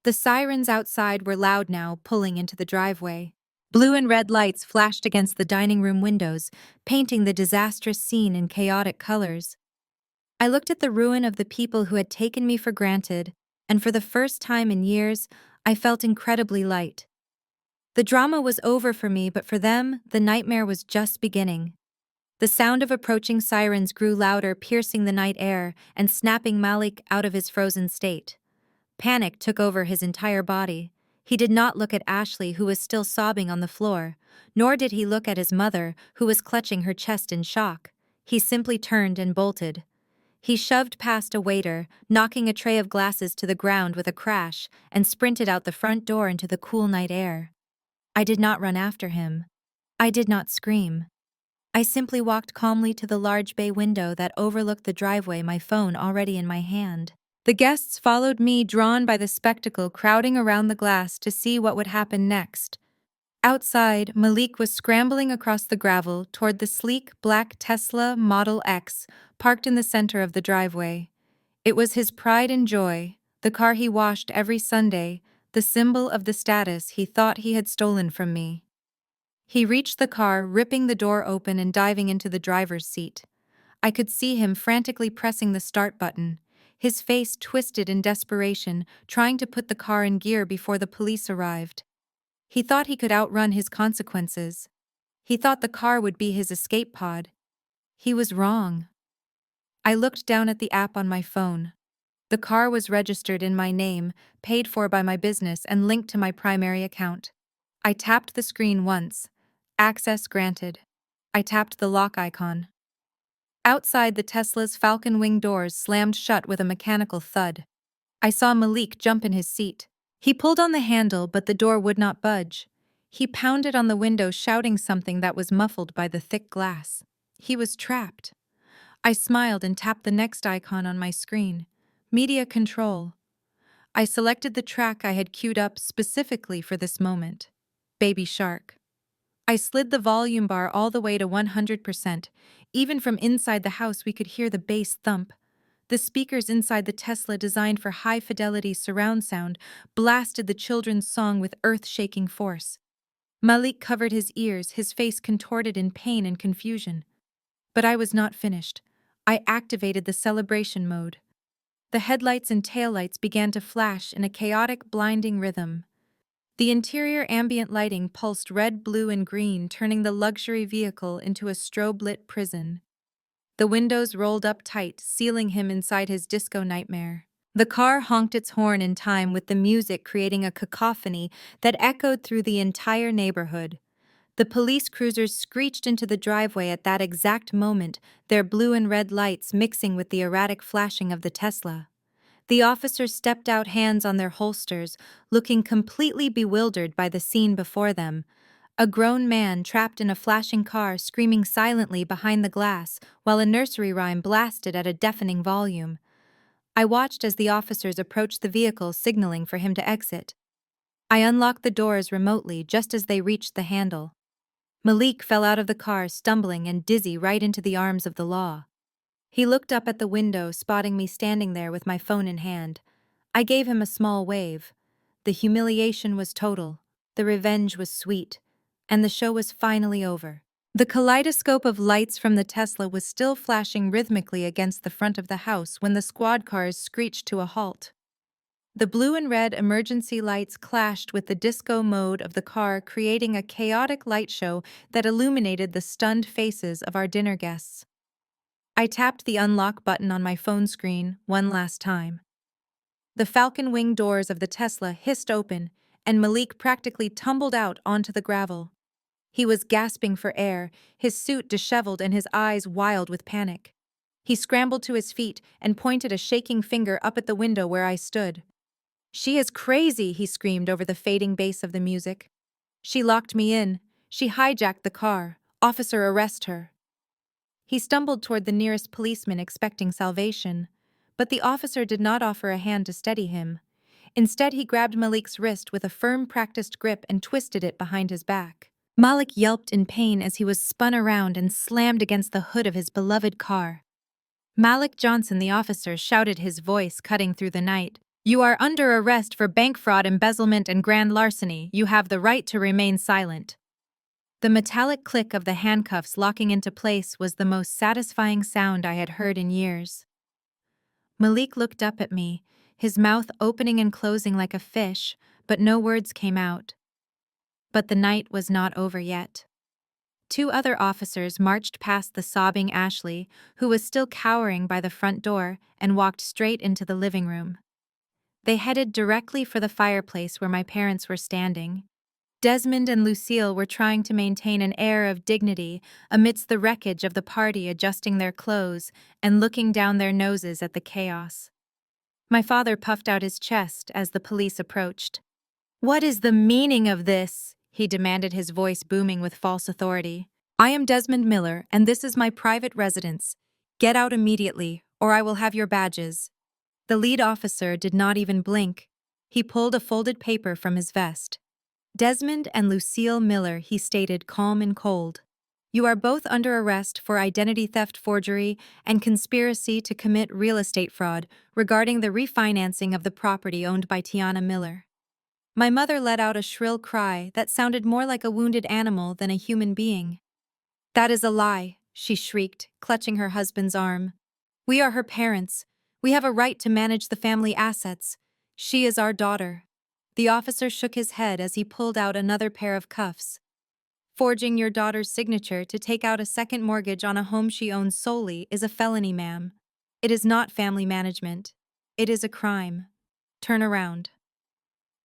The sirens outside were loud now, pulling into the driveway. Blue and red lights flashed against the dining room windows, painting the disastrous scene in chaotic colors. I looked at the ruin of the people who had taken me for granted, and for the first time in years, I felt incredibly light. The drama was over for me, but for them, the nightmare was just beginning. The sound of approaching sirens grew louder, piercing the night air and snapping Malik out of his frozen state. Panic took over his entire body. He did not look at Ashley, who was still sobbing on the floor, nor did he look at his mother, who was clutching her chest in shock. He simply turned and bolted. He shoved past a waiter, knocking a tray of glasses to the ground with a crash, and sprinted out the front door into the cool night air. I did not run after him. I did not scream. I simply walked calmly to the large bay window that overlooked the driveway, my phone already in my hand. The guests followed me, drawn by the spectacle, crowding around the glass to see what would happen next. Outside, Malik was scrambling across the gravel toward the sleek black Tesla Model X parked in the center of the driveway. It was his pride and joy, the car he washed every Sunday, the symbol of the status he thought he had stolen from me. He reached the car, ripping the door open and diving into the driver's seat. I could see him frantically pressing the start button, his face twisted in desperation, trying to put the car in gear before the police arrived. He thought he could outrun his consequences. He thought the car would be his escape pod. He was wrong. I looked down at the app on my phone. The car was registered in my name, paid for by my business, and linked to my primary account. I tapped the screen once. Access granted. I tapped the lock icon. Outside, the Tesla's falcon wing doors slammed shut with a mechanical thud. I saw Malik jump in his seat. He pulled on the handle, but the door would not budge. He pounded on the window, shouting something that was muffled by the thick glass. He was trapped. I smiled and tapped the next icon on my screen. Media control. I selected the track I had queued up specifically for this moment. Baby Shark. I slid the volume bar all the way to 100%. Even from inside the house, we could hear the bass thump. The speakers inside the Tesla, designed for high-fidelity surround sound, blasted the children's song with earth-shaking force. Malik covered his ears, his face contorted in pain and confusion. But I was not finished. I activated the celebration mode. The headlights and taillights began to flash in a chaotic, blinding rhythm. The interior ambient lighting pulsed red, blue, and green, turning the luxury vehicle into a strobe-lit prison. The windows rolled up tight, sealing him inside his disco nightmare. The car honked its horn in time with the music, creating a cacophony that echoed through the entire neighborhood. The police cruisers screeched into the driveway at that exact moment, their blue and red lights mixing with the erratic flashing of the Tesla. The officers stepped out, hands on their holsters, looking completely bewildered by the scene before them. A grown man trapped in a flashing car screaming silently behind the glass while a nursery rhyme blasted at a deafening volume. I watched as the officers approached the vehicle, signaling for him to exit. I unlocked the doors remotely just as they reached the handle. Malik fell out of the car, stumbling and dizzy, right into the arms of the law. He looked up at the window, spotting me standing there with my phone in hand. I gave him a small wave. The humiliation was total, the revenge was sweet, and the show was finally over. The kaleidoscope of lights from the Tesla was still flashing rhythmically against the front of the house when the squad cars screeched to a halt. The blue and red emergency lights clashed with the disco mode of the car, creating a chaotic light show that illuminated the stunned faces of our dinner guests. I tapped the unlock button on my phone screen one last time. The falcon wing doors of the Tesla hissed open, and Malik practically tumbled out onto the gravel. He was gasping for air, his suit disheveled and his eyes wild with panic. He scrambled to his feet and pointed a shaking finger up at the window where I stood. "She is crazy," he screamed over the fading bass of the music. "She locked me in. She hijacked the car. Officer, arrest her." He stumbled toward the nearest policeman, expecting salvation. But the officer did not offer a hand to steady him. Instead, he grabbed Malik's wrist with a firm, practiced grip and twisted it behind his back. Malik yelped in pain as he was spun around and slammed against the hood of his beloved car. Malik Johnson, the officer, shouted, his voice cutting through the night. "You are under arrest for bank fraud, embezzlement, and grand larceny. You have the right to remain silent." The metallic click of the handcuffs locking into place was the most satisfying sound I had heard in years. Malik looked up at me, his mouth opening and closing like a fish, but no words came out. But the night was not over yet. Two other officers marched past the sobbing Ashley, who was still cowering by the front door, and walked straight into the living room. They headed directly for the fireplace where my parents were standing. Desmond and Lucille were trying to maintain an air of dignity amidst the wreckage of the party, adjusting their clothes and looking down their noses at the chaos. My father puffed out his chest as the police approached. "What is the meaning of this?" he demanded, his voice booming with false authority. "I am Desmond Miller, and this is my private residence. Get out immediately, or I will have your badges." The lead officer did not even blink. He pulled a folded paper from his vest. "Desmond and Lucille Miller," he stated, calm and cold. "You are both under arrest for identity theft, forgery, and conspiracy to commit real estate fraud regarding the refinancing of the property owned by Tiana Miller." My mother let out a shrill cry that sounded more like a wounded animal than a human being. "That is a lie," she shrieked, clutching her husband's arm. "We are her parents. We have a right to manage the family assets. She is our daughter." The officer shook his head as he pulled out another pair of cuffs. "Forging your daughter's signature to take out a second mortgage on a home she owns solely is a felony, ma'am. It is not family management. It is a crime. Turn around."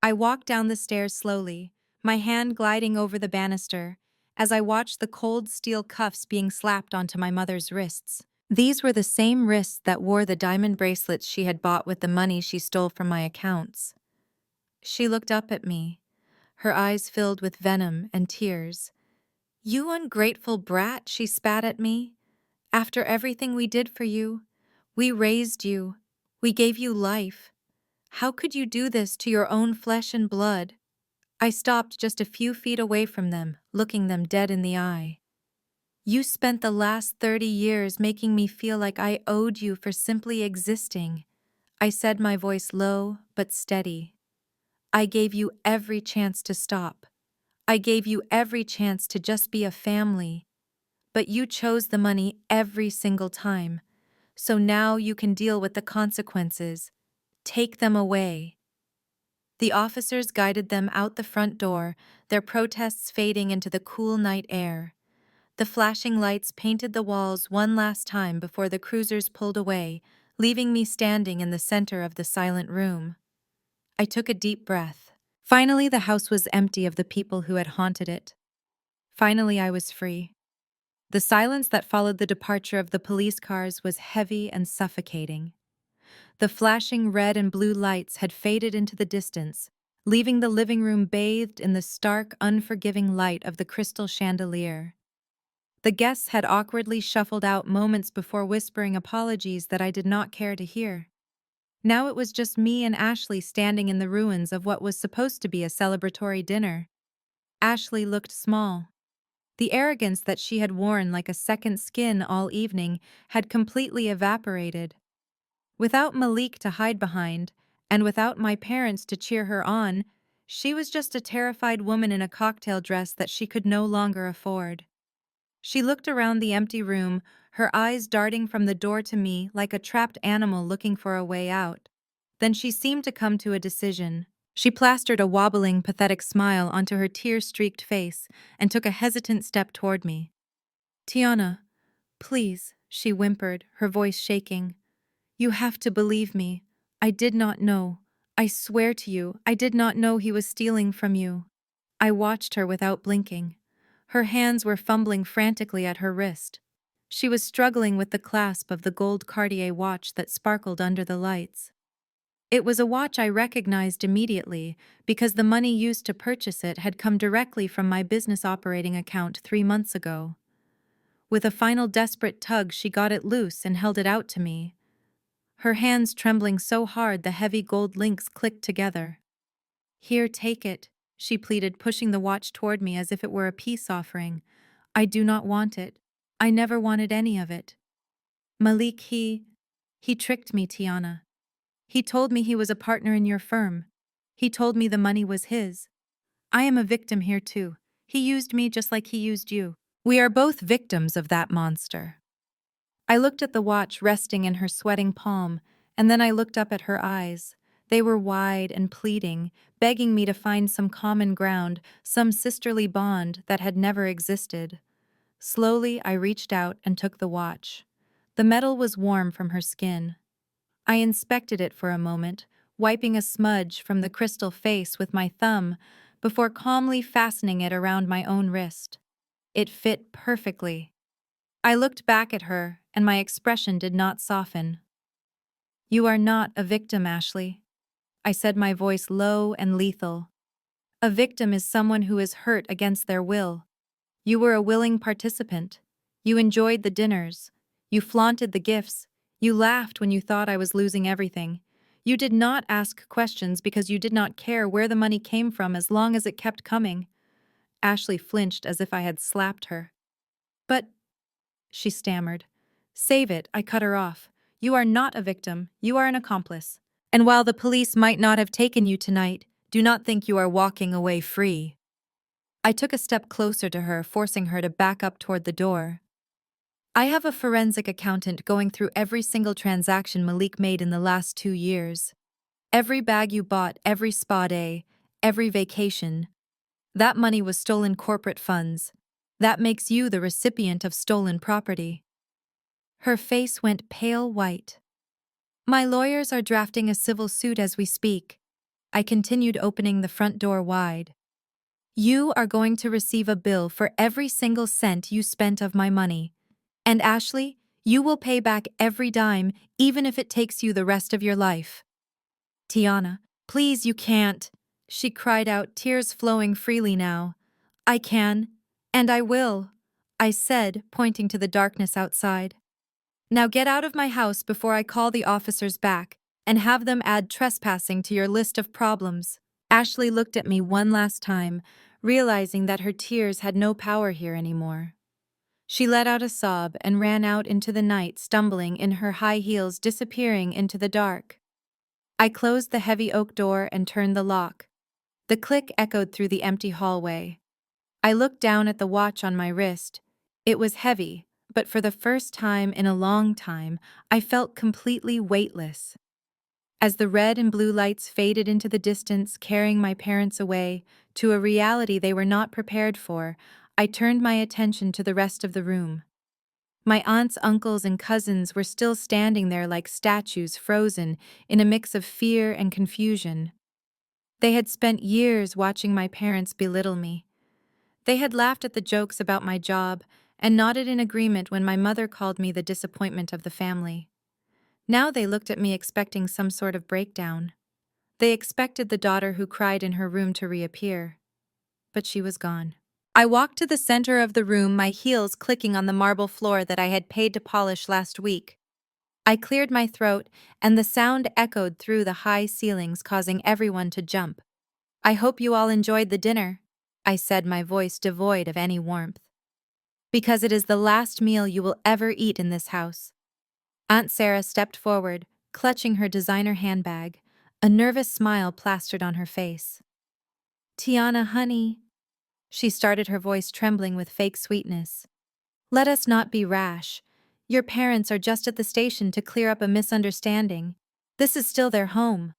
I walked down the stairs slowly, my hand gliding over the banister, as I watched the cold steel cuffs being slapped onto my mother's wrists. These were the same wrists that wore the diamond bracelets she had bought with the money she stole from my accounts. She looked up at me, her eyes filled with venom and tears. "You ungrateful brat," she spat at me. "After everything we did for you, we raised you, we gave you life. How could you do this to your own flesh and blood?" I stopped just a few feet away from them, looking them dead in the eye. "You spent the last 30 years making me feel like I owed you for simply existing," I said, my voice low but steady. "I gave you every chance to stop. I gave you every chance to just be a family. But you chose the money every single time. So now you can deal with the consequences. Take them away." The officers guided them out the front door, their protests fading into the cool night air. The flashing lights painted the walls one last time before the cruisers pulled away, leaving me standing in the center of the silent room. I took a deep breath. Finally, the house was empty of the people who had haunted it. Finally, I was free. The silence that followed the departure of the police cars was heavy and suffocating. The flashing red and blue lights had faded into the distance, leaving the living room bathed in the stark, unforgiving light of the crystal chandelier. The guests had awkwardly shuffled out moments before whispering apologies that I did not care to hear. Now it was just me and Ashley standing in the ruins of what was supposed to be a celebratory dinner. Ashley looked small. The arrogance that she had worn like a second skin all evening had completely evaporated. Without Malik to hide behind, and without my parents to cheer her on, she was just a terrified woman in a cocktail dress that she could no longer afford. She looked around the empty room, her eyes darting from the door to me like a trapped animal looking for a way out. Then she seemed to come to a decision. She plastered a wobbling, pathetic smile onto her tear-streaked face and took a hesitant step toward me. "Tiana, please," she whimpered, her voice shaking. "You have to believe me. I did not know. I swear to you, I did not know he was stealing from you." I watched her without blinking. Her hands were fumbling frantically at her wrist. She was struggling with the clasp of the gold Cartier watch that sparkled under the lights. It was a watch I recognized immediately because the money used to purchase it had come directly from my business operating account 3 months ago. With a final desperate tug, she got it loose and held it out to me. Her hands trembling so hard the heavy gold links clicked together. "Here, take it," she pleaded, pushing the watch toward me as if it were a peace offering. "I do not want it. I never wanted any of it. Malik, he tricked me, Tiana. He told me he was a partner in your firm. He told me the money was his. I am a victim here too. He used me just like he used you. We are both victims of that monster." I looked at the watch resting in her sweating palm, and then I looked up at her eyes. They were wide and pleading, begging me to find some common ground, some sisterly bond that had never existed. Slowly, I reached out and took the watch. The metal was warm from her skin. I inspected it for a moment, wiping a smudge from the crystal face with my thumb before calmly fastening it around my own wrist. It fit perfectly. I looked back at her, and my expression did not soften. "You are not a victim, Ashley," I said, my voice low and lethal. "A victim is someone who is hurt against their will. You were a willing participant. You enjoyed the dinners. You flaunted the gifts. You laughed when you thought I was losing everything. You did not ask questions because you did not care where the money came from as long as it kept coming." Ashley flinched as if I had slapped her. "But," she stammered. "Save it," I cut her off. "You are not a victim, you are an accomplice. And while the police might not have taken you tonight, do not think you are walking away free." I took a step closer to her, forcing her to back up toward the door. "I have a forensic accountant going through every single transaction Malik made in the last 2 years. Every bag you bought, every spa day, every vacation. That money was stolen corporate funds. That makes you the recipient of stolen property." Her face went pale white. "My lawyers are drafting a civil suit as we speak." I continued, opening the front door wide. "You are going to receive a bill for every single cent you spent of my money. And Ashley, you will pay back every dime, even if it takes you the rest of your life." "Tiana, please, you can't," she cried out, tears flowing freely now. "I can, and I will," I said, pointing to the darkness outside. "Now get out of my house before I call the officers back and have them add trespassing to your list of problems." Ashley looked at me one last time, realizing that her tears had no power here anymore. She let out a sob and ran out into the night, stumbling in her high heels, disappearing into the dark. I closed the heavy oak door and turned the lock. The click echoed through the empty hallway. I looked down at the watch on my wrist. It was heavy, but for the first time in a long time, I felt completely weightless. As the red and blue lights faded into the distance, carrying my parents away to a reality they were not prepared for, I turned my attention to the rest of the room. My aunts, uncles, and cousins were still standing there like statues, frozen in a mix of fear and confusion. They had spent years watching my parents belittle me. They had laughed at the jokes about my job and nodded in agreement when my mother called me the disappointment of the family. Now they looked at me expecting some sort of breakdown. They expected the daughter who cried in her room to reappear. But she was gone. I walked to the center of the room, my heels clicking on the marble floor that I had paid to polish last week. I cleared my throat, and the sound echoed through the high ceilings, causing everyone to jump. "I hope you all enjoyed the dinner," I said, my voice devoid of any warmth. "Because it is the last meal you will ever eat in this house." Aunt Sarah stepped forward, clutching her designer handbag, a nervous smile plastered on her face. "Tiana, honey," she started, her voice trembling with fake sweetness. "Let us not be rash. Your parents are just at the station to clear up a misunderstanding. This is still their home.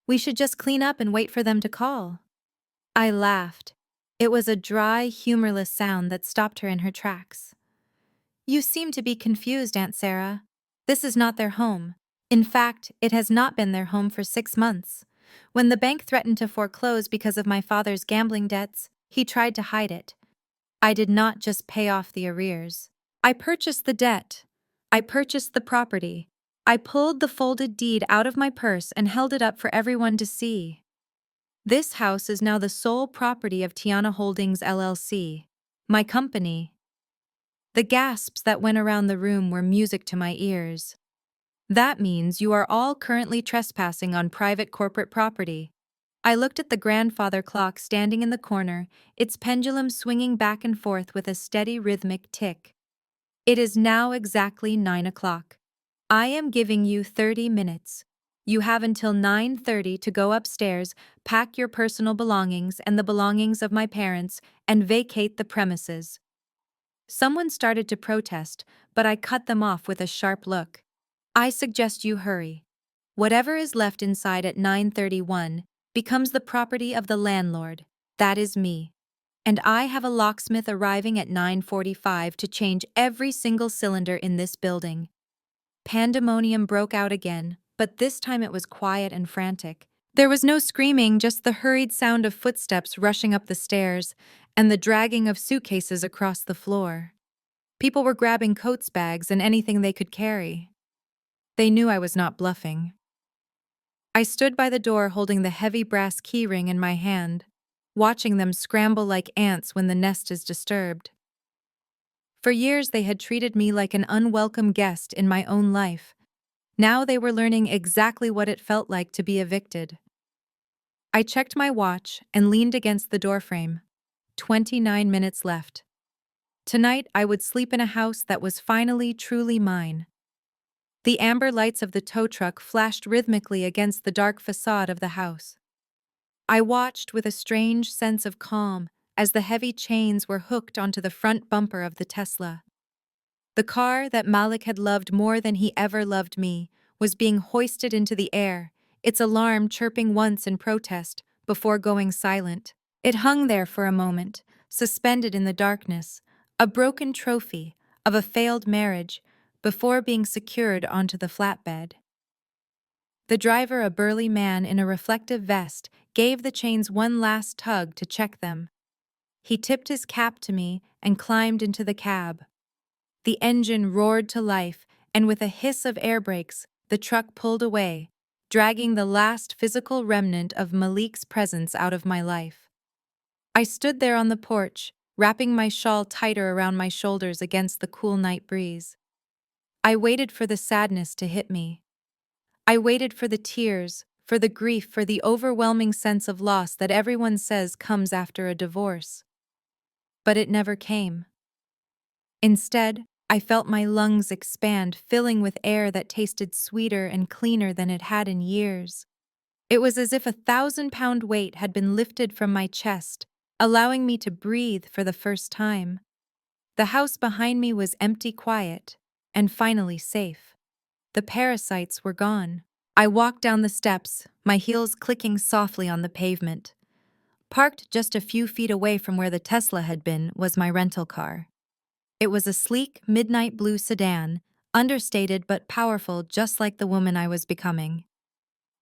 We should just clean up and wait for them to call." I laughed. It was a dry, humorless sound that stopped her in her tracks. "You seem to be confused, Aunt Sarah. This is not their home. In fact, it has not been their home for 6 months. When the bank threatened to foreclose because of my father's gambling debts, he tried to hide it. I did not just pay off the arrears. I purchased the debt. I purchased the property. I pulled the folded deed out of my purse and held it up for everyone to see. This house is now the sole property of Tiana Holdings LLC, my company." The gasps that went around the room were music to my ears. "That means you are all currently trespassing on private corporate property." I looked at the grandfather clock standing in the corner, its pendulum swinging back and forth with a steady rhythmic tick. "It is now exactly 9 o'clock. I am giving you 30 minutes. You have until 9:30 to go upstairs, pack your personal belongings and the belongings of my parents, and vacate the premises." Someone started to protest, but I cut them off with a sharp look. "I suggest you hurry. Whatever is left inside at 9:31 becomes the property of the landlord, that is me. And I have a locksmith arriving at 9:45 to change every single cylinder in this building." Pandemonium broke out again, but this time it was quiet and frantic. There was no screaming, just the hurried sound of footsteps rushing up the stairs and the dragging of suitcases across the floor. People were grabbing coats, bags, and anything they could carry. They knew I was not bluffing. I stood by the door holding the heavy brass keyring in my hand, watching them scramble like ants when the nest is disturbed. For years they had treated me like an unwelcome guest in my own life. Now they were learning exactly what it felt like to be evicted. I checked my watch and leaned against the doorframe. 29 minutes left. Tonight I would sleep in a house that was finally truly mine. The amber lights of the tow truck flashed rhythmically against the dark facade of the house. I watched with a strange sense of calm as the heavy chains were hooked onto the front bumper of the Tesla. The car that Malik had loved more than he ever loved me was being hoisted into the air, its alarm chirping once in protest before going silent. It hung there for a moment, suspended in the darkness, a broken trophy of a failed marriage, before being secured onto the flatbed. The driver, a burly man in a reflective vest, gave the chains one last tug to check them. He tipped his cap to me and climbed into the cab. The engine roared to life, and with a hiss of air brakes, the truck pulled away, dragging the last physical remnant of Malik's presence out of my life. I stood there on the porch, wrapping my shawl tighter around my shoulders against the cool night breeze. I waited for the sadness to hit me. I waited for the tears, for the grief, for the overwhelming sense of loss that everyone says comes after a divorce. But it never came. Instead, I felt my lungs expand, filling with air that tasted sweeter and cleaner than it had in years. It was as if a 1,000-pound weight had been lifted from my chest, allowing me to breathe for the first time. The house behind me was empty, quiet, and finally safe. The parasites were gone. I walked down the steps, my heels clicking softly on the pavement. Parked just a few feet away from where the Tesla had been was my rental car. It was a sleek, midnight blue sedan, understated but powerful, just like the woman I was becoming.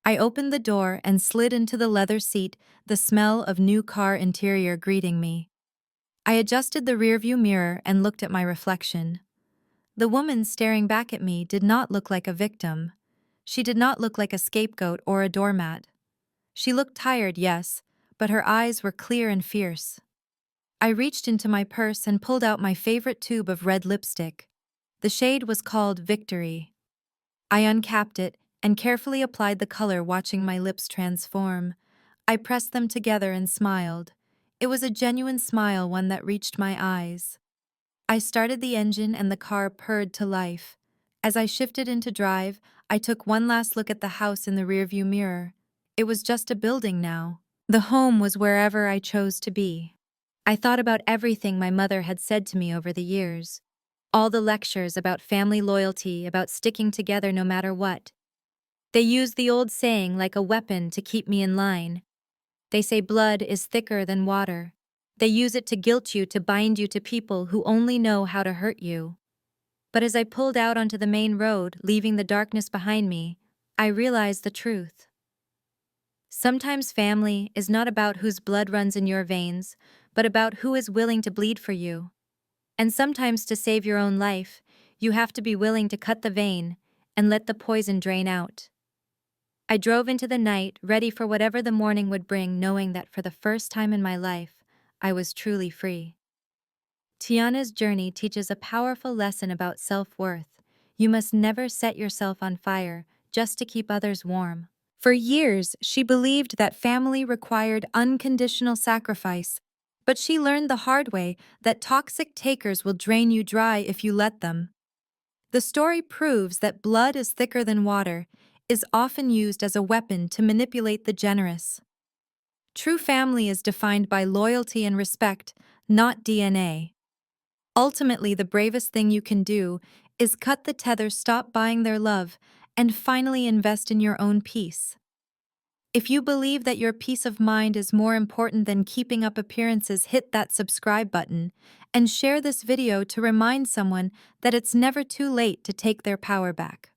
I opened the door and slid into the leather seat, the smell of new car interior greeting me. I adjusted the rearview mirror and looked at my reflection. The woman staring back at me did not look like a victim. She did not look like a scapegoat or a doormat. She looked tired, yes, but her eyes were clear and fierce. I reached into my purse and pulled out my favorite tube of red lipstick. The shade was called Victory. I uncapped it and carefully applied the color, watching my lips transform. I pressed them together and smiled. It was a genuine smile, one that reached my eyes. I started the engine and the car purred to life. As I shifted into drive, I took one last look at the house in the rearview mirror. It was just a building now. The home was wherever I chose to be. I thought about everything my mother had said to me over the years. All the lectures about family loyalty, about sticking together no matter what. They used the old saying like a weapon to keep me in line. They say blood is thicker than water. They use it to guilt you, to bind you to people who only know how to hurt you. But as I pulled out onto the main road, leaving the darkness behind me, I realized the truth. Sometimes family is not about whose blood runs in your veins, but about who is willing to bleed for you. And sometimes to save your own life, you have to be willing to cut the vein and let the poison drain out. I drove into the night, ready for whatever the morning would bring, knowing that for the first time in my life, I was truly free. Tiana's journey teaches a powerful lesson about self-worth. You must never set yourself on fire just to keep others warm. For years, she believed that family required unconditional sacrifice, but she learned the hard way that toxic takers will drain you dry if you let them. The story proves that blood is thicker than water is often used as a weapon to manipulate the generous. True family is defined by loyalty and respect, not DNA. Ultimately, the bravest thing you can do is cut the tether, stop buying their love, and finally invest in your own peace. If you believe that your peace of mind is more important than keeping up appearances, hit that subscribe button and share this video to remind someone that it's never too late to take their power back.